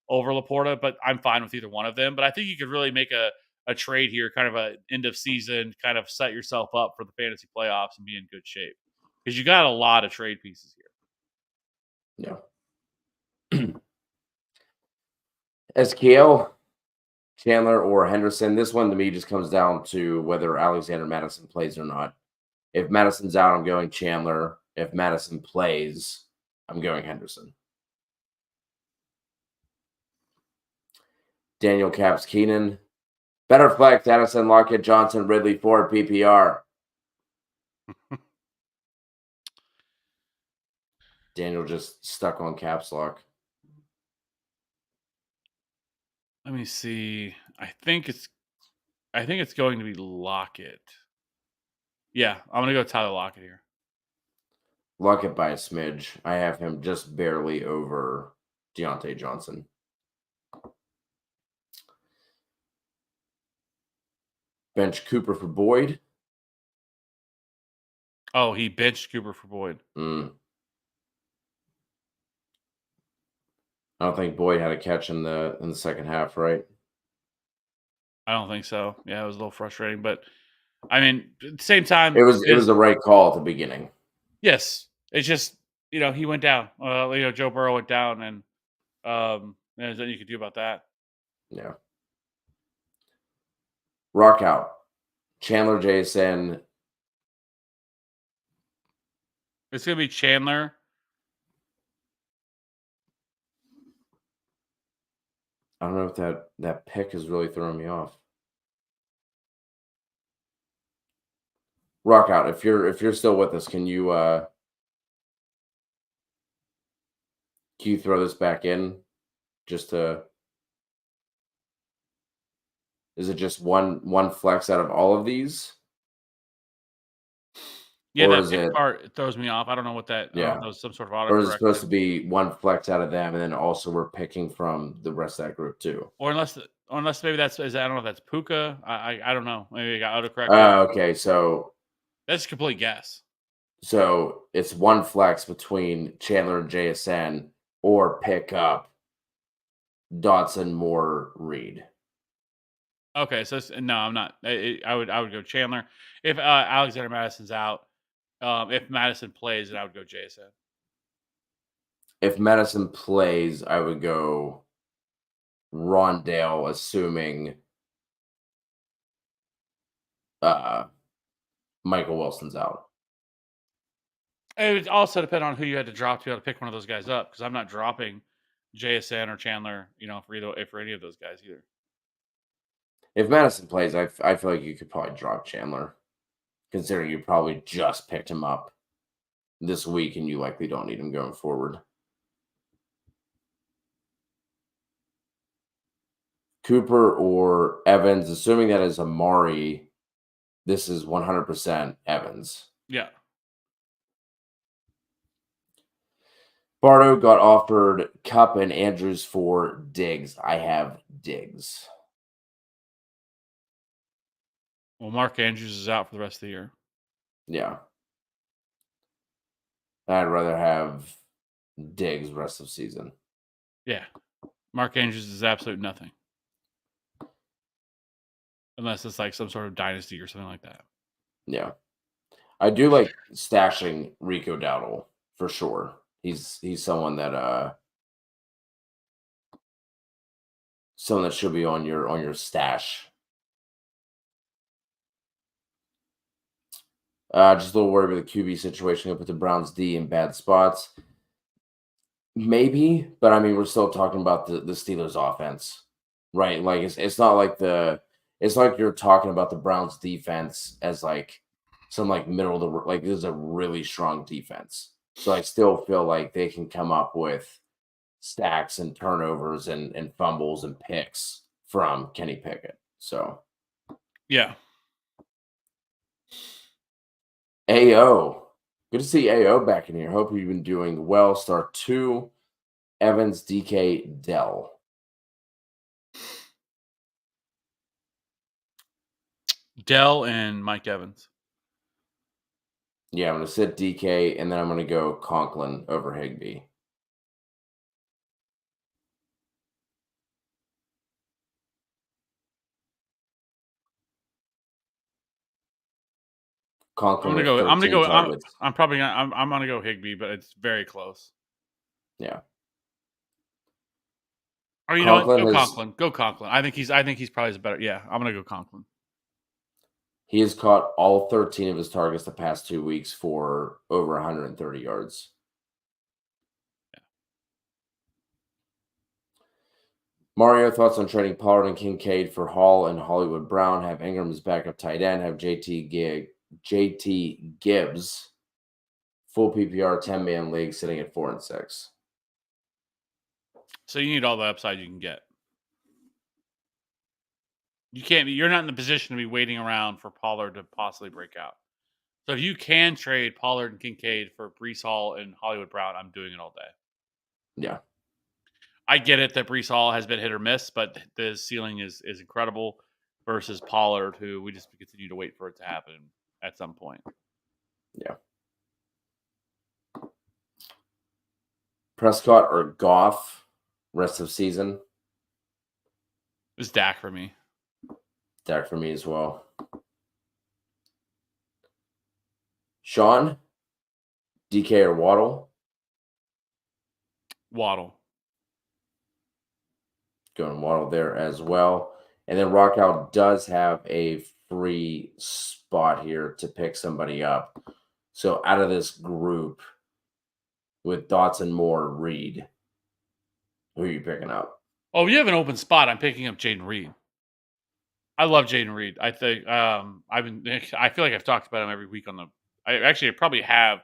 over Laporta. But I'm fine with either one of them. But I think you could really make a trade here, kind of a end of season, kind of set yourself up for the fantasy playoffs and be in good shape because you got a lot of trade pieces Yeah. SKL, Chandler, or Henderson. This one to me just comes down to whether Alexander Madison plays or not. If Madison's out, I'm going Chandler. If Madison plays, I'm going Henderson. Daniel Caps Keenan. Better flex, Addison, Lockett, Johnson, Ridley, Ford, PPR. Daniel just stuck on caps lock. Let me see. I think it's going to be Lockett. Yeah, I'm gonna go Tyler Lockett here. Lockett by a smidge. I have him just barely over Deontay Johnson. Bench Cooper for Boyd. Oh, he benched Cooper for Boyd. I don't think Boyd had a catch in the second half, right? I don't think so. Yeah, it was a little frustrating, but I mean, at the same time, It was the right call at the beginning. yes, it's just he went down. Joe Burrow went down, and there's nothing you could do about that. Yeah. Rock out. Chandler JSN. It's gonna be Chandler. I don't know if that pick is really throwing me off. Rock out. If you're still with us, can you throw this back in just to? Is it just one flex out of all of these? Yeah, Or that is pick it part throws me off. I don't know what that. I don't know if yeah? that was some sort of Or is it autocorrect supposed thing, to be one flex out of them and then also we're picking from the rest of that group too? or unless maybe I don't know if that's Puka. I don't know. Maybe it got autocorrected. Okay, so That's a complete guess. it's one flex between Chandler and JSN or pick up Dotson, Moore, Reed. Okay, so no, I'm not. I would go Chandler if Alexander Madison's out. If Madison plays, then I would go JSN. If Madison plays, I would go Rondale, assuming uh, Michael Wilson's out. It would also depend on who you had to drop to be able to pick one of those guys up, because I'm not dropping JSN or Chandler, for any of those guys either. If Madison plays, I feel like you could probably drop Chandler, considering you probably just picked him up this week and you likely don't need him going forward. Cooper or Evans, assuming that is Amari, this is 100% Evans. Yeah. Bardo got offered Cup and Andrews for Diggs. I have Diggs. Well, Mark Andrews is out for the rest of the year. Yeah. I'd rather have Diggs rest of season. Yeah. Mark Andrews is absolute nothing. Unless it's like some sort of dynasty or something like that. Yeah. I do like stashing Rico Dowdle for sure. He's someone that should be on your stash. Just a little worried about the QB situation. Gonna put the Browns D in bad spots. Maybe, but I mean, we're still talking about the Steelers offense, right? Like it's not like you're talking about the Browns defense as like some like middle of the like this is a really strong defense. So I still feel like they can come up with stacks and turnovers and fumbles and picks from Kenny Pickett. So Yeah. AO. Good to see AO back in here. Hope you've been doing well. Start 2. Evans, DK, Dell. Dell and Mike Evans. Yeah, I'm going to sit DK, and then I'm going to go Conklin over Higbee. Conklin with 13 targets. I'm gonna go Higbee, but it's very close. Yeah. Or you know what? Go Conklin. Go Conklin. I think he's probably better. Yeah, I'm gonna go Conklin. He has caught all 13 of his targets the past 2 weeks for over 130 yards. Yeah. Mario, thoughts on trading Pollard and Kincaid for Hall and Hollywood Brown? Have Ingram as backup tight end. Have JT Gibbs, full PPR 10-man league, sitting at 4 and 6. So you need all the upside you can get. You're not in the position to be waiting around for Pollard to possibly break out. So if you can trade Pollard and Kincaid for Breece Hall and Hollywood Brown, I'm doing it all day. Yeah. I get it that Breece Hall has been hit or miss, but the ceiling is incredible versus Pollard, who we just continue to wait for it to happen at some point. Yeah. Prescott or Goff rest of season? It's Dak for me. Dak for me as well. Sean, DK or Waddle? Waddle. Going Waddle there as well. And then Rockout does have a free spot here to pick somebody up. So out of this group with Dotson, Moore, Reed, who are you picking up? Oh, you have an open spot. I'm picking up Jaden Reed. I love Jaden Reed. I think I feel like I've talked about him every week on the. I probably have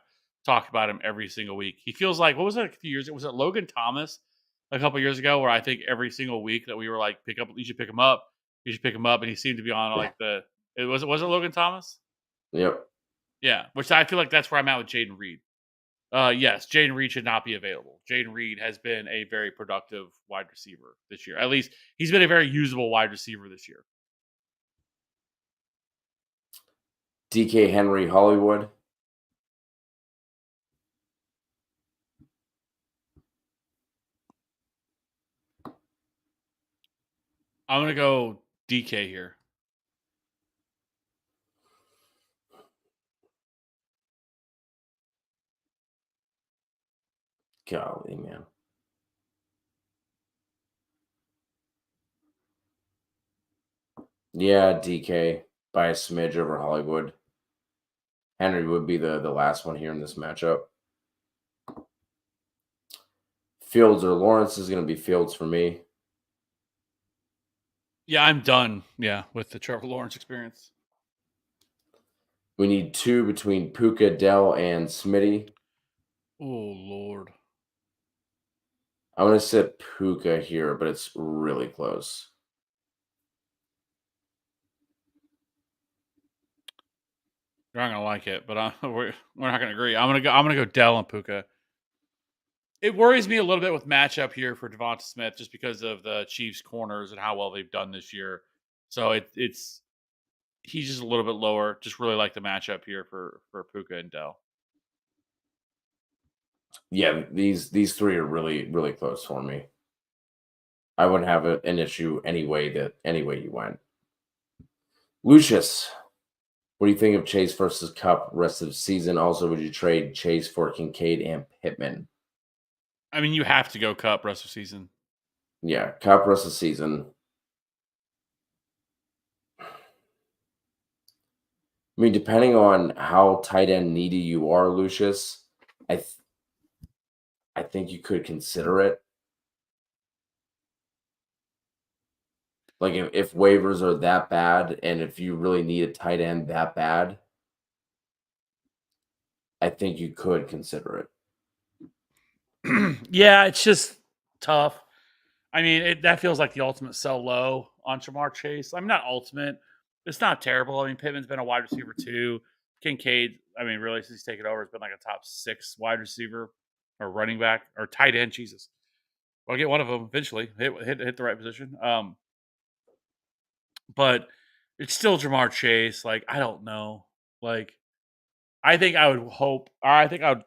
talked about him every single week. He feels like, what was it a few years? Was it Logan Thomas a couple years ago, where I think every single week that we were like, you should pick him up, and he seemed to be on like was it Logan Thomas? Yep. Yeah, which I feel like that's where I'm at with Jaden Reed. Yes, Jaden Reed should not be available. Jaden Reed has been a very productive wide receiver this year. At least he's been a very usable wide receiver this year. DK Henry Hollywood. I'm going to go DK here. Golly, man. Yeah, DK by a smidge over Hollywood. Henry would be the last one here in this matchup. Fields or Lawrence is going to be Fields for me. Yeah, I'm done. Yeah, with the Trevor Lawrence experience. We need two between Puka, Dell, and Smitty. Oh, Lord. I'm going to sit Puka here, but it's really close. You're not gonna like it, but we're not gonna agree. I'm gonna go Dell and Puka. It worries me a little bit with matchup here for Devonta Smith, just because of the Chiefs' corners and how well they've done this year. So he's just a little bit lower. Just really like the matchup here for Puka and Dell. Yeah, these three are really, really close for me. I wouldn't have an issue any way you went. Lucius, what do you think of Chase versus Cup rest of the season? Also, would you trade Chase for Kincaid and Pittman? I mean, you have to go Cup rest of season. Yeah, Cup rest of season. I mean, depending on how tight end needy you are, Lucius, I think you could consider it. Like if waivers are that bad, and if you really need a tight end that bad, I think you could consider it. Yeah, it's just tough. I mean, that feels like the ultimate sell low on Jamar Chase. I mean, not ultimate. It's not terrible. I mean, Pittman's been a wide receiver too. Kincaid, I mean, really, since he's taken over, has been like a top 6 wide receiver or running back or tight end. Jesus. I'll get one of them eventually. Hit the right position. But it's still Jamar Chase. Like, I don't know. Like, I think I would hope, or I think I would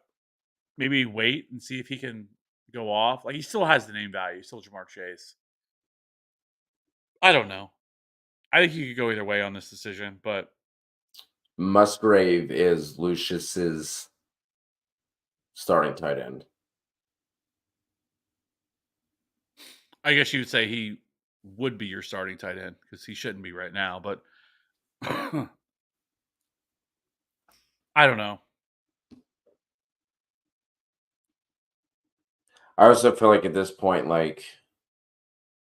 maybe wait and see if he can go off. Like, he still has the name value. Still Jamar Chase. I don't know. I think you could go either way on this decision, but Musgrave is Lucius's starting tight end. I guess you would say he would be your starting tight end because he shouldn't be right now. But I don't know. I also feel like at this point, like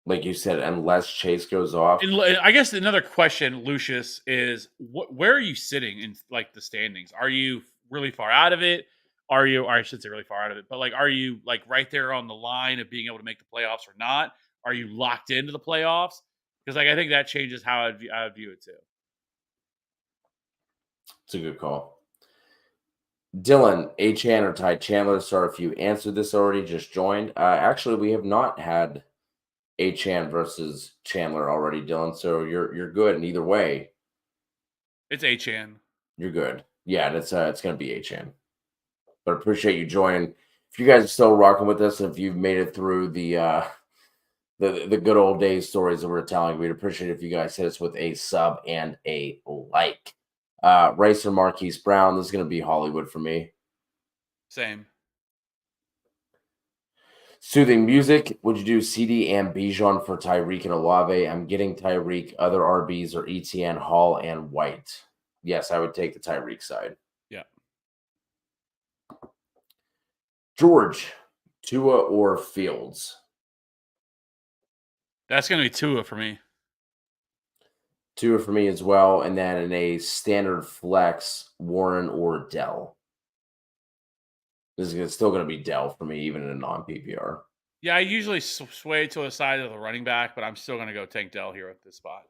you said, unless Chase goes off, And I guess another question, Lucius, is where are you sitting in like the standings? Are you really far out of it? Are you, or I should say really far out of it, but like, are you like right there on the line of being able to make the playoffs or not? Are you locked into the playoffs? Because like, I think that changes how I view it too. it's a good call. Dylan, Achan or Ty Chandler? Sorry if you answered this already, just joined. Actually, we have not had Achan versus Chandler already, Dylan. So you're good. And either way, It's Achan. You're good. Yeah, and it's gonna be Achan. But appreciate you joining. If you guys are still rocking with us, if you've made it through the the good old days stories that we're telling. We'd appreciate if you guys hit us with a sub and a like. Racer Marquise Brown, this is going to be Hollywood for me. Same. Soothing music. Would you do CD and Bijan for Tyreek and Olave? I'm getting Tyreek. Other RBs are ETN, Hall, and White. Yes, I would take the Tyreek side. Yeah. George, Tua or Fields? That's going to be Tua for me. Tua for me as well. And then in a standard flex, Warren or Dell? This is still going to be Dell for me, even in a non-PPR. Yeah, I usually sway to the side of the running back, but I'm still going to go Tank Dell here at this spot.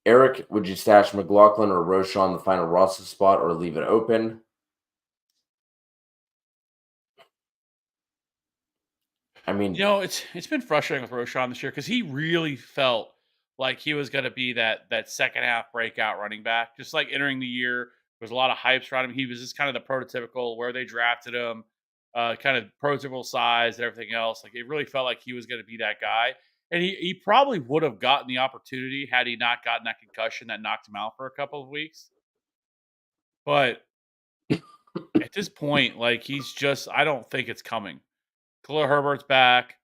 Eric, would you stash McLaughlin or Roschon the final roster spot or leave it open? I mean, it's been frustrating with Roschon this year because he really felt like he was going to be that second half breakout running back. Just like entering the year, there was a lot of hypes around him. He was just kind of the prototypical where they drafted him, kind of prototypical size and everything else. Like it really felt like he was going to be that guy, and he probably would have gotten the opportunity had he not gotten that concussion that knocked him out for a couple of weeks. But at this point, like I don't think it's coming. Khalil Herbert's back.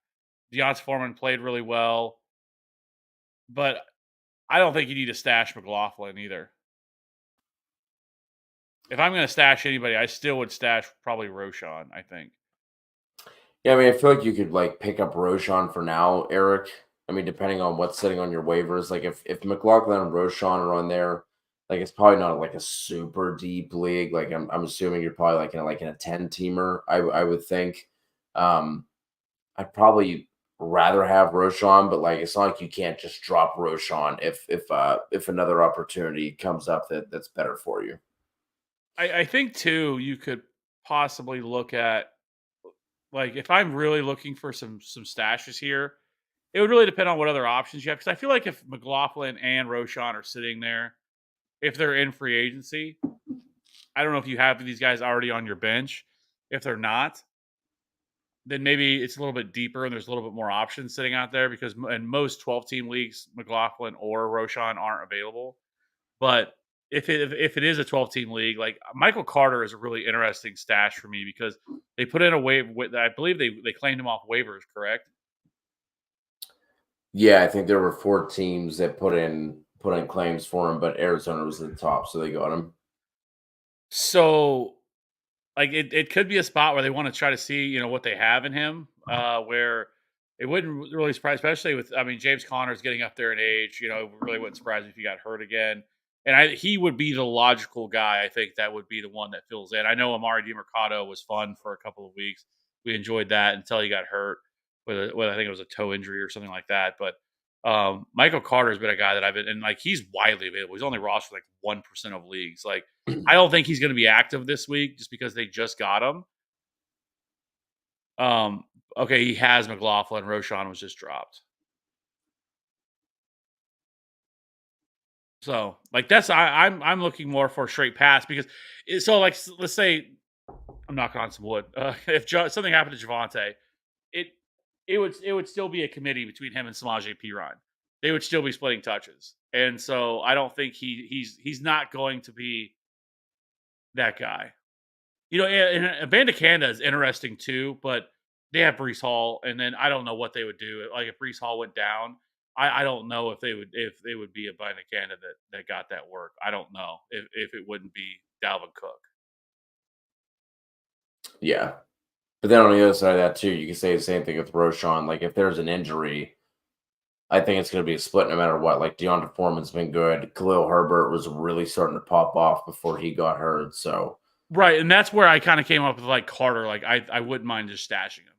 Deontay Foreman played really well. But I don't think you need to stash McLaughlin either. If I'm going to stash anybody, I still would stash probably Roschon, I think. Yeah, I mean, I feel like you could pick up Roschon for now, Eric. I mean, depending on what's sitting on your waivers. Like if McLaughlin and Roschon are on there, it's probably not a super deep league. Like I'm assuming you're probably in a 10-teamer, I would think. I'd probably rather have Roschon, but it's not like you can't just drop Roschon if another opportunity comes up that's better for you. I think too you could possibly look at if I'm really looking for some stashes here, it would really depend on what other options you have. Because I feel like if McLaughlin and Roschon are sitting there, if they're in free agency, I don't know if you have these guys already on your bench. If they're not, then maybe it's a little bit deeper and there's a little bit more options sitting out there because in most 12-team leagues, McLaughlin or Roschon aren't available. But if it is a 12-team league, Michael Carter is a really interesting stash for me because they put in a waiver. I believe they claimed him off waivers, correct? Yeah, I think there were 4 teams that put in claims for him, but Arizona was at the top, so they got him. So it could be a spot where they want to try to see, what they have in him, where it wouldn't really surprise, especially with, James Conner's getting up there in age, it really wouldn't surprise me if he got hurt again. And he would be the logical guy. I think that would be the one that fills in. I know Amari DiMercado was fun for a couple of weeks. We enjoyed that until he got hurt with I think it was a toe injury or something like that. But Michael Carter has been a guy that I've been, and he's widely available. He's only rostered 1% of leagues. I don't think he's going to be active this week just because they just got him. Okay, he has McLaughlin. Roschon was just dropped. So that's I'm looking more for a straight pass because let's say I'm knocking on some wood. If something happened to Javonte, it would still be a committee between him and Samaje Perine. They would still be splitting touches, and so I don't think he's not going to be that guy. And Bandicanda is interesting too, but they have Breece Hall, and then I don't know what they would do. If Breece Hall went down, I don't know if they would be a Bandicanda that got that work. I don't know if it wouldn't be Dalvin Cook. Yeah. But then on the other side of that too, you can say the same thing with Roschon. If there's an injury, I think it's going to be a split no matter what. Deontay Foreman's been good. Khalil Herbert was really starting to pop off before he got hurt. So right, and that's where I kind of came up with Carter. I wouldn't mind just stashing him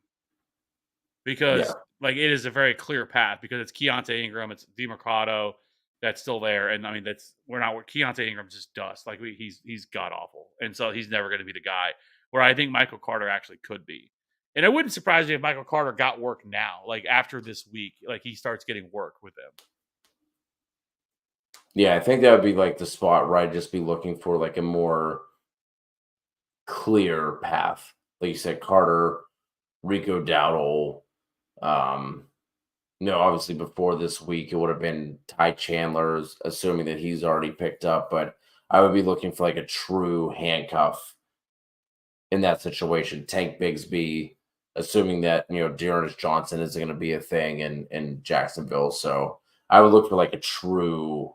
because it is a very clear path because it's Keontae Ingram, it's DiMercado that's still there, and Keontae Ingram's just dust. He's god awful, and so he's never going to be the guy. Where I think Michael Carter actually could be. And it wouldn't surprise me if Michael Carter got work now, after this week, he starts getting work with them. Yeah, I think that would be the spot where I'd just be looking for a more clear path. Like you said, Carter, Rico Dowdle, Obviously before this week, it would have been Ty Chandler's, assuming that he's already picked up, but I would be looking for like a true handcuff in that situation. Tank Bigsby, assuming that, Dearness Johnson isn't going to be a thing in Jacksonville. So I would look for like a true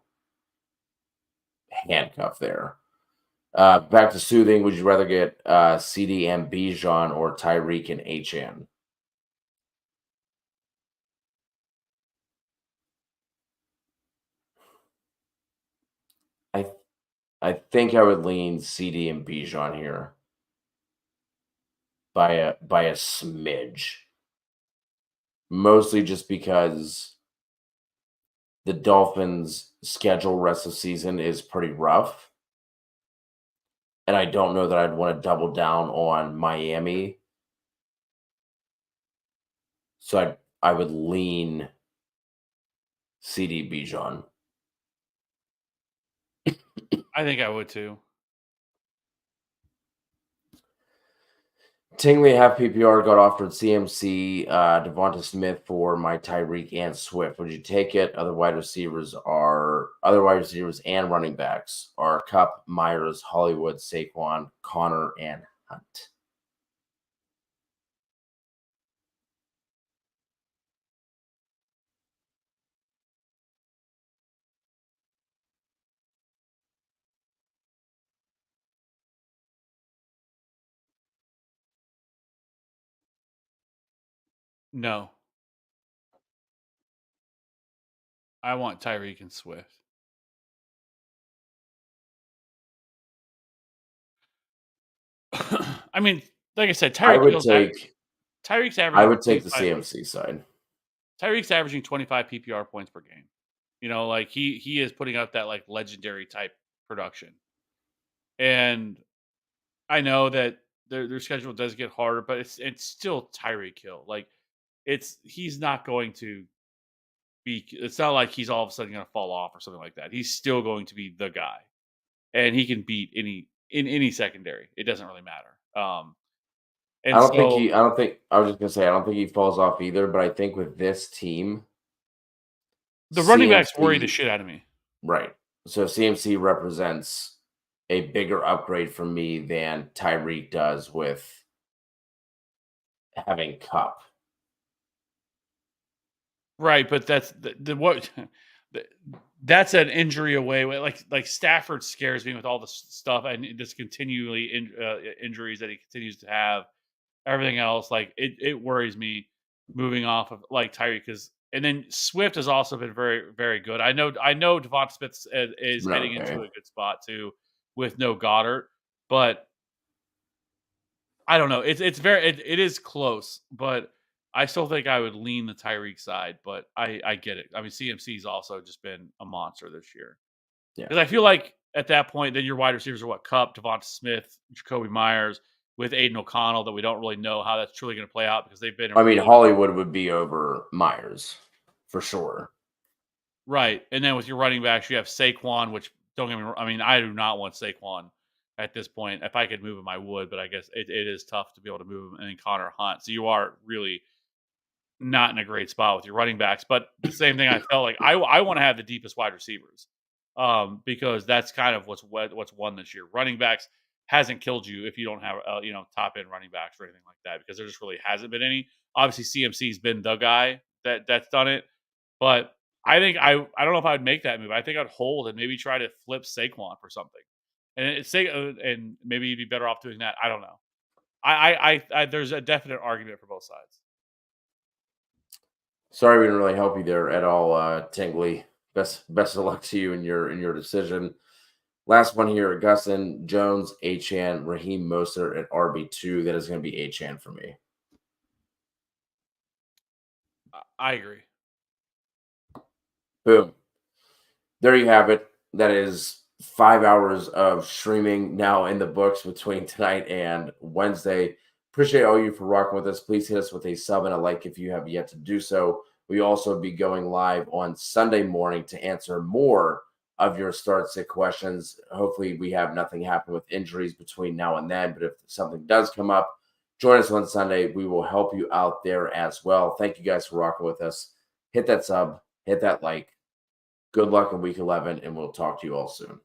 handcuff there. Back to soothing. Would you rather get CD and Bijan or Tyreek and Achan? I I think I would lean CD and Bijan here by a smidge. Mostly just because the Dolphins' schedule rest of season is pretty rough. And I don't know that I'd want to double down on Miami. So I would lean CD Bijan. I think I would too. Tingley half PPR got offered CMC, Devonta Smith for my Tyreek and Swift. Would you take it? Other wide receivers and running backs are Cup, Myers, Hollywood, Saquon, Connor, and Hunt. No, I want Tyreek and Swift. I mean, like I said, I Tyreek would Hill's take Tyreek's I averaging would take the 25. CMC side. Tyreek's averaging 25 PPR points per game. Like he is putting up that like legendary type production. And I know that their schedule does get harder, but it's still Tyreek Hill. Like he's not going to be. It's not like he's all of a sudden going to fall off or something like that. He's still going to be the guy, and he can beat any secondary. It doesn't really matter. I And don't think so he. I don't think. I was just gonna say. I don't think he falls off either. But I think with this team, the running backs worry the CMC shit out of me. right. So CMC represents a bigger upgrade for me than Tyreek does with having Cup. Right, but that's the what the that's an injury away. Like Stafford scares me with all this stuff and just continually injuries that he continues to have. Everything else, like it worries me moving off of like Tyreek because and then Swift has also been very very good. I know Devonta Smith is No, heading into okay. a good spot too with no Goddard, but I don't know. It is close, but I still think I would lean the Tyreek side. But I get it. I mean, CMC's also just been a monster this year Yeah. because I feel like at that point, then your wide receivers are what Cup, Devonta Smith, Jacoby Myers with Aiden O'Connell that we don't really know how that's truly going to play out because they've been a I mean, really Hollywood would be over Myers for sure. right. And then with your running backs, you have Saquon, which don't get me wrong. I mean, I do not want Saquon at this point. If I could move him, I would, but I guess it is tough to be able to move him. And then Connor Hunt. So you are really not in a great spot with your running backs. But the same thing, I felt like I want to have the deepest wide receivers because that's kind of what's won this year. Running backs hasn't killed you if you don't have top end running backs or anything like that because there just really hasn't been any. Obviously, CMC's been the guy that's done it, but I think I don't know if I would make that move. I think I'd hold and maybe try to flip Saquon for something, and and maybe you'd be better off doing that. I don't know. I there's a definite argument for both sides. Sorry we didn't really help you there at all, Tingley. Best of luck to you in your decision. Last one here, Augustin Jones, Achan, Raheem Mostert at RB2. That is going to be Achan for me. I agree. Boom. There you have it. That is 5 hours of streaming now in the books between tonight and Wednesday. Appreciate all you for rocking with us. Please hit us with a sub and a like if you have yet to do so. We also be going live on Sunday morning to answer more of your start sit questions. Hopefully, we have nothing happen with injuries between now and then. But if something does come up, Join us on Sunday. We will help you out there as well. Thank you guys for rocking with us. Hit that sub, hit that like. Good luck in week 11, and we'll talk to you all soon.